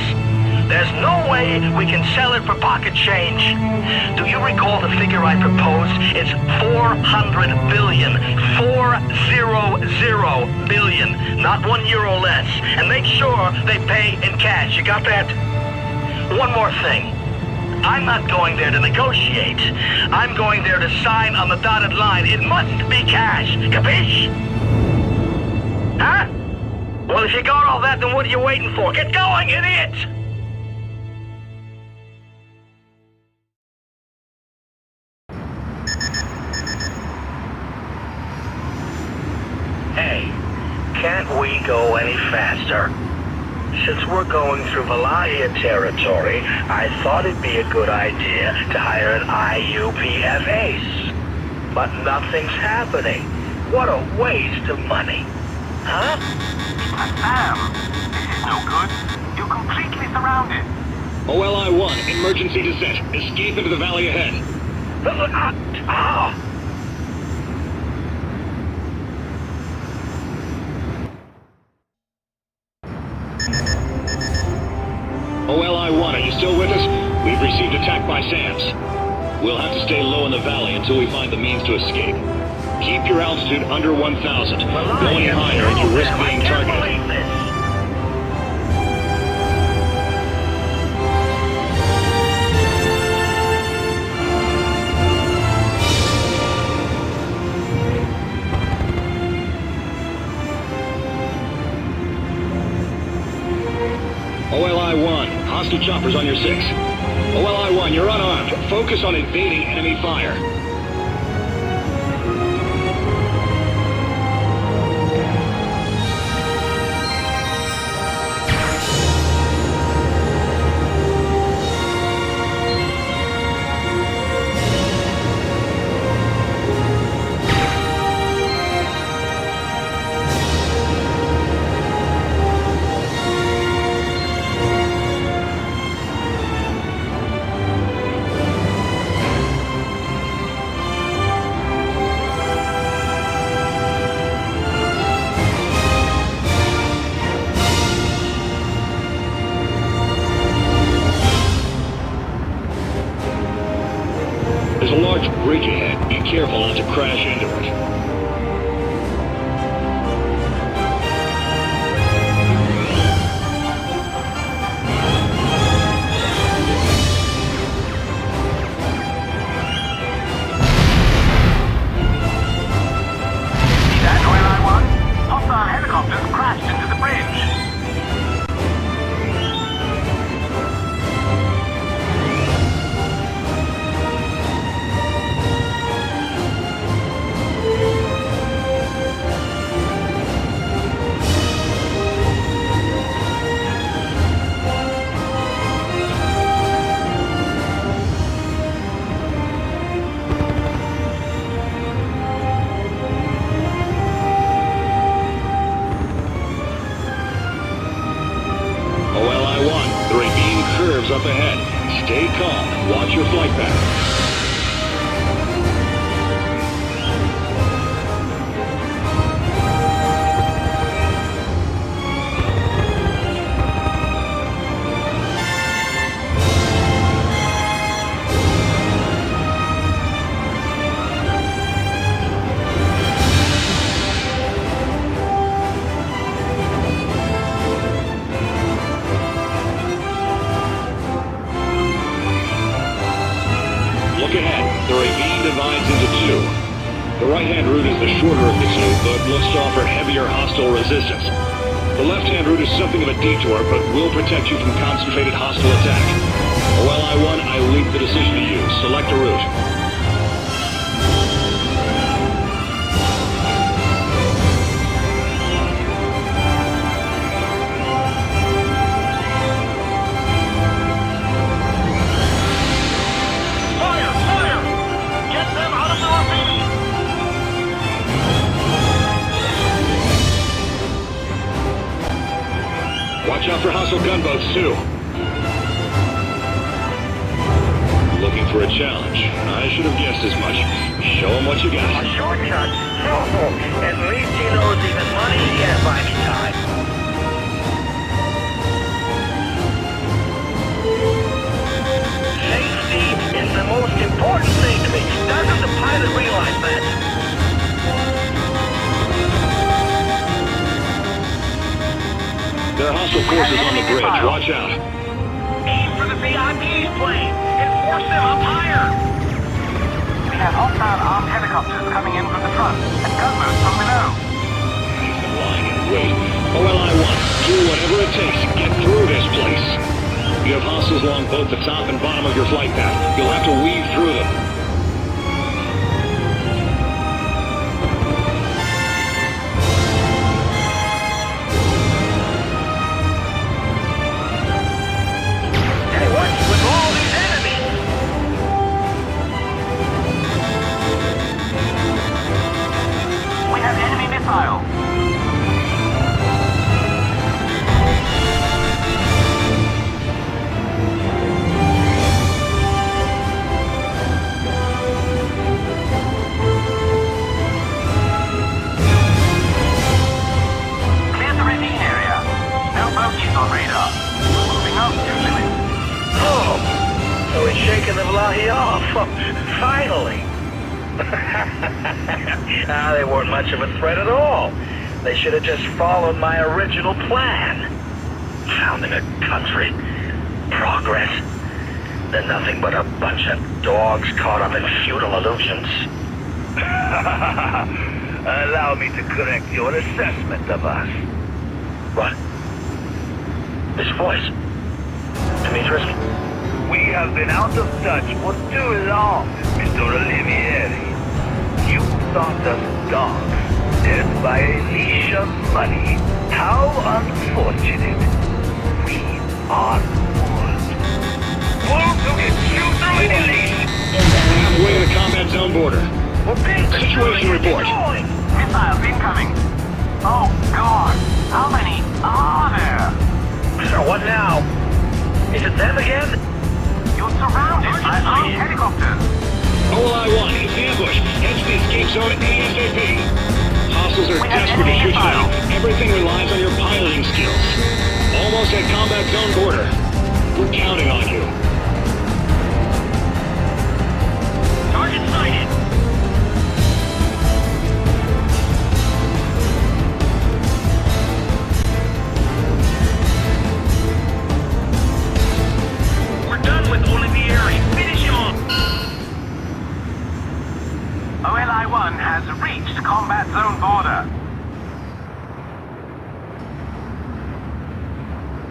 Speaker 6: There's no way we can sell it for pocket change. Do you recall the figure I proposed? It's 400 billion. 400 billion. Not €1 less. And make sure they pay in cash. You got that? One more thing. I'm not going there to negotiate. I'm going there to sign on the dotted line. It must be cash. Capiche? Huh? Well, if you got all that, then what are you waiting for? Get going, idiot! Since we're going through Valahia territory, I thought it'd be a good idea to hire an IUPF ace. But nothing's happening. What a waste of money. Huh?
Speaker 3: Sam, this is no good. You're completely surrounded.
Speaker 2: OLI-1, emergency descent. Escape into the valley ahead. OLI-1, are you still with us? We've received attack by SAMs. We'll have to stay low in the valley until we find the means to escape. Keep your altitude under 1,000. Going higher and you risk being targeted. OLI-1, hostile choppers on your 6. OLI-1, you're unarmed. Focus on evading enemy fire. There's a large bridge ahead. Be careful not to crash into it.
Speaker 3: That OLI-1? Hostile helicopters crashed into the bridge.
Speaker 2: OLI-1, the ravine curves up ahead. Stay calm and watch your flight path. Look ahead. The ravine divides into two. The right-hand route is the shorter of the two, but looks to offer heavier hostile resistance. The left-hand route is something of a detour, but will protect you from concentrated hostile attack. OLI-1, I leave the decision to you. Select a route. Watch out for hostile gunboats, too. Looking for a challenge. I should have guessed as much. Show him what you got.
Speaker 6: A shortcut? Oh, at least he knows even money he has by any time. Safety is the most important thing to me. Doesn't the pilot realize that?
Speaker 2: There are hostile forces on the bridge. Watch out.
Speaker 6: Aim for the VIP's plane and force them up higher.
Speaker 3: We have hostile armed helicopters coming in from the front and gunboats from below.
Speaker 2: He's been lying in wait. OLI-1, do whatever it takes. Get through this place. You have hostiles along both the top and bottom of your flight path. You'll have to weave through them.
Speaker 3: up. Moving up to limit.
Speaker 6: Oh, so we're shaking the Vlahi off. Finally. They weren't much of a threat at all. They should have just followed my original plan. Founding a country. Progress. They're nothing but a bunch of dogs caught up in feudal illusions. Allow me to correct your assessment of us. What? This voice? Demetrius?
Speaker 3: We have been out of touch for too long, Mr. Olivieri. You thought us dogs, dead by a leash of money. How unfortunate. We are wolves. Wolves who can chew through any leash.
Speaker 2: Halfway to the combat zone border. Situation report.
Speaker 3: Missiles incoming. Oh, God. How many are there?
Speaker 6: So what now? Is it them again?
Speaker 3: You're surrounded by armed helicopters.
Speaker 2: OLI-1, it's the ambush. Head to the escape zone ASAP. Hostiles are desperate to shoot you down. Everything relies on your piloting skills. Almost at combat zone border. We're counting on you.
Speaker 3: Target sighted. We're done with Olivieri. Finish him off. OLI-1 has reached combat zone border.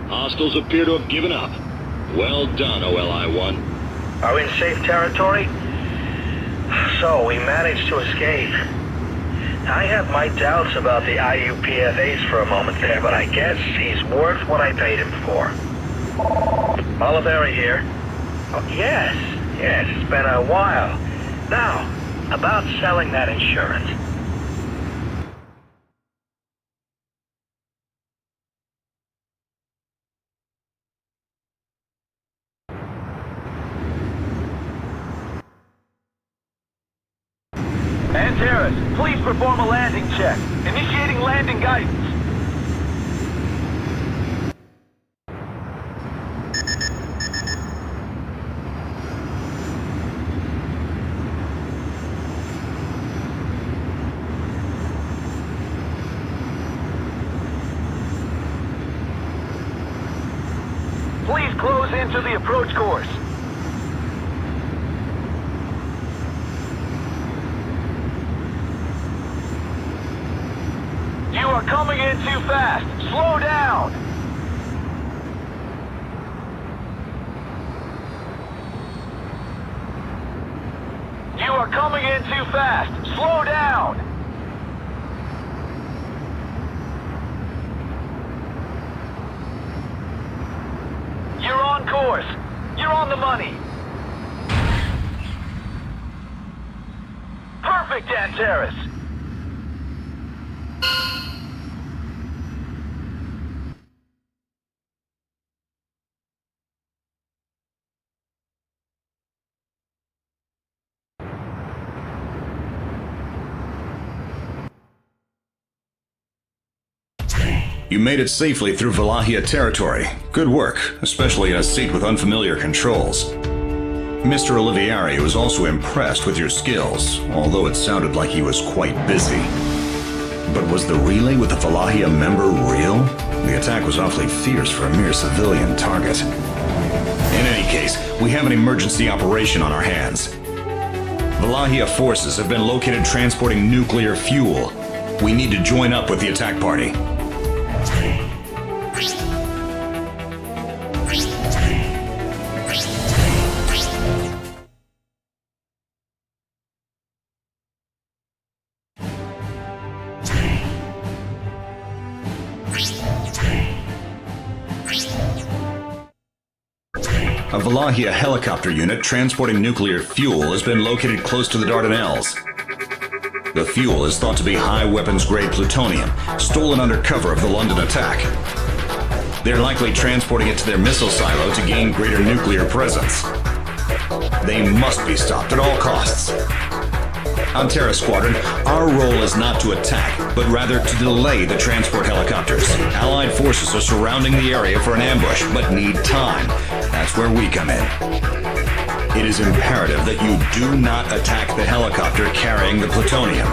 Speaker 2: Hostiles appear to have given up. Well done, OLI-1.
Speaker 6: Are we in safe territory? So, we managed to escape. I had my doubts about the IUPFAs for a moment there, but I guess he's worth what I paid him for. Olivieri here. Oh, yes, it's been a while. Now, about selling that insurance.
Speaker 3: Antares, please perform a landing check. Initiating landing guidance. Please close into the approach course. You are coming in too fast. Slow down. You are coming in too fast. Slow down. You're on course. You're on the money. Perfect, Antares.
Speaker 1: You made it safely through Valahia territory. Good work, especially in a seat with unfamiliar controls. Mr. Olivieri was also impressed with your skills, although it sounded like he was quite busy. But was the relay with the Valahia member real? The attack was awfully fierce for a mere civilian target. In any case, we have an emergency operation on our hands. Valahia forces have been located transporting nuclear fuel. We need to join up with the attack party. A Valahia helicopter unit transporting nuclear fuel has been located close to the Dardanelles. The fuel is thought to be high weapons-grade plutonium, stolen under cover of the London attack. They're likely transporting it to their missile silo to gain greater nuclear presence. They must be stopped at all costs. On Terra Squadron, our role is not to attack, but rather to delay the transport helicopters. Allied forces are surrounding the area for an ambush, but need time. That's where we come in. It is imperative that you do not attack the helicopter carrying the plutonium.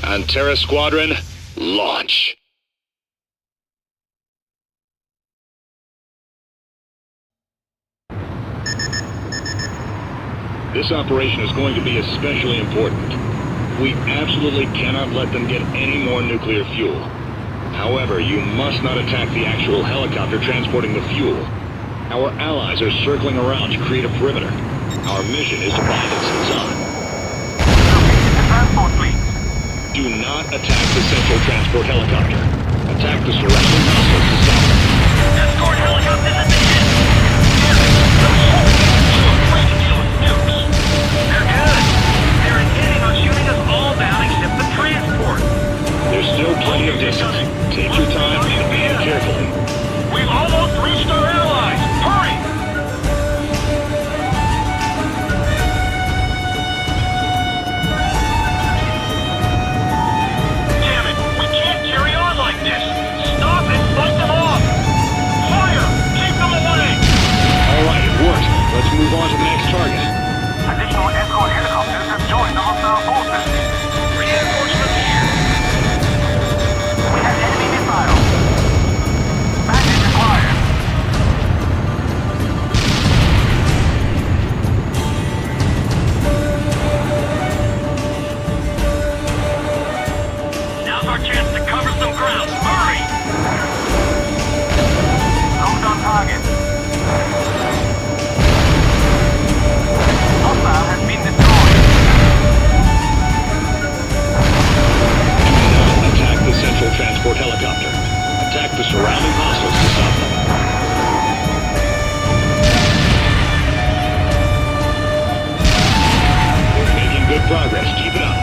Speaker 2: On Terra Squadron, launch. This operation is going to be especially important. We absolutely cannot let them get any more nuclear fuel. However, you must not attack the actual helicopter transporting the fuel. Our allies are circling around to create a perimeter. Our mission is to bind its on.
Speaker 3: Transport fleet.
Speaker 2: Do not attack the central transport helicopter. Attack the surrounding hostiles to stop them.
Speaker 6: Escort helicopters in the hit! Damn it! Those soldiers are afraid to deal with nukes. They're good. They're intending on shooting us all down except the transport.
Speaker 2: There's still plenty of distance. Take your time and aim carefully.
Speaker 6: We've almost reached our allies. Hurry!
Speaker 2: Let's move on to the next target.
Speaker 3: Additional escort helicopters have joined the hostile forces.
Speaker 6: Reinforcements here.
Speaker 3: We have enemy missiles. Bandage acquired.
Speaker 6: Now's our chance to cover some ground. Hurry!
Speaker 3: Locked on target. Hostile has been destroyed.
Speaker 2: Do not attack the central transport helicopter. Attack the surrounding hostiles to stop them. We're making good progress. Keep it up.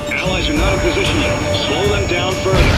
Speaker 2: Allies are not in position yet. Slow them down further.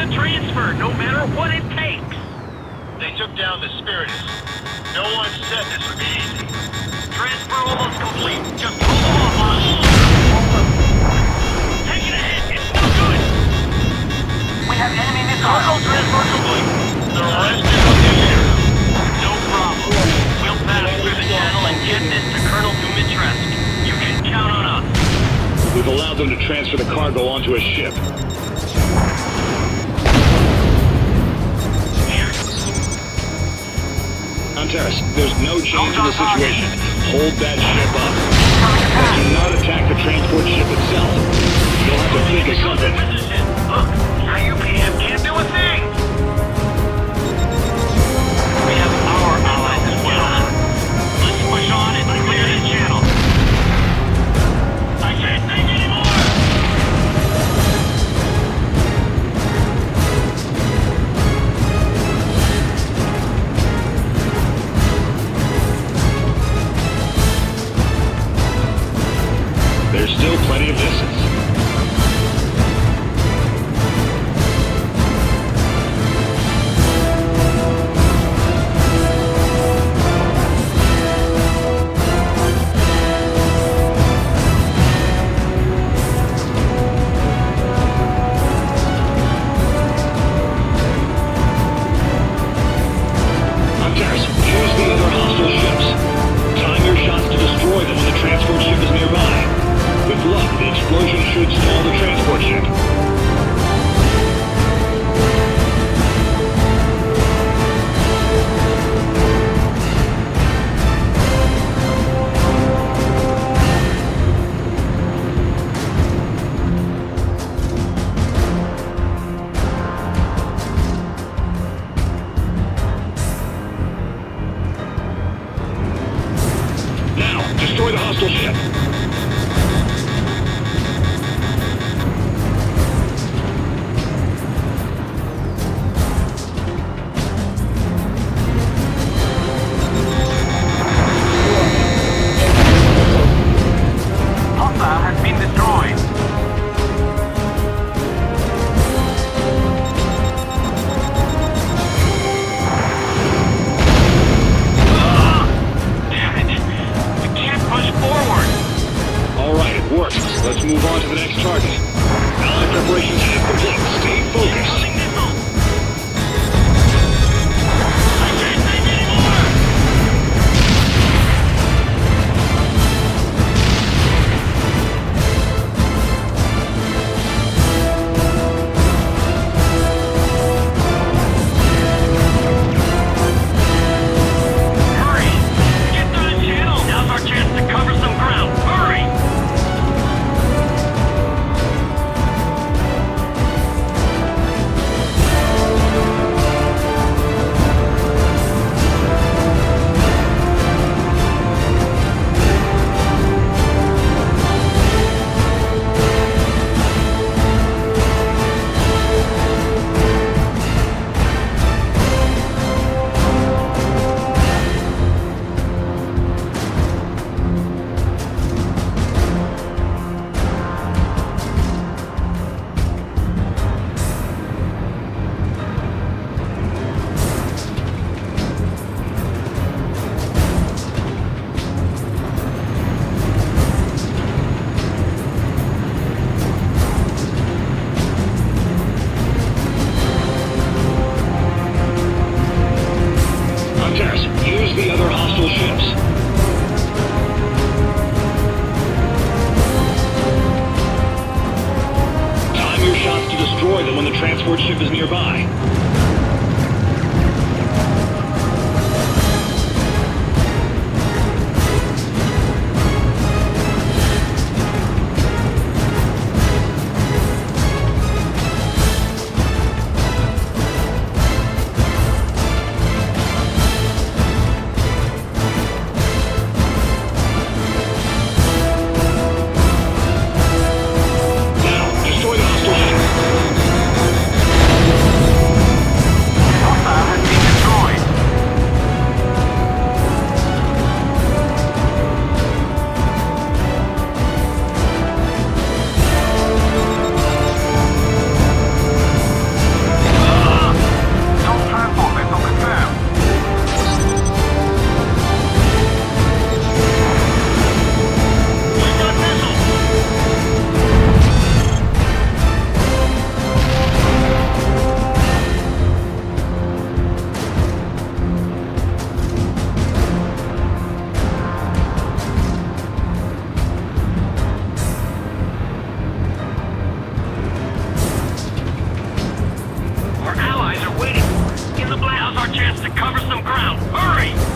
Speaker 6: the transfer, no matter what it takes.
Speaker 14: They took down the Spiritus. No one said this would be easy.
Speaker 6: Transfer almost complete. Just hold on, boss. Taking a hit. It's no good. We have enemy missiles.
Speaker 14: Cargo transfer complete. The rest is up to you.
Speaker 6: No problem. We'll pass through the channel and get this to Colonel Dumitrescu. You can count on us.
Speaker 2: We've allowed them to transfer the cargo onto a ship. Antares, there's no change in the situation. Hold that ship up. But do not attack the transport ship itself. You'll have to think of something.
Speaker 6: Look, IUPM can't do a thing. We have our allies as well. Let's push on and clear the channel. I can't take anymore.
Speaker 2: There's still plenty of distance. Antares, here's the other hostile ships. Time your shots to destroy them when the transport ship is nearby. With luck, the explosion should stall the transport ship. Now, destroy the hostile ship.
Speaker 3: Hostile has been destroyed.
Speaker 6: Damn it. We can't push forward.
Speaker 2: All right, it worked. Let's move on to the next target. Allied preparations half complete. Stay focused.
Speaker 6: Incoming missile. I can't take anymore. Hurry! Get through the channel! Now's our chance to cover some ground! Hurry!
Speaker 2: Antares, use the other hostile ships. Time your shots to destroy them when the transport ship is nearby. Now, destroy the hostile ship.
Speaker 6: chance to cover some ground. Hurry!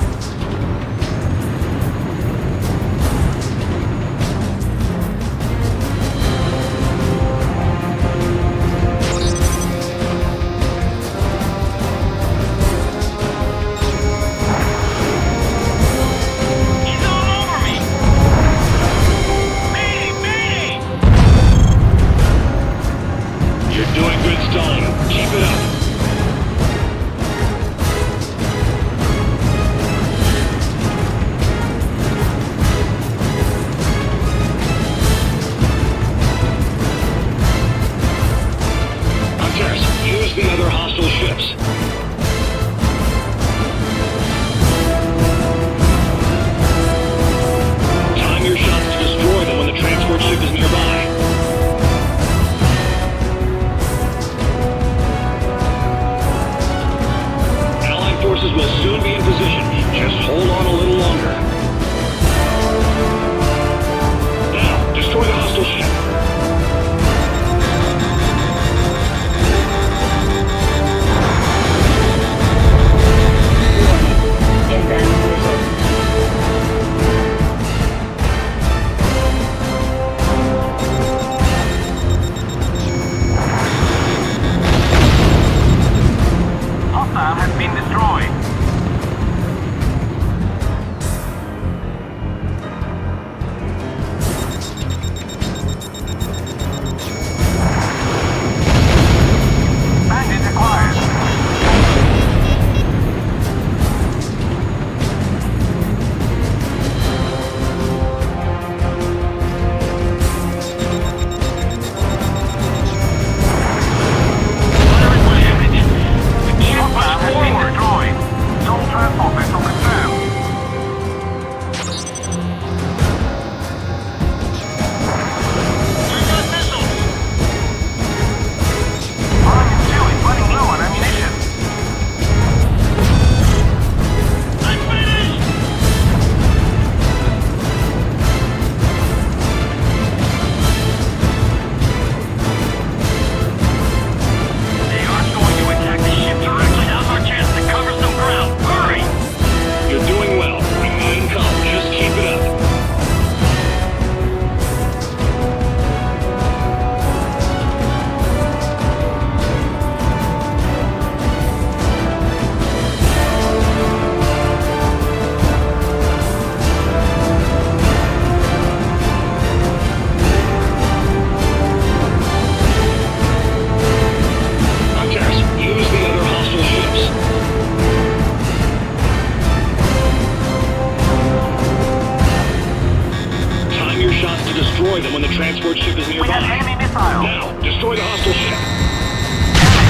Speaker 2: transport ship is nearby.
Speaker 3: We have enemy missiles.
Speaker 2: Now, destroy the hostile ship.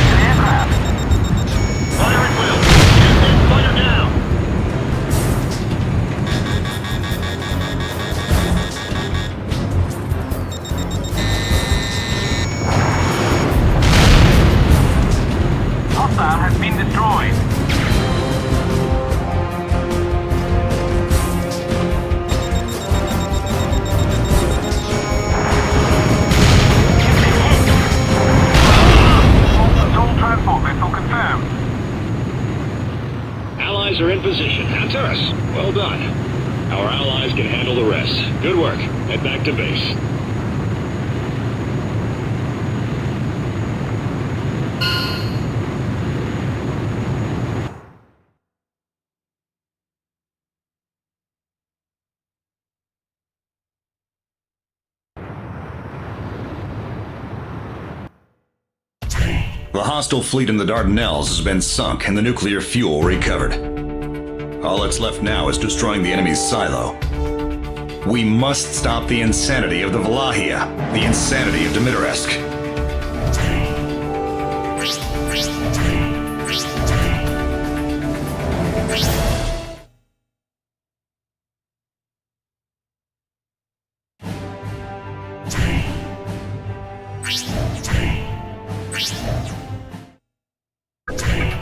Speaker 3: Enemy aircraft.
Speaker 6: Fire at will. Fire down.
Speaker 3: Hostile has been destroyed. Transport vessel confirmed.
Speaker 2: Allies are in position. Antares, well done. Our allies can handle the rest. Good work. Head back to base.
Speaker 1: The hostile fleet in the Dardanelles has been sunk and the nuclear fuel recovered. All that's left now is destroying the enemy's silo. We must stop the insanity of the Wallachia, the insanity of Dimitarevsk.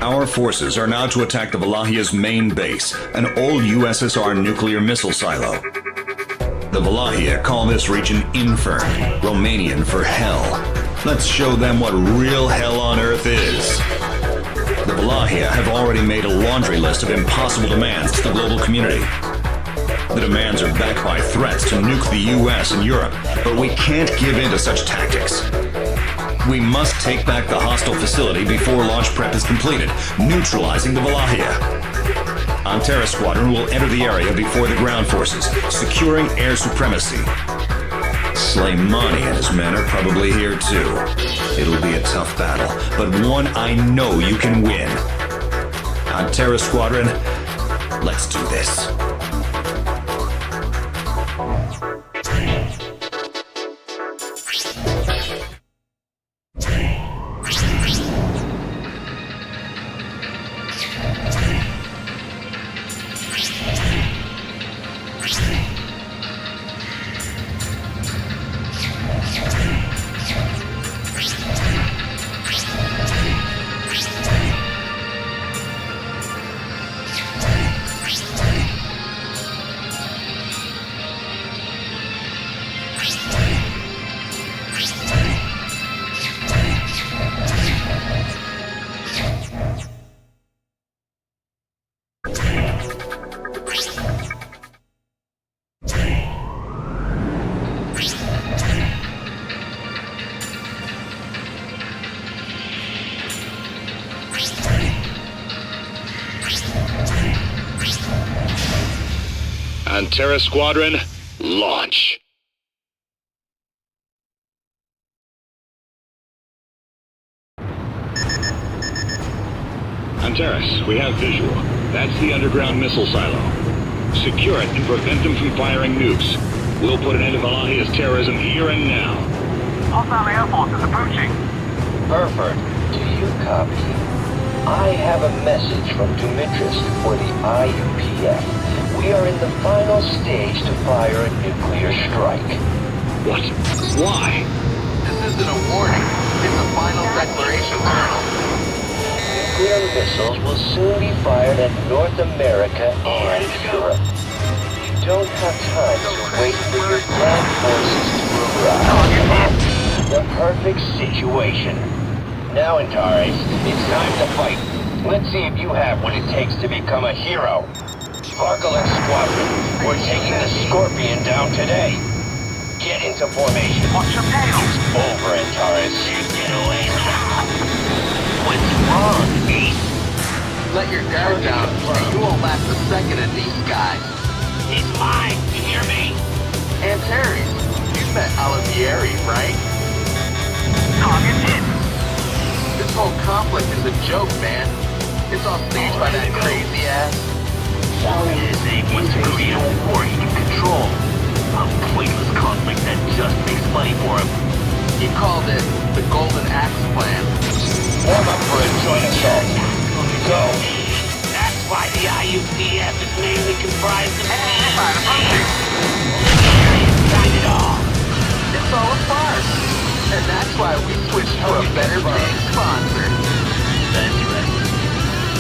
Speaker 1: Our forces are now to attack the Wallachia's main base, an old USSR nuclear missile silo. The Wallachia call this region Infern, Romanian for hell. Let's show them what real hell on earth is. The Wallachia have already made a laundry list of impossible demands to the global community. The demands are backed by threats to nuke the US and Europe, but we can't give in to such tactics. We must take back the hostile facility before launch prep is completed, neutralizing the Valahia. Antara Squadron will enter the area before the ground forces, securing air supremacy. Soleimani and his men are probably here too. It'll be a tough battle, but one I know you can win. Antara Squadron, let's do this.
Speaker 2: Antara Squadron, launch. Antares, we have visual. That's the underground missile silo. Secure it and prevent them from firing nukes. We'll put an end to Valahia's terrorism here and now.
Speaker 3: Hostile Air Force is approaching.
Speaker 4: Burford, do you copy? I have a message from Dumitris for the IUPF. We are in the final stage to fire a nuclear strike.
Speaker 2: What? Why?
Speaker 10: This isn't a warning. It's a final declaration, Colonel.
Speaker 4: Nuclear missiles will soon be fired at North America and Europe. You don't have time to wait for your ground forces to arrive. The perfect situation. Now, Antares, it's time to fight. Let's see if you have what it takes to become a hero. Sparkle Squadron, we're taking the Scorpion down today. Get into formation.
Speaker 3: Watch your tail.
Speaker 4: It's over, Antares.
Speaker 10: Get away now. What's wrong, Ace? Let your guard down, and you won't last a second in these skies. He's mine, you hear me? Antares, you've met Olivieri, right?
Speaker 3: Target hit.
Speaker 10: This whole conflict is a joke, man. It's all staged by that crazy ass. His aim was to create a war he can control. A pointless conflict that just makes money for him. He called it the Golden Axe Plan.
Speaker 4: Warm up for a joint assault. Go!
Speaker 10: That's why the IUPF is mainly comprised of Got it all. It's all a farce. And that's why we switched to a better paying sponsor. That's right.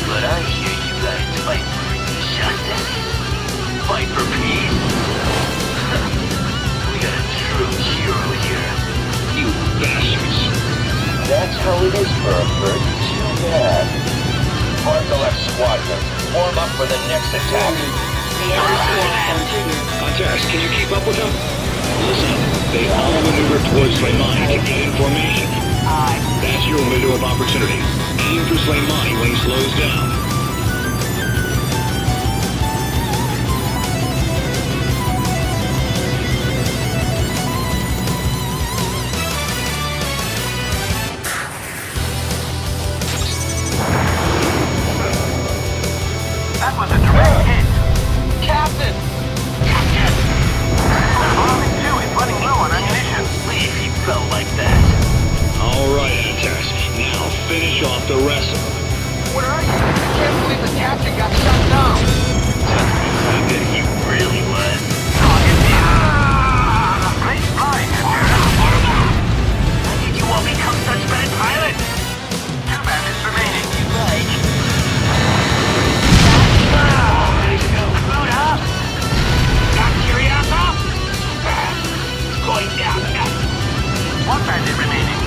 Speaker 10: But I hear you guys fight for justice. Fight for peace. We got a true hero here.
Speaker 2: You bastards.
Speaker 4: That's how it is, Burford. Too bad. Sparkle Squadron, form up for the next attack.
Speaker 2: Antares, can you keep up with them? Listen, they all maneuver towards Soleimani to gain formation. That's your window of opportunity. Aim for Soleimani when he slows down.
Speaker 3: That was a direct hit.
Speaker 10: Captain!
Speaker 3: Army 2 is running low on ammunition.
Speaker 10: Leave he felt like that.
Speaker 2: All right, Antares. Now finish off the rest of them.
Speaker 10: Where are you? I can't believe the captain got shot down. How good he really was.
Speaker 3: Target hit. Great flying, Antara.
Speaker 10: How did you all become such bad pilots?
Speaker 3: 2 bandits remaining.
Speaker 10: Like... Boot up! Got Curiaco? Going down now.
Speaker 3: 1 bandit remaining.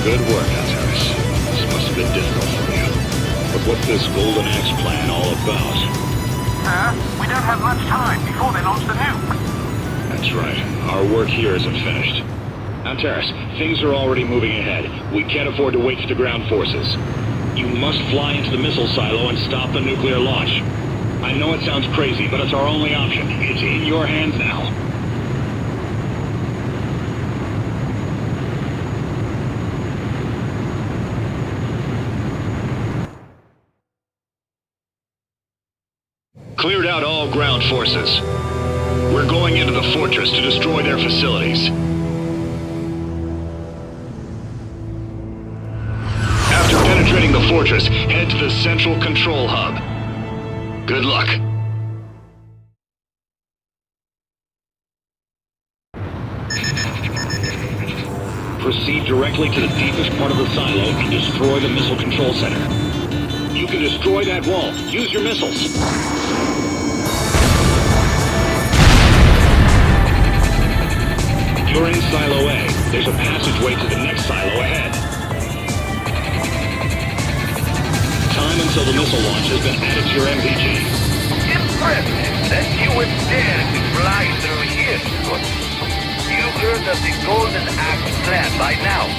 Speaker 2: Good work, Antares. This must have been difficult for you. But what's this Golden Axe plan all about?
Speaker 3: We don't have much time before they launch the nuke.
Speaker 2: That's right. Our work here isn't finished. Antares, things are already moving ahead. We can't afford to wait for the ground forces. You must fly into the missile silo and stop the nuclear launch. I know it sounds crazy, but it's our only option. It's in your hands now. Cleared out all ground forces. We're going into the fortress to destroy their facilities. After penetrating the fortress, head to the central control hub. Good luck. Proceed directly to the deepest part of the silo and destroy the missile control center. You can destroy that wall. Use your missiles. You're in Silo A. There's a passageway to the next silo ahead. Time until the missile launch has been added to your MPG.
Speaker 6: Impressive that you would dare to fly through here, Scott. You've heard of the Golden Axe plan by now.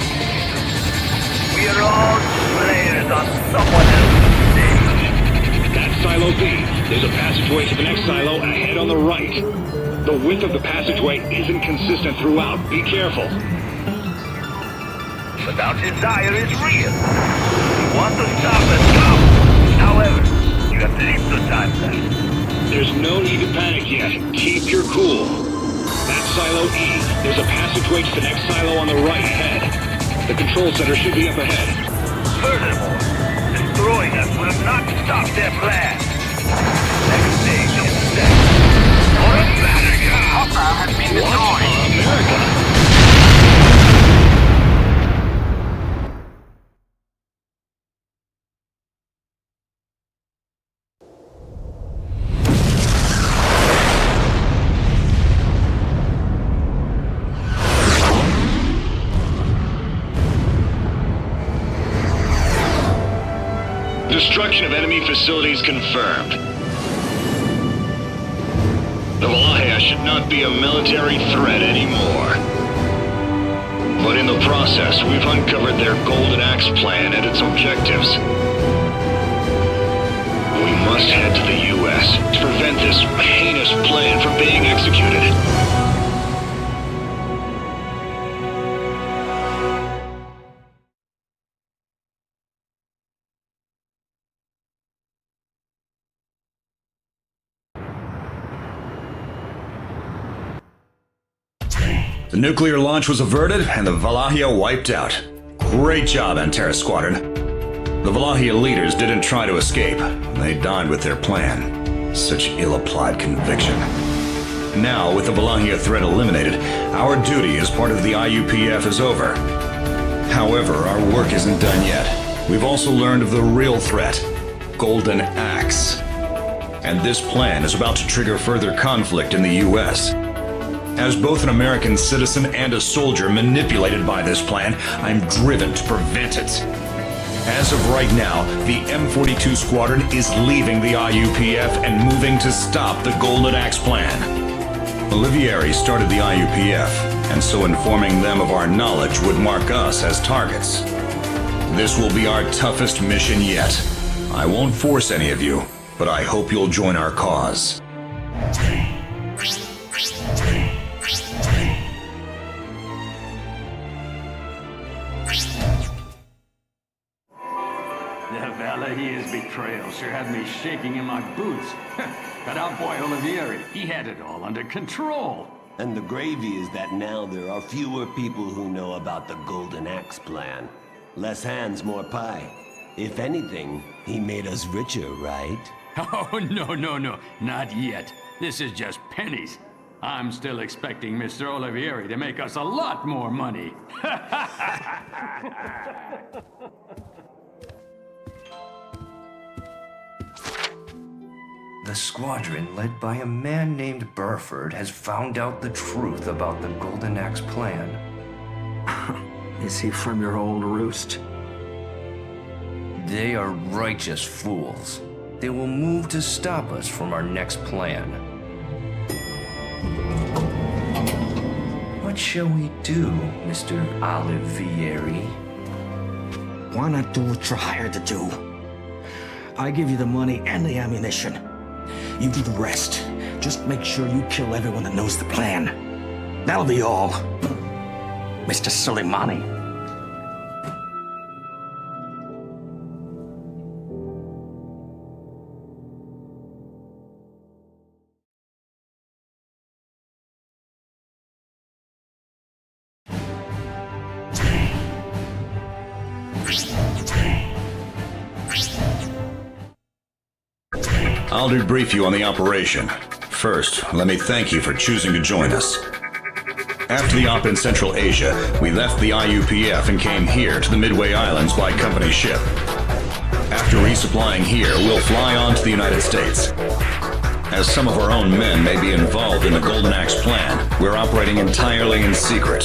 Speaker 6: We are all players on someone else's stage.
Speaker 2: That's Silo B. There's a passageway to the next silo ahead on the right. The width of the passageway isn't consistent throughout. Be careful.
Speaker 6: But our desire is real. We want to stop us, go! However, you have little time left.
Speaker 2: There's no need to panic yet. Keep your cool. That's Silo E. There's a passageway to the next silo on the right ahead. The control center should be up ahead.
Speaker 6: Furthermore, destroying us will not stop their plan. Next stage is set. For America!
Speaker 3: Hostile has been
Speaker 2: What?
Speaker 3: destroyed.
Speaker 2: America? Destruction of enemy facilities confirmed. The Valahia should not be a military threat anymore. But in the process, we've uncovered their Golden Axe plan and its objectives. We must head to the U.S. to prevent this heinous plan from being executed.
Speaker 1: The nuclear launch was averted and the Valahia wiped out. Great job, Antares Squadron. The Valahia leaders didn't try to escape. They died with their plan. Such ill-applied conviction. Now, with the Valahia threat eliminated, our duty as part of the IUPF is over. However, our work isn't done yet. We've also learned of the real threat, Golden Axe. And this plan is about to trigger further conflict in the U.S. As both an American citizen and a soldier manipulated by this plan, I'm driven to prevent it. As of right now, the M42 Squadron is leaving the IUPF and moving to stop the Golden Axe plan. Olivieri started the IUPF, and so informing them of our knowledge would mark us as targets. This will be our toughest mission yet. I won't force any of you, but I hope you'll join our cause.
Speaker 15: Valahia's betrayal sure had me shaking in my boots. But our boy Olivieri, he had it all under control.
Speaker 16: And the gravy is that now there are fewer people who know about the Golden Axe plan. Less hands, more pie. If anything, he made us richer, right?
Speaker 15: Oh, no, not yet. This is just pennies. I'm still expecting Mr. Olivieri to make us a lot more money.
Speaker 17: The squadron, led by a man named Burford, has found out the truth about the Golden Axe plan.
Speaker 9: Is he from your old roost?
Speaker 17: They are righteous fools. They will move to stop us from our next plan. What shall we do, Mr. Olivieri?
Speaker 18: Why not do what you're hired to do? I give you the money and the ammunition. You do the rest. Just make sure you kill everyone that knows the plan. That'll be all. Mr. Soleimani.
Speaker 1: I'll debrief you on the operation. First, let me thank you for choosing to join us. After the op in Central Asia, we left the IUPF and came here to the Midway Islands by company ship. After resupplying here, we'll fly on to the United States. As some of our own men may be involved in the Golden Axe plan, we're operating entirely in secret.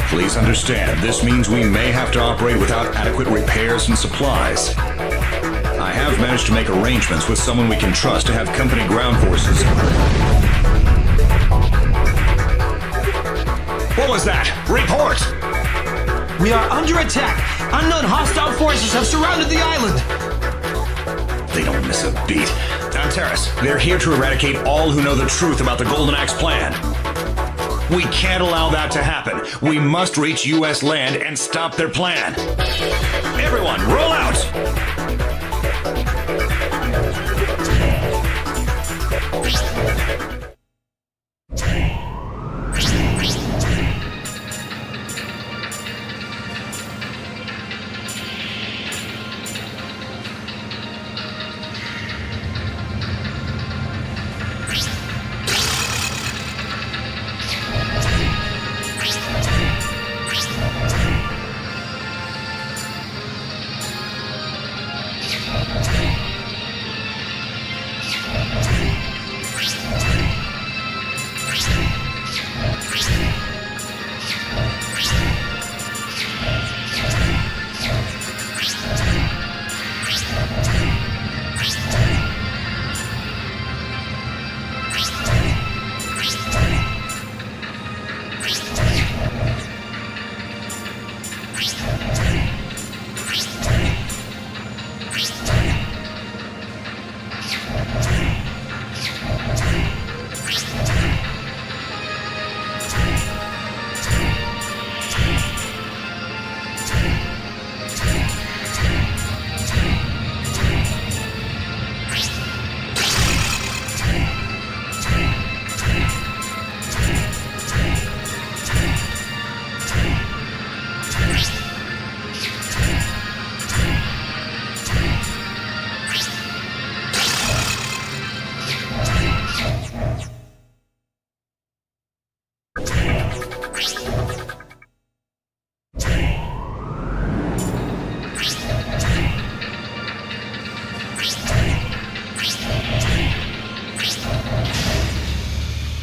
Speaker 1: Please understand, this means we may have to operate without adequate repairs and supplies. I have managed to make arrangements with someone we can trust to have company ground forces. What was that? Report!
Speaker 19: We are under attack! Unknown hostile forces have surrounded the island!
Speaker 1: They don't miss a beat. Antares, they're here to eradicate all who know the truth about the Golden Axe plan. We can't allow that to happen. We must reach U.S. land and stop their plan. Everyone, roll out!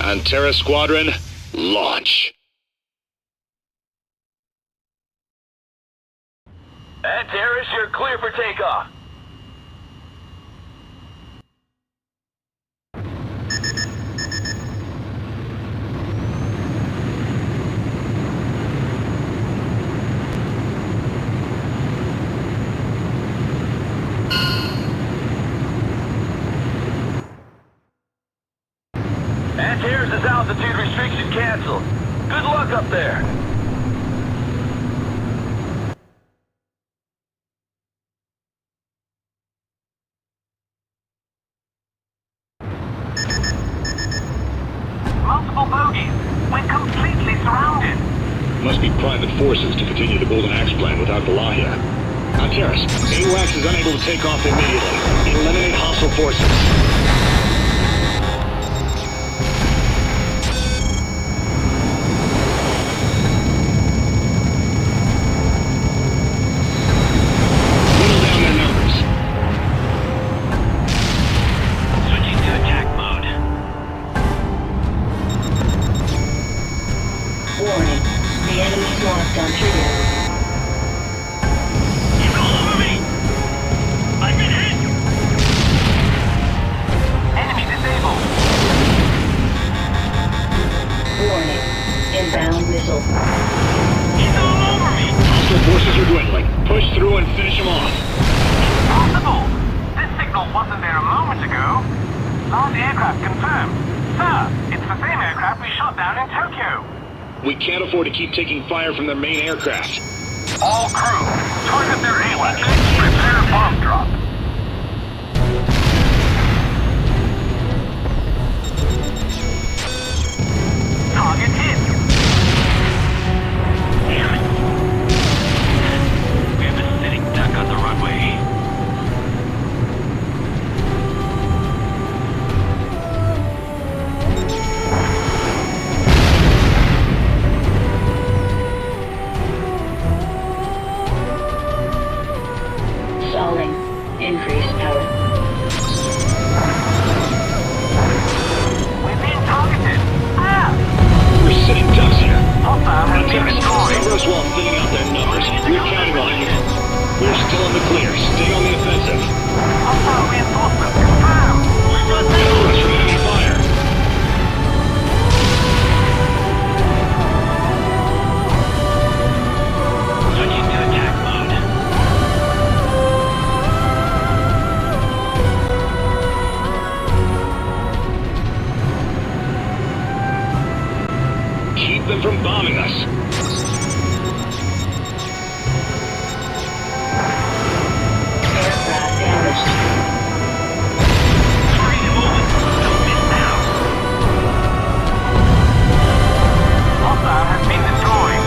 Speaker 14: Antares Squadron, launch.
Speaker 6: Antares, you're clear for takeoff. Antares' altitude restriction canceled. Good luck up there.
Speaker 3: Multiple bogies. We're completely surrounded.
Speaker 2: Must be private forces to continue the Golden Axe plan without Valahia. Antares, AWACS is unable to take off immediately. Eliminate hostile forces.
Speaker 11: Warning. The enemy's lost on trigger
Speaker 2: are dwindling. Push through and finish them off.
Speaker 3: Impossible! This signal wasn't there a moment ago. Large aircraft confirmed. Sir, it's the same aircraft we shot down in Tokyo.
Speaker 2: We can't afford to keep taking fire from their main aircraft.
Speaker 3: All crew, target their AWACS. Prepare bomb drop. Target hit. Damn it. We have a sitting duck on the runway.
Speaker 11: Stalling. Increased power.
Speaker 3: We're being targeted. Ah!
Speaker 2: We're sitting ducks here.
Speaker 3: Hostile has been destroyed.
Speaker 2: Cover us while thinning out their numbers. We're counting on you. We're still in the clear. Stay on the offensive.
Speaker 3: Hostile reinforcements confirmed.
Speaker 2: Cover us from enemy fire.
Speaker 3: Switching to attack mode.
Speaker 2: Keep them from bombing us.
Speaker 11: Aircraft damaged.
Speaker 3: Free to move. Don't miss now. Hostile has been destroyed.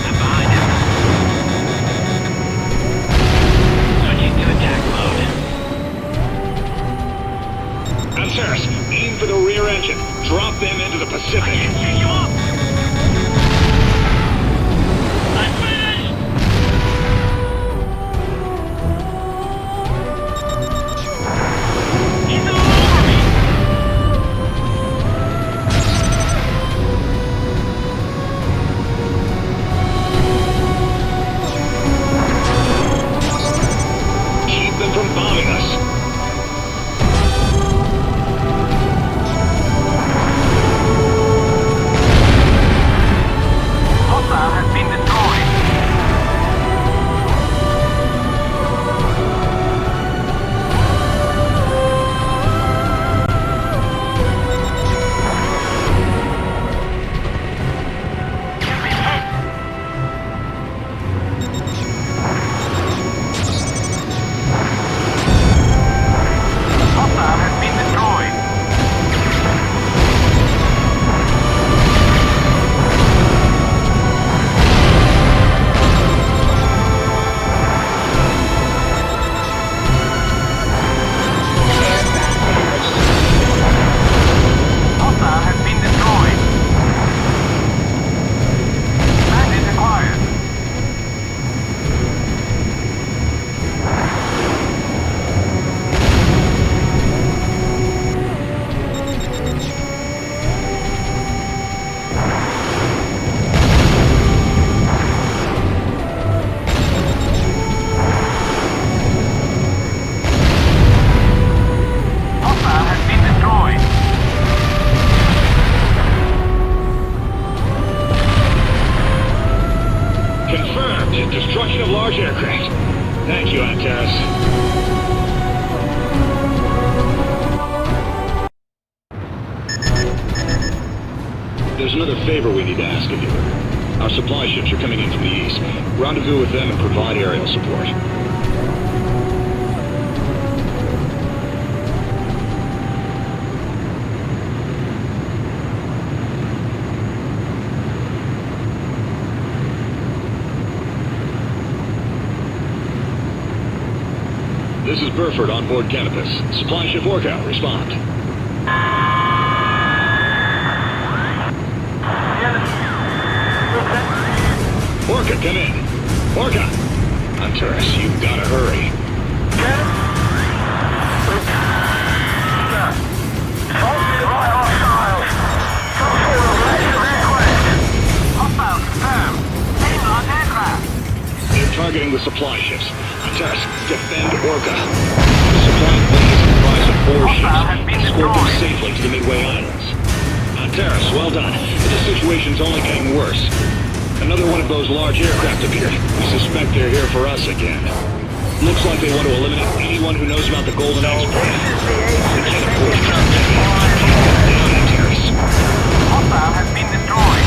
Speaker 3: I'm behind him. Switching to attack mode.
Speaker 2: Antares, aim for the rear engine. Drop them into the Pacific.
Speaker 3: Take you up. I'm finished. He's all over me.
Speaker 2: Keep them from bombing us.
Speaker 3: Hostile has been destroyed. You've been hit. Hostile has been destroyed.
Speaker 11: Aircraft damaged.
Speaker 3: Hostile has been destroyed. Bandit acquired. Hostile has been destroyed.
Speaker 2: Confirmed. Destruction of large aircraft. Thank you, Antares. There's another favor we need to ask of you. Our supply ships are coming in from the east. Rendezvous with them and provide aerial support. This is Burford on board Canopus. Supply ship Orca, respond. Orca, come in. Orca! Antares, you've gotta hurry.
Speaker 3: Hostile confirmed. Same large aircraft.
Speaker 2: targeting the supply ships. Task, defend Orca. The supply plane is comprised of 4 ships. Escort them safely to the Midway Islands. Terrace, well done. But the situation's only getting worse. Another one of those large aircraft appeared. We suspect they're here for us again. Looks like they want to eliminate anyone who knows about the Golden Axe plan. We can't afford to drop them. Down in Terrace.
Speaker 3: Hostile has been destroyed.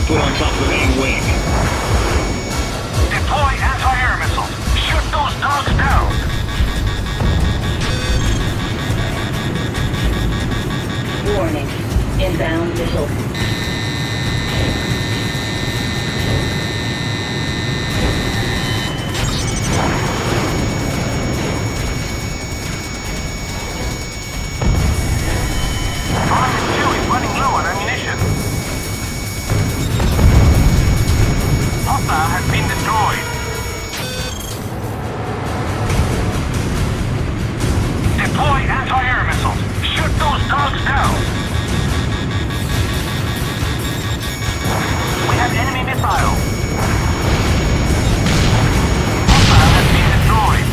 Speaker 2: Put on top of the main wing.
Speaker 3: Deploy anti-air missiles. Shoot those dogs down.
Speaker 11: Warning. Inbound missile.
Speaker 3: Running low on ammunition. Hostile has been destroyed. Deploy anti-air missiles. Shoot those dogs down. We have enemy missile. Hostile has been destroyed.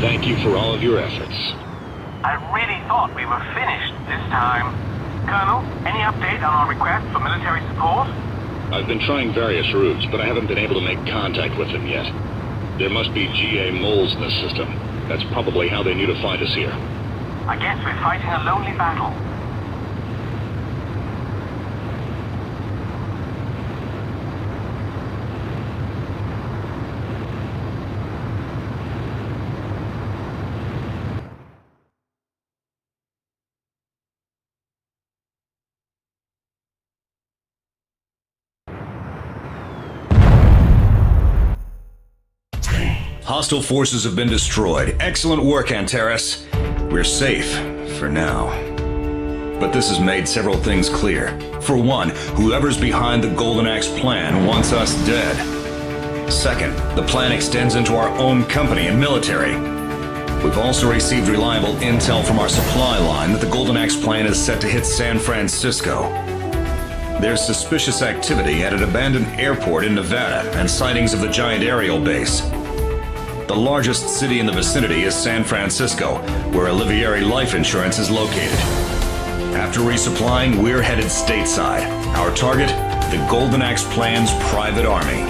Speaker 2: Thank you for all of your efforts.
Speaker 3: I really thought we were finished this time. Colonel, any update on our request for military support?
Speaker 2: I've been trying various routes, but I haven't been able to make contact with them yet. There must be GA moles in the system. That's probably how they knew to find us here.
Speaker 3: I guess we're fighting a lonely battle.
Speaker 1: Hostile forces have been destroyed. Excellent work, Antares. We're safe, for now. But this has made several things clear. For one, whoever's behind the Golden Axe plan wants us dead. Second, the plan extends into our own company and military. We've also received reliable intel from our supply line that the Golden Axe plan is set to hit San Francisco. There's suspicious activity at an abandoned airport in Nevada and sightings of the giant aerial base. The largest city in the vicinity is San Francisco, where Olivieri Life Insurance is located. After resupplying, we're headed stateside. Our target, the Golden Axe Plan's private army.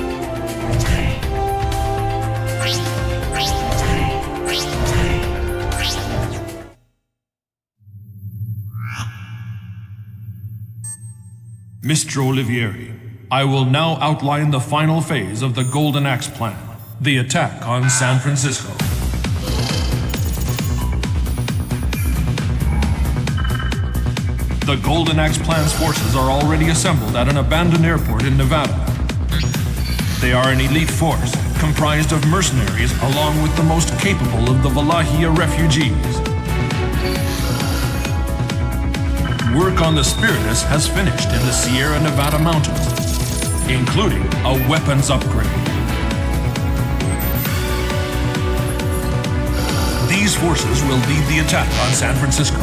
Speaker 20: Mr. Olivieri, I will now outline the final phase of the Golden Axe Plan. The attack on San Francisco. The Golden Axe Plan's forces are already assembled at an abandoned airport in Nevada. They are an elite force, comprised of mercenaries along with the most capable of the Valahia refugees. Work on the Spiritus has finished in the Sierra Nevada mountains, including a weapons upgrade. These forces will lead the attack on San Francisco.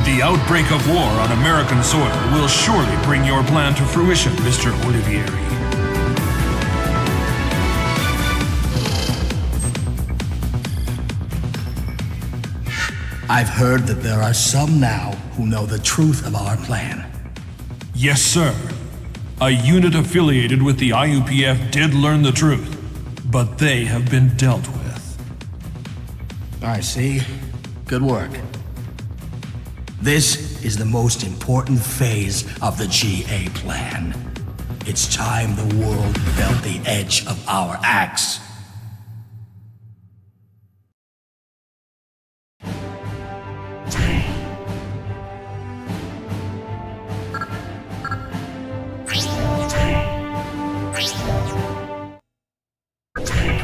Speaker 20: The outbreak of war on American soil will surely bring your plan to fruition, Mr. Olivieri.
Speaker 18: I've heard that there are some now who know the truth of our plan.
Speaker 20: Yes, sir. A unit affiliated with the IUPF did learn the truth, but they have been dealt with.
Speaker 18: I see. Good work. This is the most important phase of the GA plan. It's time the world felt the edge of our axe.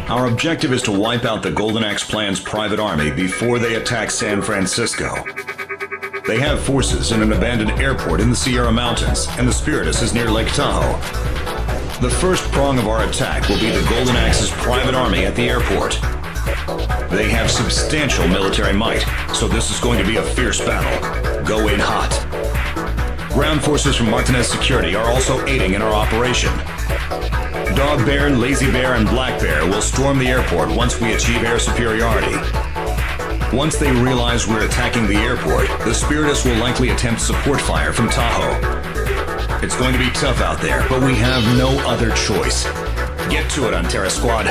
Speaker 1: Our objective is to wipe out the Golden Axe Plan's private army before they attack San Francisco. They have forces in an abandoned airport in the Sierra Mountains, and the Spiritus is near Lake Tahoe. The first prong of our attack will be the Golden Axe's private army at the airport. They have substantial military might, so this is going to be a fierce battle. Go in hot. Ground forces from Martinez Security are also aiding in our operation. Dog Bear, Lazy Bear, and Black Bear will storm the airport once we achieve air superiority. Once they realize we're attacking the airport, the Spiritus will likely attempt support fire from Tahoe. It's going to be tough out there, but we have no other choice. Get to it, Antera Squad.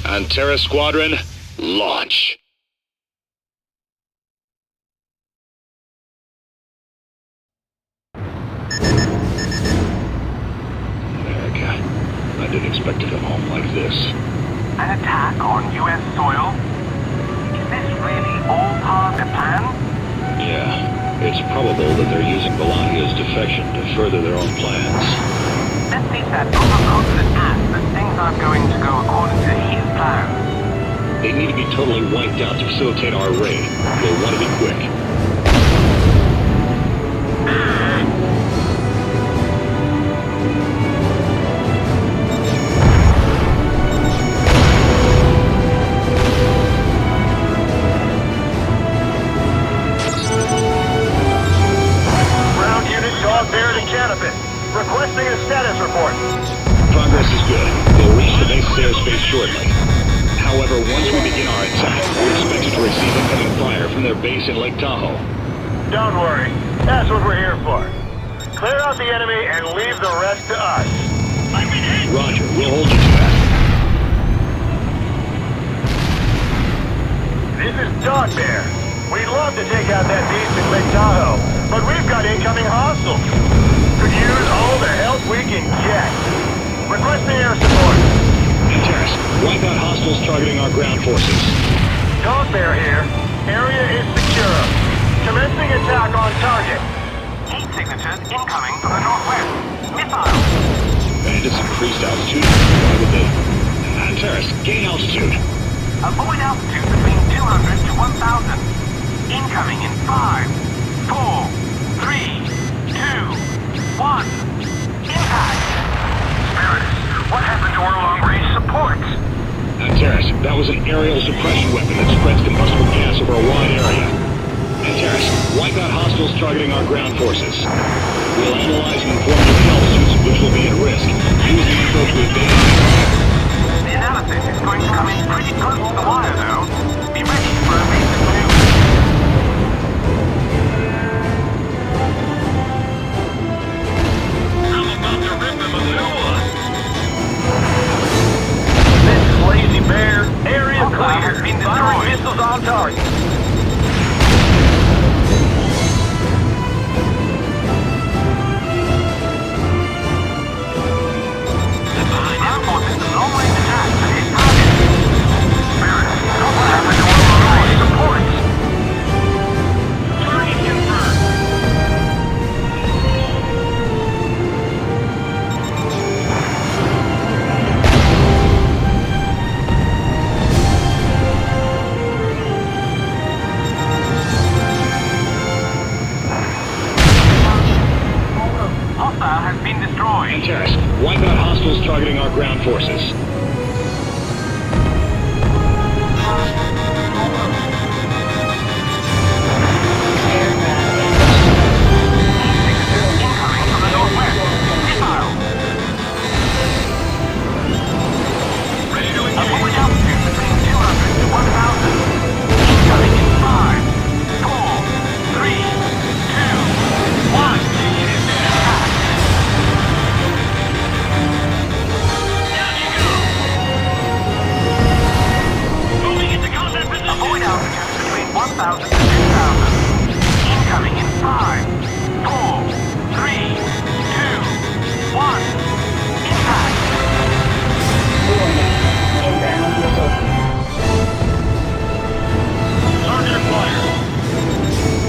Speaker 2: Antera Squadron, launch. America, I didn't expect to come home like this.
Speaker 3: An attack on U.S. soil? Is this really all part of the plan?
Speaker 2: Yeah. It's probable that they're using Walachia's defection to further their own plans.
Speaker 3: Let's see that overconfident ass that things aren't going to go according to his plan.
Speaker 2: They need to be totally wiped out to facilitate our raid. We'll want to be quick.
Speaker 14: Requesting a status report.
Speaker 2: Progress is good. We'll reach the base's airspace shortly. However, once we begin our attack, we're expected to receive incoming fire from their base in Lake Tahoe.
Speaker 14: Don't worry. That's what we're here for. Clear out the enemy and leave the rest to us.
Speaker 2: Roger. We'll hold you to that.
Speaker 14: This is Dog Bear. We'd love to take out that beast in Lake Tahoe, but we've got incoming hostiles. Could use all the help we can get. Requesting air support.
Speaker 2: Interis, wipe out hostiles targeting our ground forces.
Speaker 14: Dog Bear here. Area is secure. Commencing attack on target.
Speaker 3: Heat signatures incoming from the northwest. Missile.
Speaker 2: Bandits increased altitude. Why would they? Interis, gain altitude.
Speaker 3: Avoid altitude between 200 to 1,000. Incoming in 5, 4, 3, 2, 1. Impact! Spirit, what happened to our long-range supports?
Speaker 2: Antares, that was an aerial suppression weapon that spreads combustible gas over a wide area. Antares, wipe out hostiles targeting our ground forces. We'll analyze and inform you of the altitudes at which will be at risk. Use the info to advance.
Speaker 3: The analysis is going to come in pretty close to the wire, though. Be ready for a basic move.
Speaker 14: Lazy Bear, area clear. Firing missiles on target.
Speaker 3: Our forces have long-range attacks at his target. Spirit, what happened to our long-range supports? Target confirmed. Hostile has been destroyed.
Speaker 2: Antares, wipe out hostiles targeting our ground forces.
Speaker 3: Incoming from the northwest. Missile. Avoid altitude between 200 to 1,000. Incoming in 5, 4, 3, 2, 1. Avoid altitude between 1,000 to 2,000. Incoming in 5, 4, 3, 2, 1. Impact.
Speaker 11: Warning. Inbound missile.
Speaker 14: Target fire.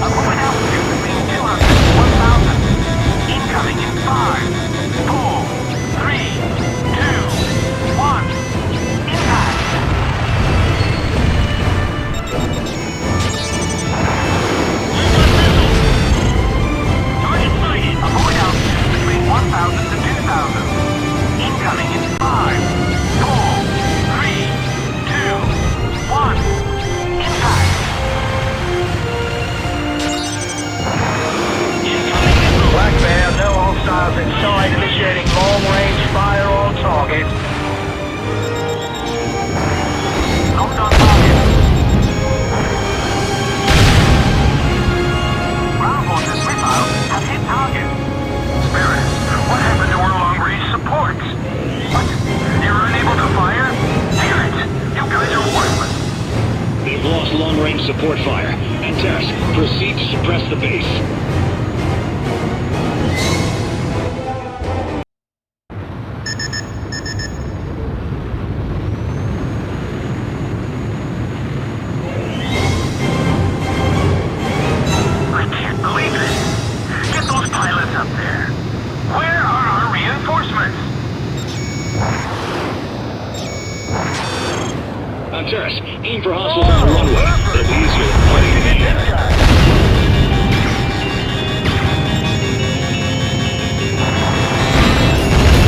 Speaker 3: Avoid altitude between 200 to 1,000. Incoming in 5, 4, 3, 2, 1. Impact. Avoid altitude between 1,000 to 2,000. Incoming in 5, 4, 3, 2, 1. Impact.
Speaker 14: Black Bear, no hostiles inside. Initiating long-range fire on target.
Speaker 3: Locked on target. Ground forces missiles have hit target. Spirit, what happened to our long-range supports? What? You're unable to fire? Damn it! You guys are worthless.
Speaker 2: They've lost long-range support fire. Antares, proceed to suppress the base. on the runway. It'll be easier than fighting in the air.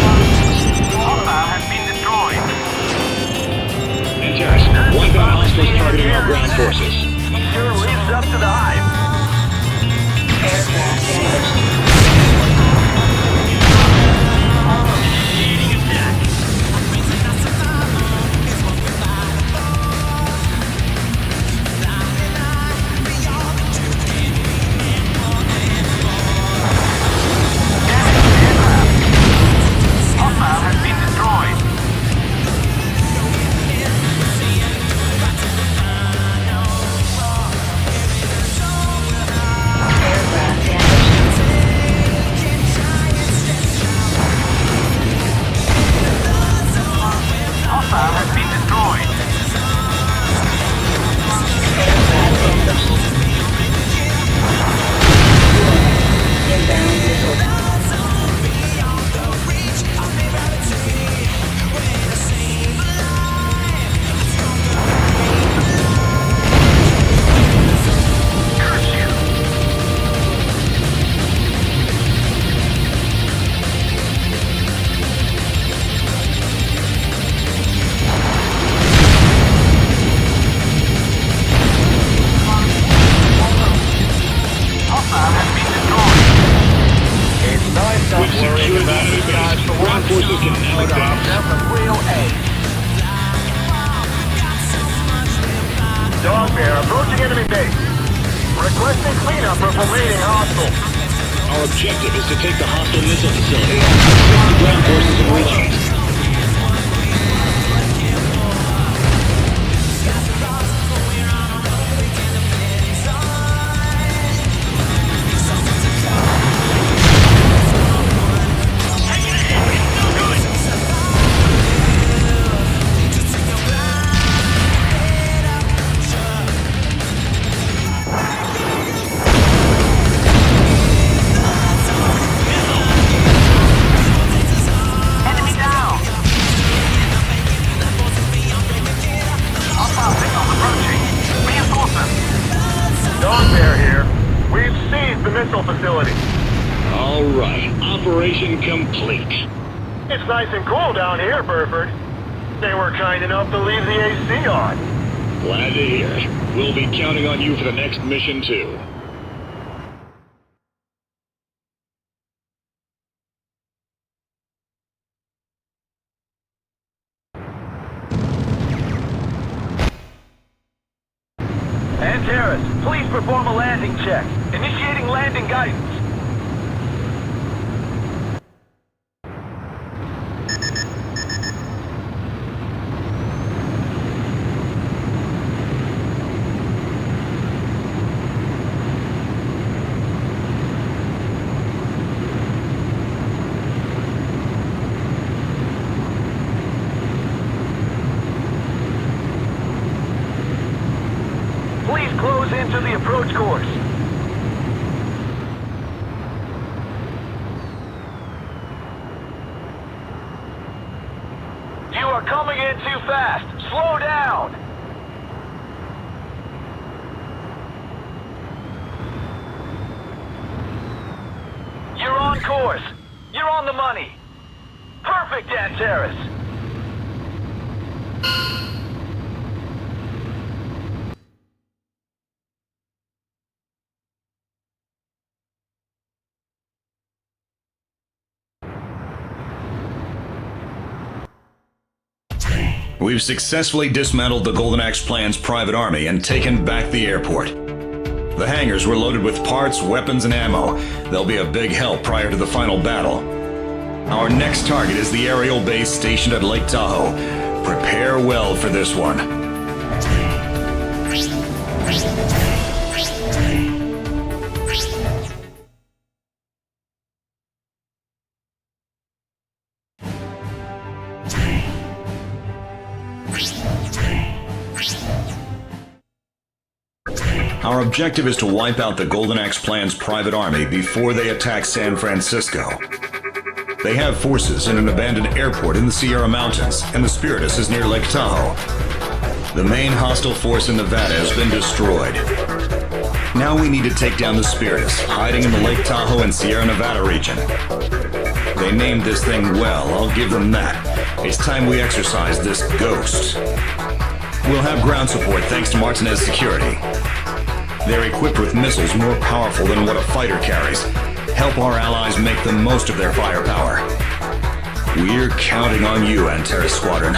Speaker 3: Hostile has been destroyed.
Speaker 2: Antares, wipe out hostiles targeting our ground forces.
Speaker 6: Sure lives up to the hype.
Speaker 11: Aircraft damaged.
Speaker 3: Hostile has been destroyed.
Speaker 11: Aircraft damaged.
Speaker 3: Hostile has been destroyed.
Speaker 11: Aircraft damaged. Inbound missile.
Speaker 3: Hostile has been destroyed.
Speaker 6: It's nice not
Speaker 2: We've
Speaker 6: worrying
Speaker 2: secured the
Speaker 6: about
Speaker 2: enemy
Speaker 6: the skies
Speaker 2: base.
Speaker 6: for
Speaker 2: Ground
Speaker 6: once.
Speaker 2: forces can now
Speaker 6: We got
Speaker 2: advance.
Speaker 6: ourselves a real ace. Dog Bear approaching enemy base. Requesting cleanup of remaining hostiles.
Speaker 2: Our objective is to take the hostile missile facility, assist the ground forces in reloading.
Speaker 3: Enemy down. Hostile missiles approaching. Reinforcements.
Speaker 14: Dog Bear here. We've seized the missile facility.
Speaker 2: All right, operation complete.
Speaker 14: It's nice and cool down here, Burford. They were kind enough to leave the AC on.
Speaker 2: Glad to hear it. We'll be counting on you for the next mission, too.
Speaker 6: Antares, please perform a landing check. Initiating landing guidance. Please close into the approach course. You are coming in too fast. Slow down. You're on course. You're on the money. Perfect, Antares.
Speaker 1: We've successfully dismantled the Golden Axe Plan's private army and taken back the airport. The hangars were loaded with parts, weapons, and ammo. They'll be a big help prior to the final battle. Our next target is the aerial base stationed at Lake Tahoe. Prepare well for this one. Our objective is to wipe out the Golden Axe Plan's private army before they attack San Francisco. They have forces in an abandoned airport in the Sierra Mountains, and the Spiritus is near Lake Tahoe. The main hostile force in Nevada has been destroyed. Now we need to take down the Spiritus, hiding in the Lake Tahoe and Sierra Nevada region. They named this thing well, I'll give them that. It's time we exercise this ghost. We'll have ground support thanks to Martinez security. They're equipped with missiles more powerful than what a fighter carries. Help our allies make the most of their firepower. We're counting on you, Antares Squadron.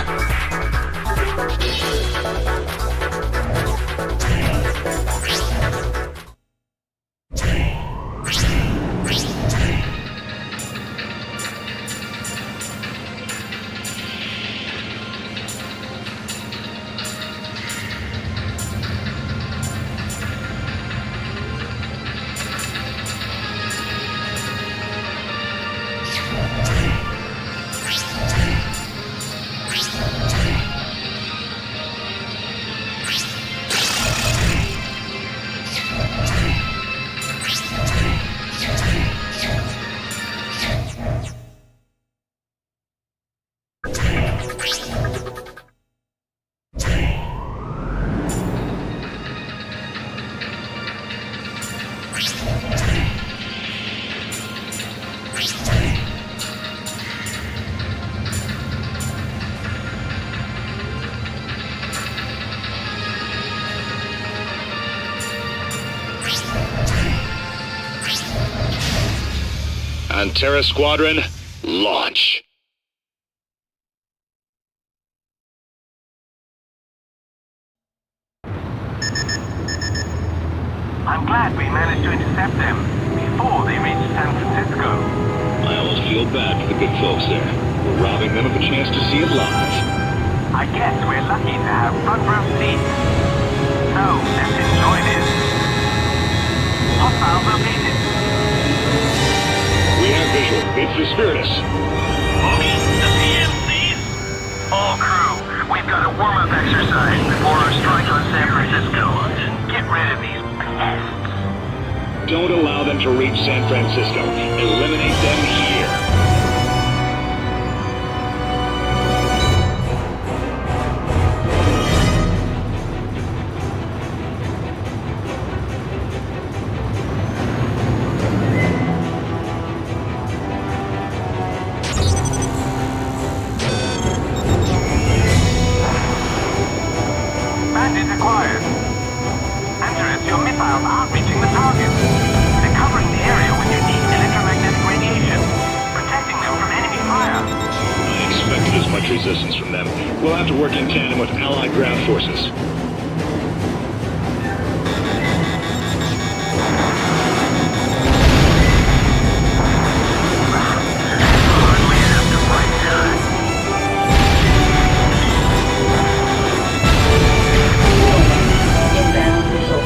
Speaker 2: Antares Squadron, launch.
Speaker 3: I'm glad we managed to intercept them before they reached San Francisco.
Speaker 2: I almost feel bad for the good folks there. We're robbing them of a chance to see it live.
Speaker 3: I guess we're lucky to have front row seats. So, let's enjoy this. Hostiles located.
Speaker 2: We have visual. It's the Spiritus.
Speaker 3: Bogey, the PMCs? All crew, we've got a warm-up exercise before our strike on San Francisco. Get rid of these pests.
Speaker 2: Don't allow them to reach San Francisco. Eliminate them here.
Speaker 3: Bandit acquired. Antares, your missiles aren't reaching the target. They're covering the area with unique electromagnetic radiation, protecting them from enemy fire.
Speaker 2: I expected as much resistance from them. We'll have to work in tandem with Allied ground forces.
Speaker 11: Inbound missile.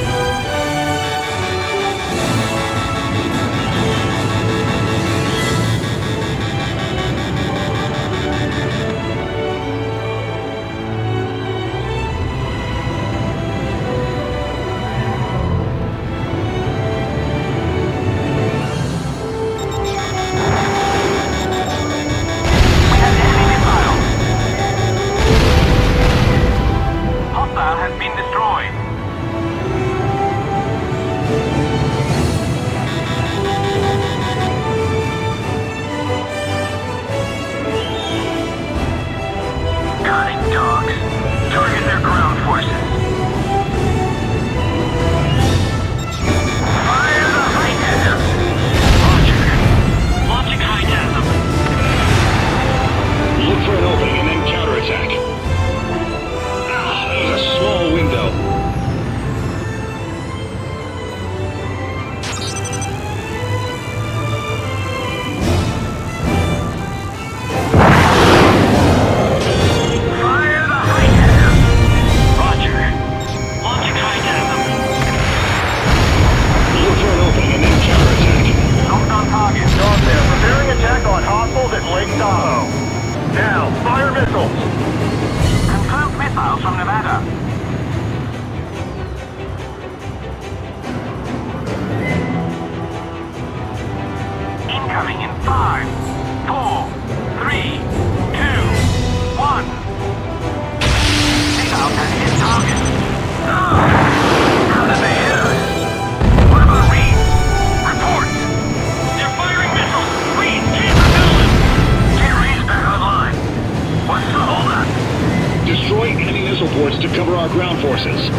Speaker 2: forces.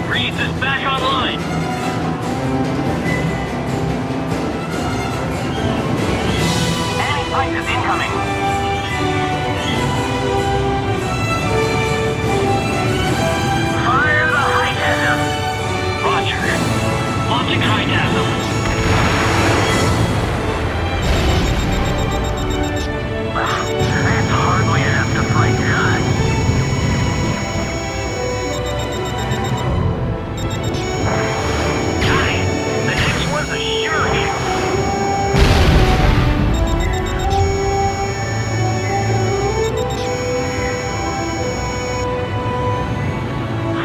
Speaker 6: Reese is back online. Enemy fighters incoming. Fire the Hightasm. Roger. Launching Hightasm. It's hardly enough to fight God. Got it. The next one's a sure hit.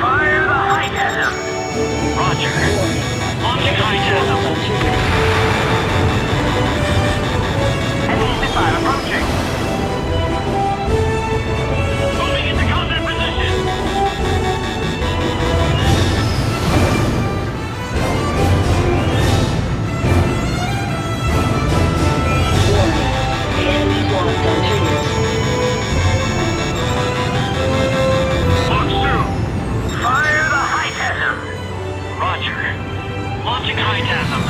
Speaker 6: Fire the Hightasm. Roger. Launching Hightasm. Enemy missile approaching. Moving into combat position.
Speaker 11: Warning. Enemies lost on targets.
Speaker 6: Fox 2. Fire the Hightasm. Roger. Launching Hightasm.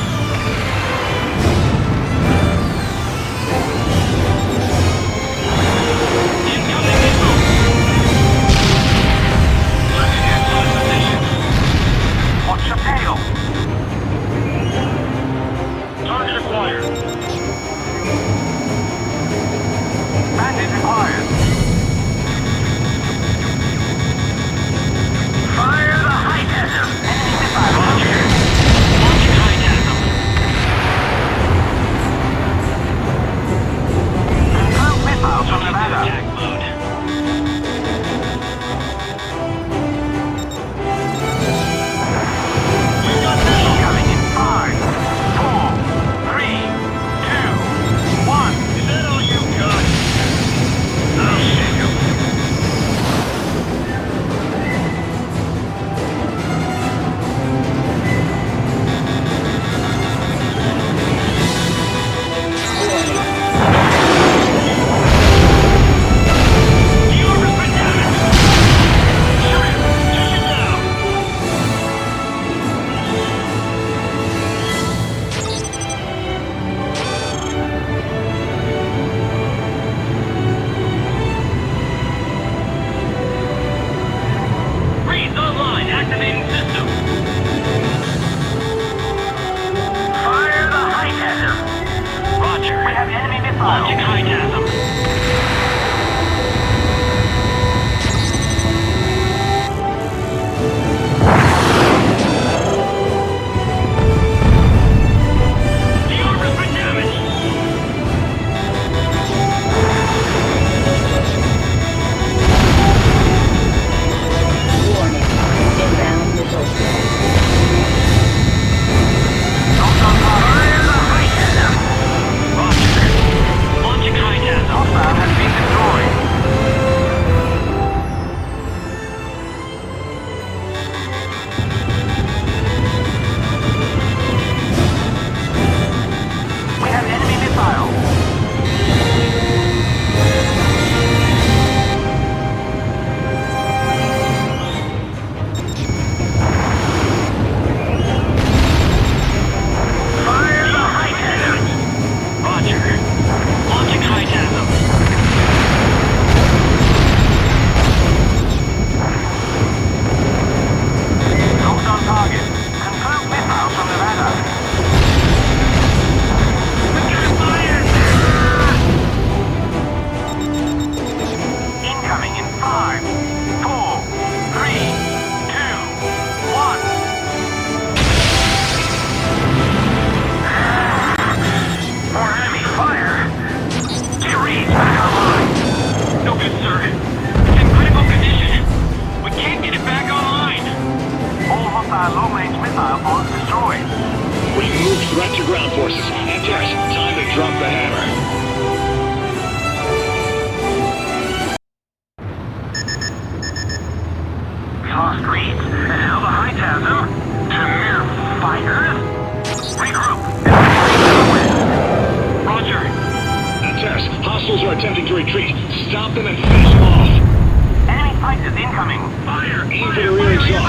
Speaker 6: Incoming missile. Landing in solid position. Watch the tail. Target acquired. Bandit acquired. Fire the Hightasm. Enemy missile. Roger. Launching Hightasm. Confirm missiles from Nevada. Attack mode. We've got missile coming in 5, 4, 3, 2, 1. Is that all you got? I'll shake 'em. Freeze online, activating system. Fire the Hightasm. Roger. We have enemy missile. Launching Hightasm. The armor's been damaged.
Speaker 11: Warning. Inbound missiles.
Speaker 6: Fire the Hightasm. Roger. Launching Hightasm. Hostile has been destroyed. We have enemy missile. Fire the Hightasm. Roger. Launching Hightasm. Those on target. Confirmed missiles from Nevada. Fire! Incoming in 5, 4, 3, 2, 1. More enemy fire! Get Reed back online! No good, sir. It's in critical condition. We can't get it back online. All hostile long-range missile pods destroyed.
Speaker 2: Remove threat to ground forces. Antares, time to drop the hammer.
Speaker 6: We lost Reed, and now the Hightasm. To mere fighters? Regroup. Roger.
Speaker 2: Antares, hostiles are attempting to retreat. Stop them and finish them off.
Speaker 6: Enemy fighters incoming.
Speaker 2: Fire! Aim for the rear exhaust.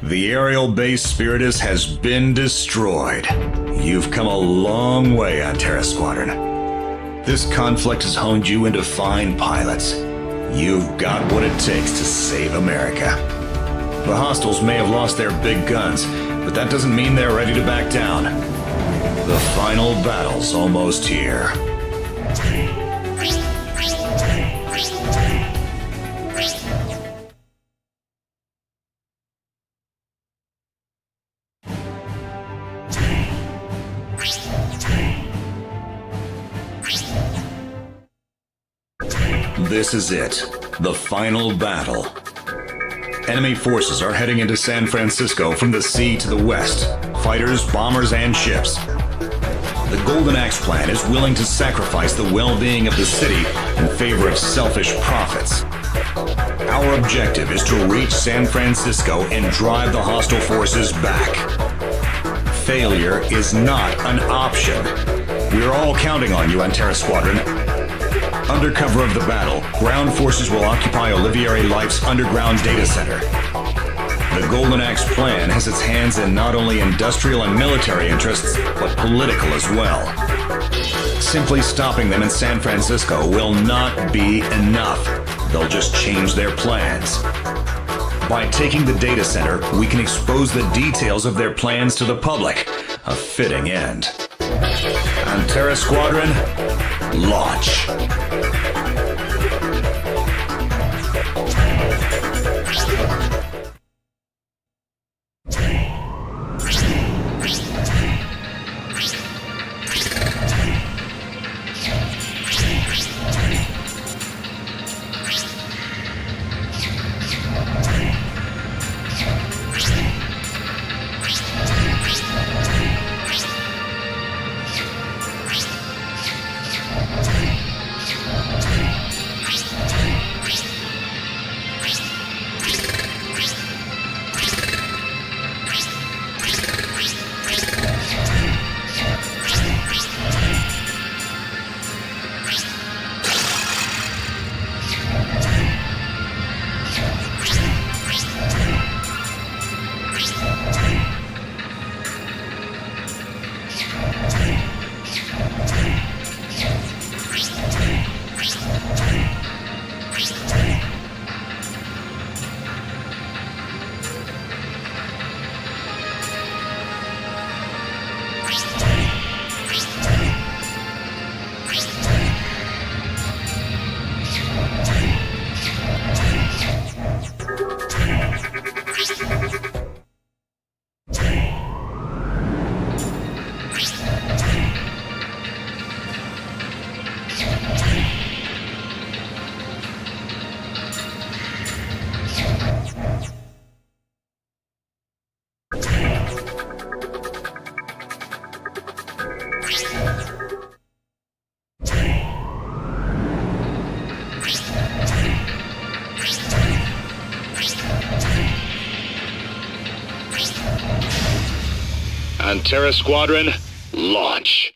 Speaker 1: The aerial base Spiritus has been destroyed. You've come a long way, Antera Squadron. This conflict has honed you into fine pilots. You've got what it takes to save America. The hostiles may have lost their big guns, but that doesn't mean they're ready to back down. The final battle's almost here. This is it. The final battle. Enemy forces are heading into San Francisco from the sea to the west. Fighters, bombers, and ships. The Golden Axe plan is willing to sacrifice the well-being of the city in favor of selfish profits. Our objective is to reach San Francisco and drive the hostile forces back. Failure is not an option. We're all counting on you, Antera Squadron. Under cover of the battle, ground forces will occupy Olivieri Life's underground data center. The Golden Axe plan has its hands in not only industrial and military interests, but political as well. Simply stopping them in San Francisco will not be enough. They'll just change their plans. By taking the data center, we can expose the details of their plans to the public. A fitting end. Antera Squadron, launch.
Speaker 2: Antera Squadron, launch.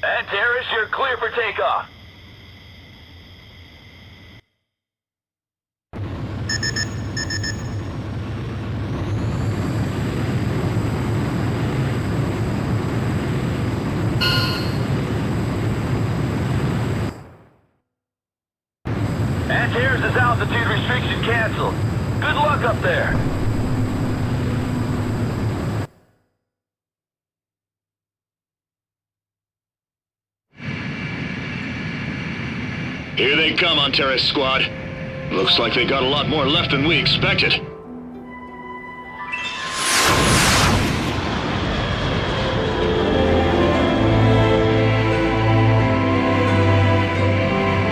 Speaker 6: Antares, you're clear for takeoff. Antares' altitude restriction canceled. Good luck up there.
Speaker 2: Here they come, Antera Squad. Looks like they got a lot more left than we expected.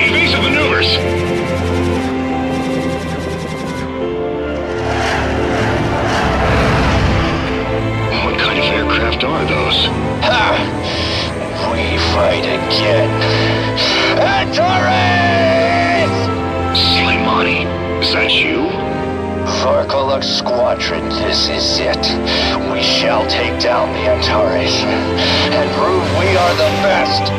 Speaker 2: Evasive maneuvers! What kind of aircraft are those?
Speaker 4: Ha! We fight again. Antares!
Speaker 2: Slimani, is that you?
Speaker 4: Varkolux Squadron, this is it. We shall take down the Antares and prove we are the best.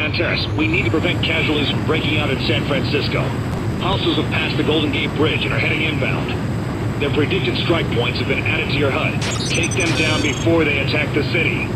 Speaker 2: Antares, we need to prevent casualties from breaking out in San Francisco. Hostiles have passed the Golden Gate Bridge and are heading inbound. Their predicted strike points have been added to your HUD. Take them down before they attack the city.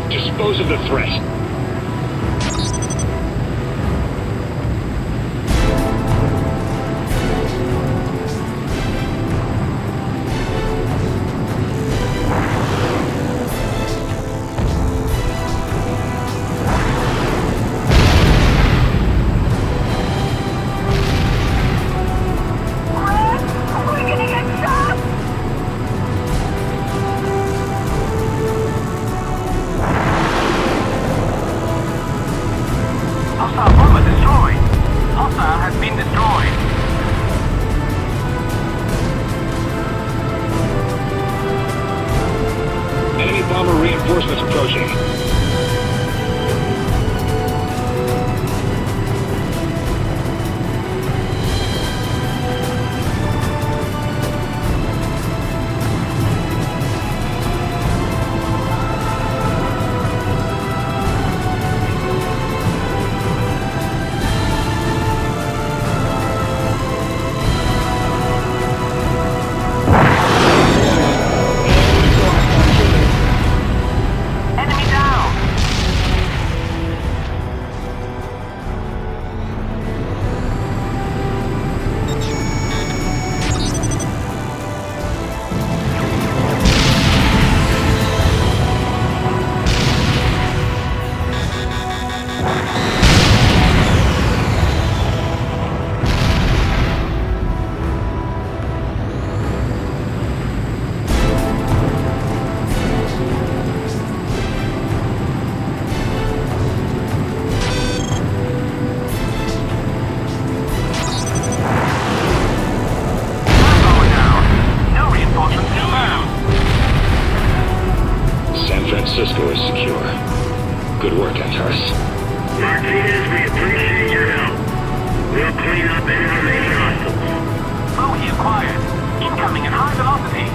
Speaker 2: Dispose of the threat.
Speaker 6: will clean up any remaining hostiles.
Speaker 3: Bogey acquired. Incoming at high velocity.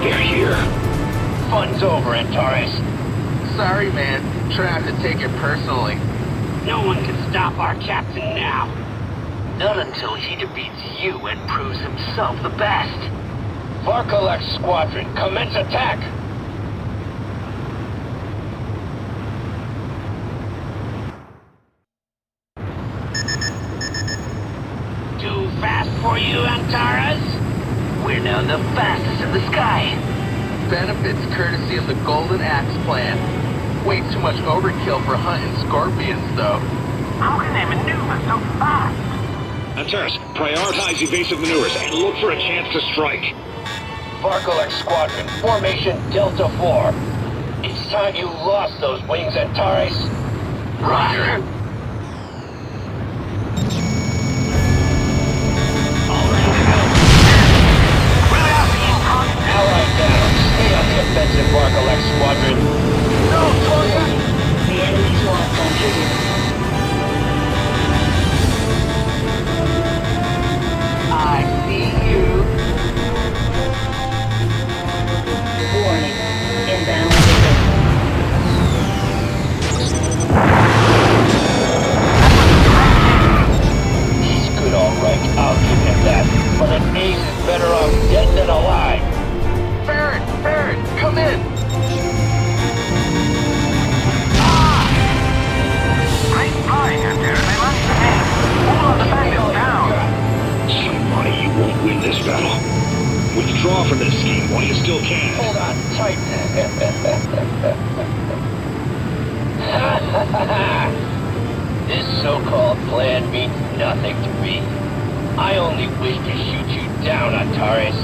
Speaker 10: They're here. Fun's over, Antares.
Speaker 4: Sorry, man. Try not to take it personally.
Speaker 6: No one can stop our captain now.
Speaker 4: Not until he defeats you and proves himself the best.
Speaker 10: Varkolex Squadron, commence attack!
Speaker 6: Too fast for you, Antares?
Speaker 4: We're now the fastest in the sky. Benefits courtesy of the Golden Axe plan. Way too much overkill for hunting scorpions, though.
Speaker 3: How can they maneuver so fast?
Speaker 2: Antares, prioritize evasive maneuvers and look for a chance to strike.
Speaker 10: Varkolex Squadron, formation Delta 4. It's time you lost those wings, Antares.
Speaker 6: Roger.
Speaker 10: Allied down. Stay on the offensive, Varkolex Squadron. No, Toria!
Speaker 11: The enemy's lost on trigger.
Speaker 6: I see you.
Speaker 11: Warning. Inbound missile.
Speaker 10: He's good, all right. I'll give him that. But an ace is better off dead than alive.
Speaker 4: Barrett, come in!
Speaker 3: Great flying, Antares. They must behave. All of the bandits down.
Speaker 2: Somebody, you won't win this battle. Withdraw from this scheme while you still can.
Speaker 10: Hold on tight. This so-called plan means nothing to me. I only wish to shoot you down, Antares.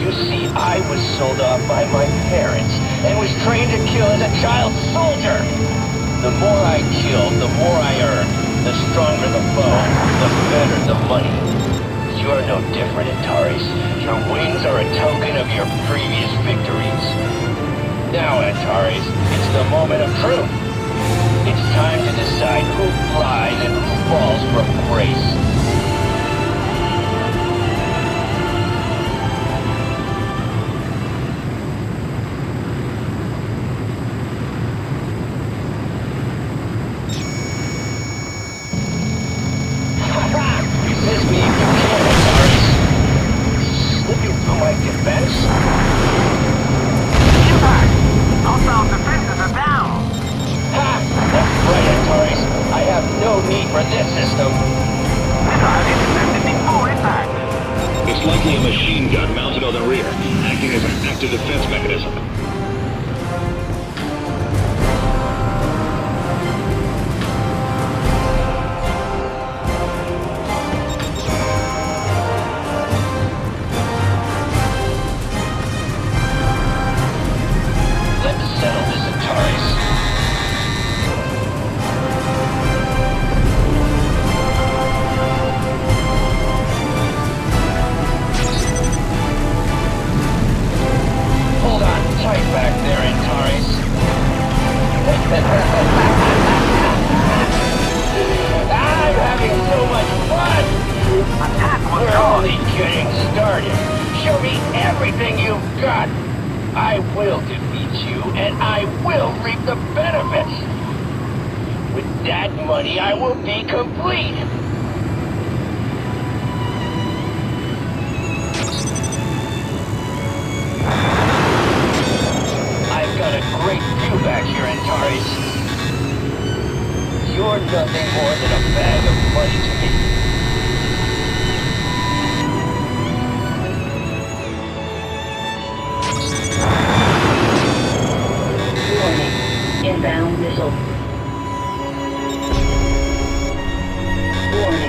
Speaker 10: You see, I was sold off by my parents and was trained to kill as a child soldier. The more I kill, the more I earn. The stronger the foe, the better the money. You're no different, Antares. Your wings are a token of your previous victories. Now, Antares, it's the moment of truth. It's time to decide who flies and who falls from grace. Resist me if you can, Antares. Slipping through my defense?
Speaker 3: Impact! Hostile defenses are down.
Speaker 10: Ha! That's right, Antares. I have no need for this system.
Speaker 3: Missile intercepted before impact.
Speaker 2: It's likely a machine gun mounted on the rear, acting as an active defense mechanism.
Speaker 10: Let's settle this, Antares. Hold on tight back there, Antares. I'm having so much fun! We're only getting started. Show me everything you've got. I will defeat you, and I will reap the benefits. With that money, I will be complete. I've got a great view back here, Antares. You're nothing more than a bag of money to me.
Speaker 11: Warning. Inbound missile. Warning.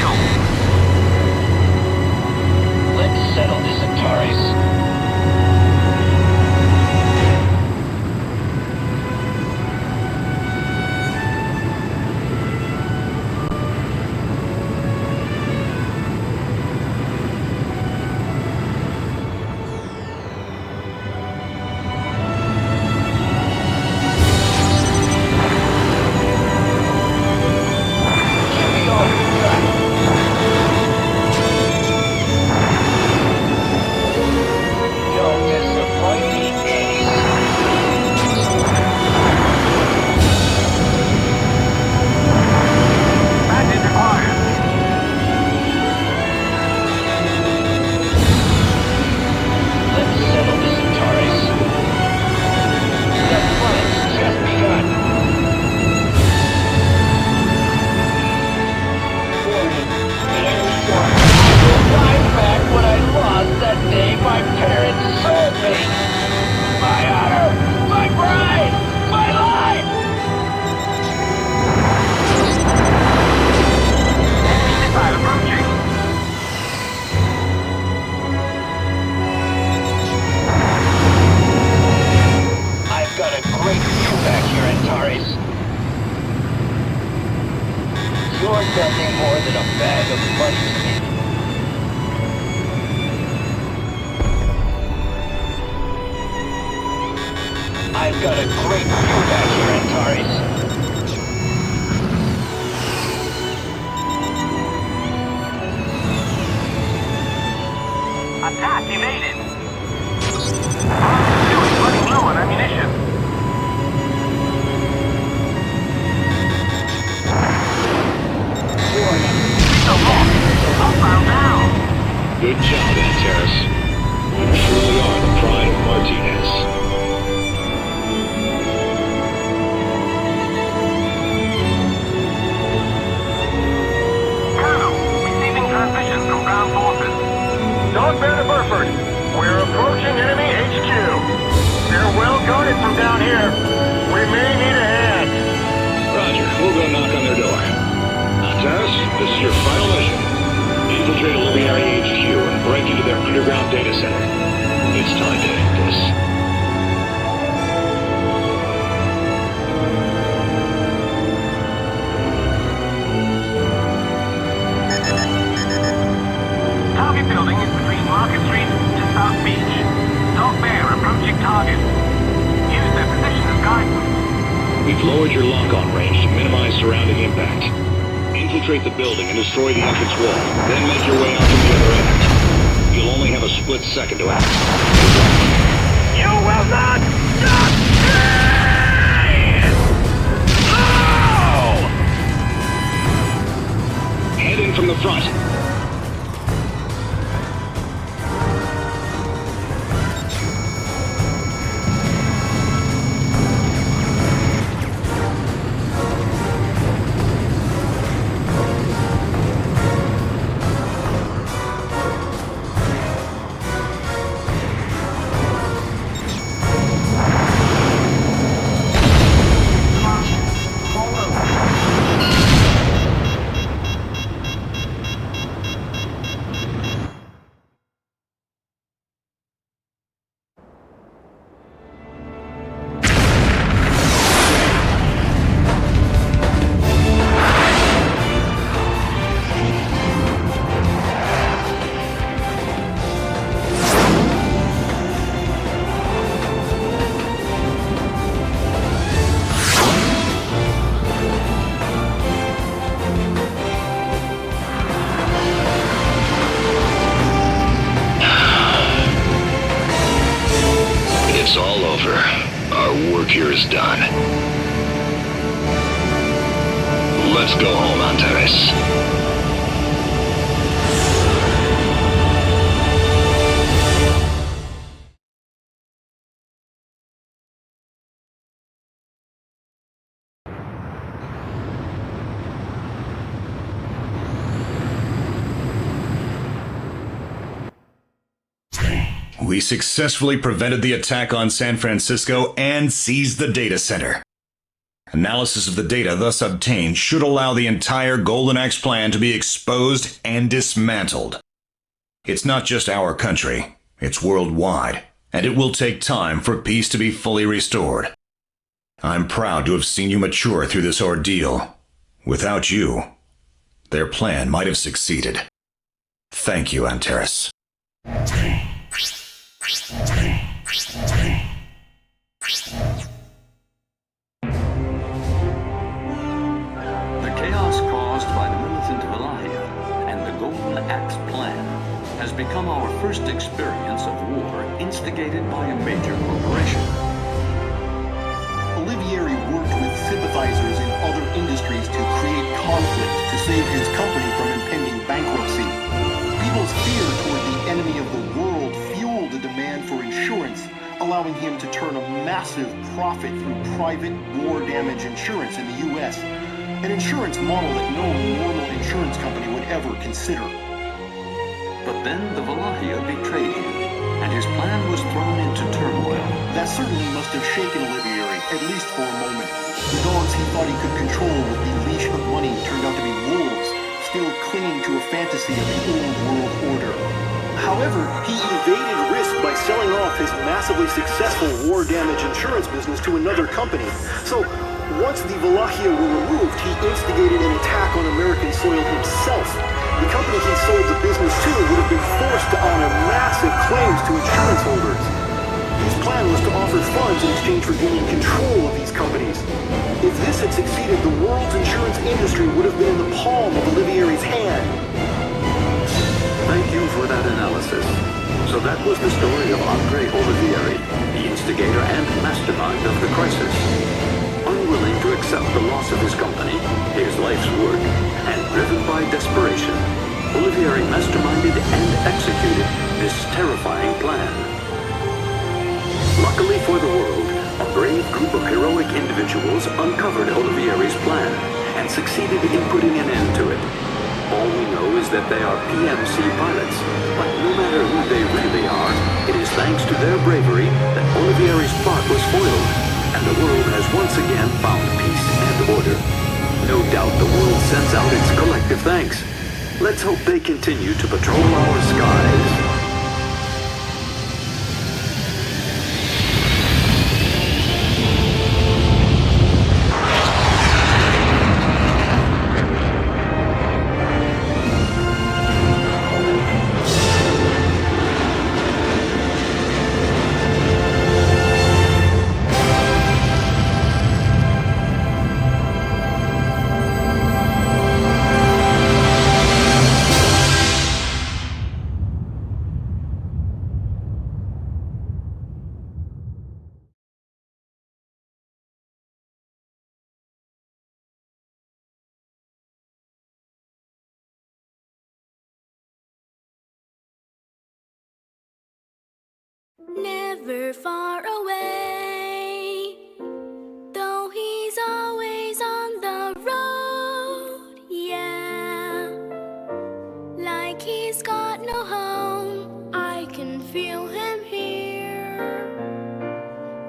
Speaker 3: deal.
Speaker 4: Let's settle this, Antares. I've got a great view back here, Antares.
Speaker 3: Attack evaded. Two is running low on ammunition. So outbound now.
Speaker 2: Good job, Antares. You truly are the pride of Martinez.
Speaker 3: Transmission from ground forces.
Speaker 14: Dogman to Burford. We're approaching enemy HQ. They're well guarded from down here. We may need a hand.
Speaker 2: Roger. We'll go knock on their door. Antares, this is your final mission. Infiltrate Luminary HQ and break into their underground data center. It's time to end this.
Speaker 3: Target building is between Market Street to South Beach. Dog Bear approaching target. Use their position as guidance.
Speaker 2: We've lowered your lock-on range to minimize surrounding impact. Infiltrate the building and destroy the entrance wall. Then make your way out from the other end. You'll only have a split second to act.
Speaker 14: You will not
Speaker 2: Head in from the front. It's all over. Our work here is done. Let's go home, Antares.
Speaker 1: We successfully prevented the attack on San Francisco and seized the data center. Analysis of the data thus obtained should allow the entire Golden Axe plan to be exposed and dismantled. It's not just our country, it's worldwide, and it will take time for peace to be fully restored. I'm proud to have seen you mature through this ordeal. Without you, their plan might have succeeded. Thank you, Antares.
Speaker 7: The chaos caused by the militant Valahia and the Golden Axe plan has become our first experience of war instigated by a major corporation.
Speaker 8: Olivieri worked with sympathizers in other industries to create conflict to save his company from impending bankruptcy. People's fear toward the enemy of the world fueled the demand for insurance, allowing him to turn a massive profit through private war damage insurance in the U.S., an insurance model that no normal insurance company would ever consider.
Speaker 7: But then the Valahia betrayed him, and his plan was thrown into turmoil.
Speaker 8: That certainly must have shaken Olivieri, at least for a moment. The dogs he thought he could control with the leash of money turned out to be wolves, still clinging to a fantasy of the old world order. However, he evaded risk by selling off his massively successful war damage insurance business to another company. So, once the Valahia were removed, he instigated an attack on American soil himself. The company he sold the business to would have been forced to honor massive claims to insurance holders. His plan was to offer funds in exchange for gaining control of these companies. If this had succeeded, the world's insurance industry would have been in the palm of Olivieri's hand.
Speaker 21: Thank you for that analysis. So that was the story of Andre Olivieri, the instigator and mastermind of the crisis. Unwilling to accept the loss of his company, his life's work, and driven by desperation, Olivieri masterminded and executed this terrifying plan. Luckily for the world, a brave group of heroic individuals uncovered Olivieri's plan and succeeded in putting an end to it. All we know is that they are PMC pilots, but no matter who they really are, it is thanks to their bravery that Olivieri's plot was foiled, and the world has once again found peace and order. No doubt the world sends out its collective thanks. Let's hope they continue to patrol our skies.
Speaker 22: Never far away, though he's always on the road, yeah. Like he's got no home, I can feel him here.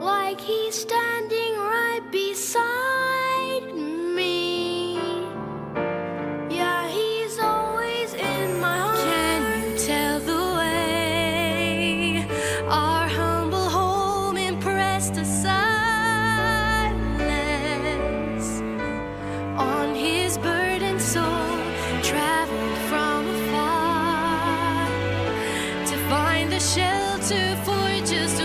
Speaker 22: Like he's standing right beside me. Yeah, he's always in my heart. Can you tell the way our humble home impressed a silence on his burdened soul, traveled from afar to find the shelter for just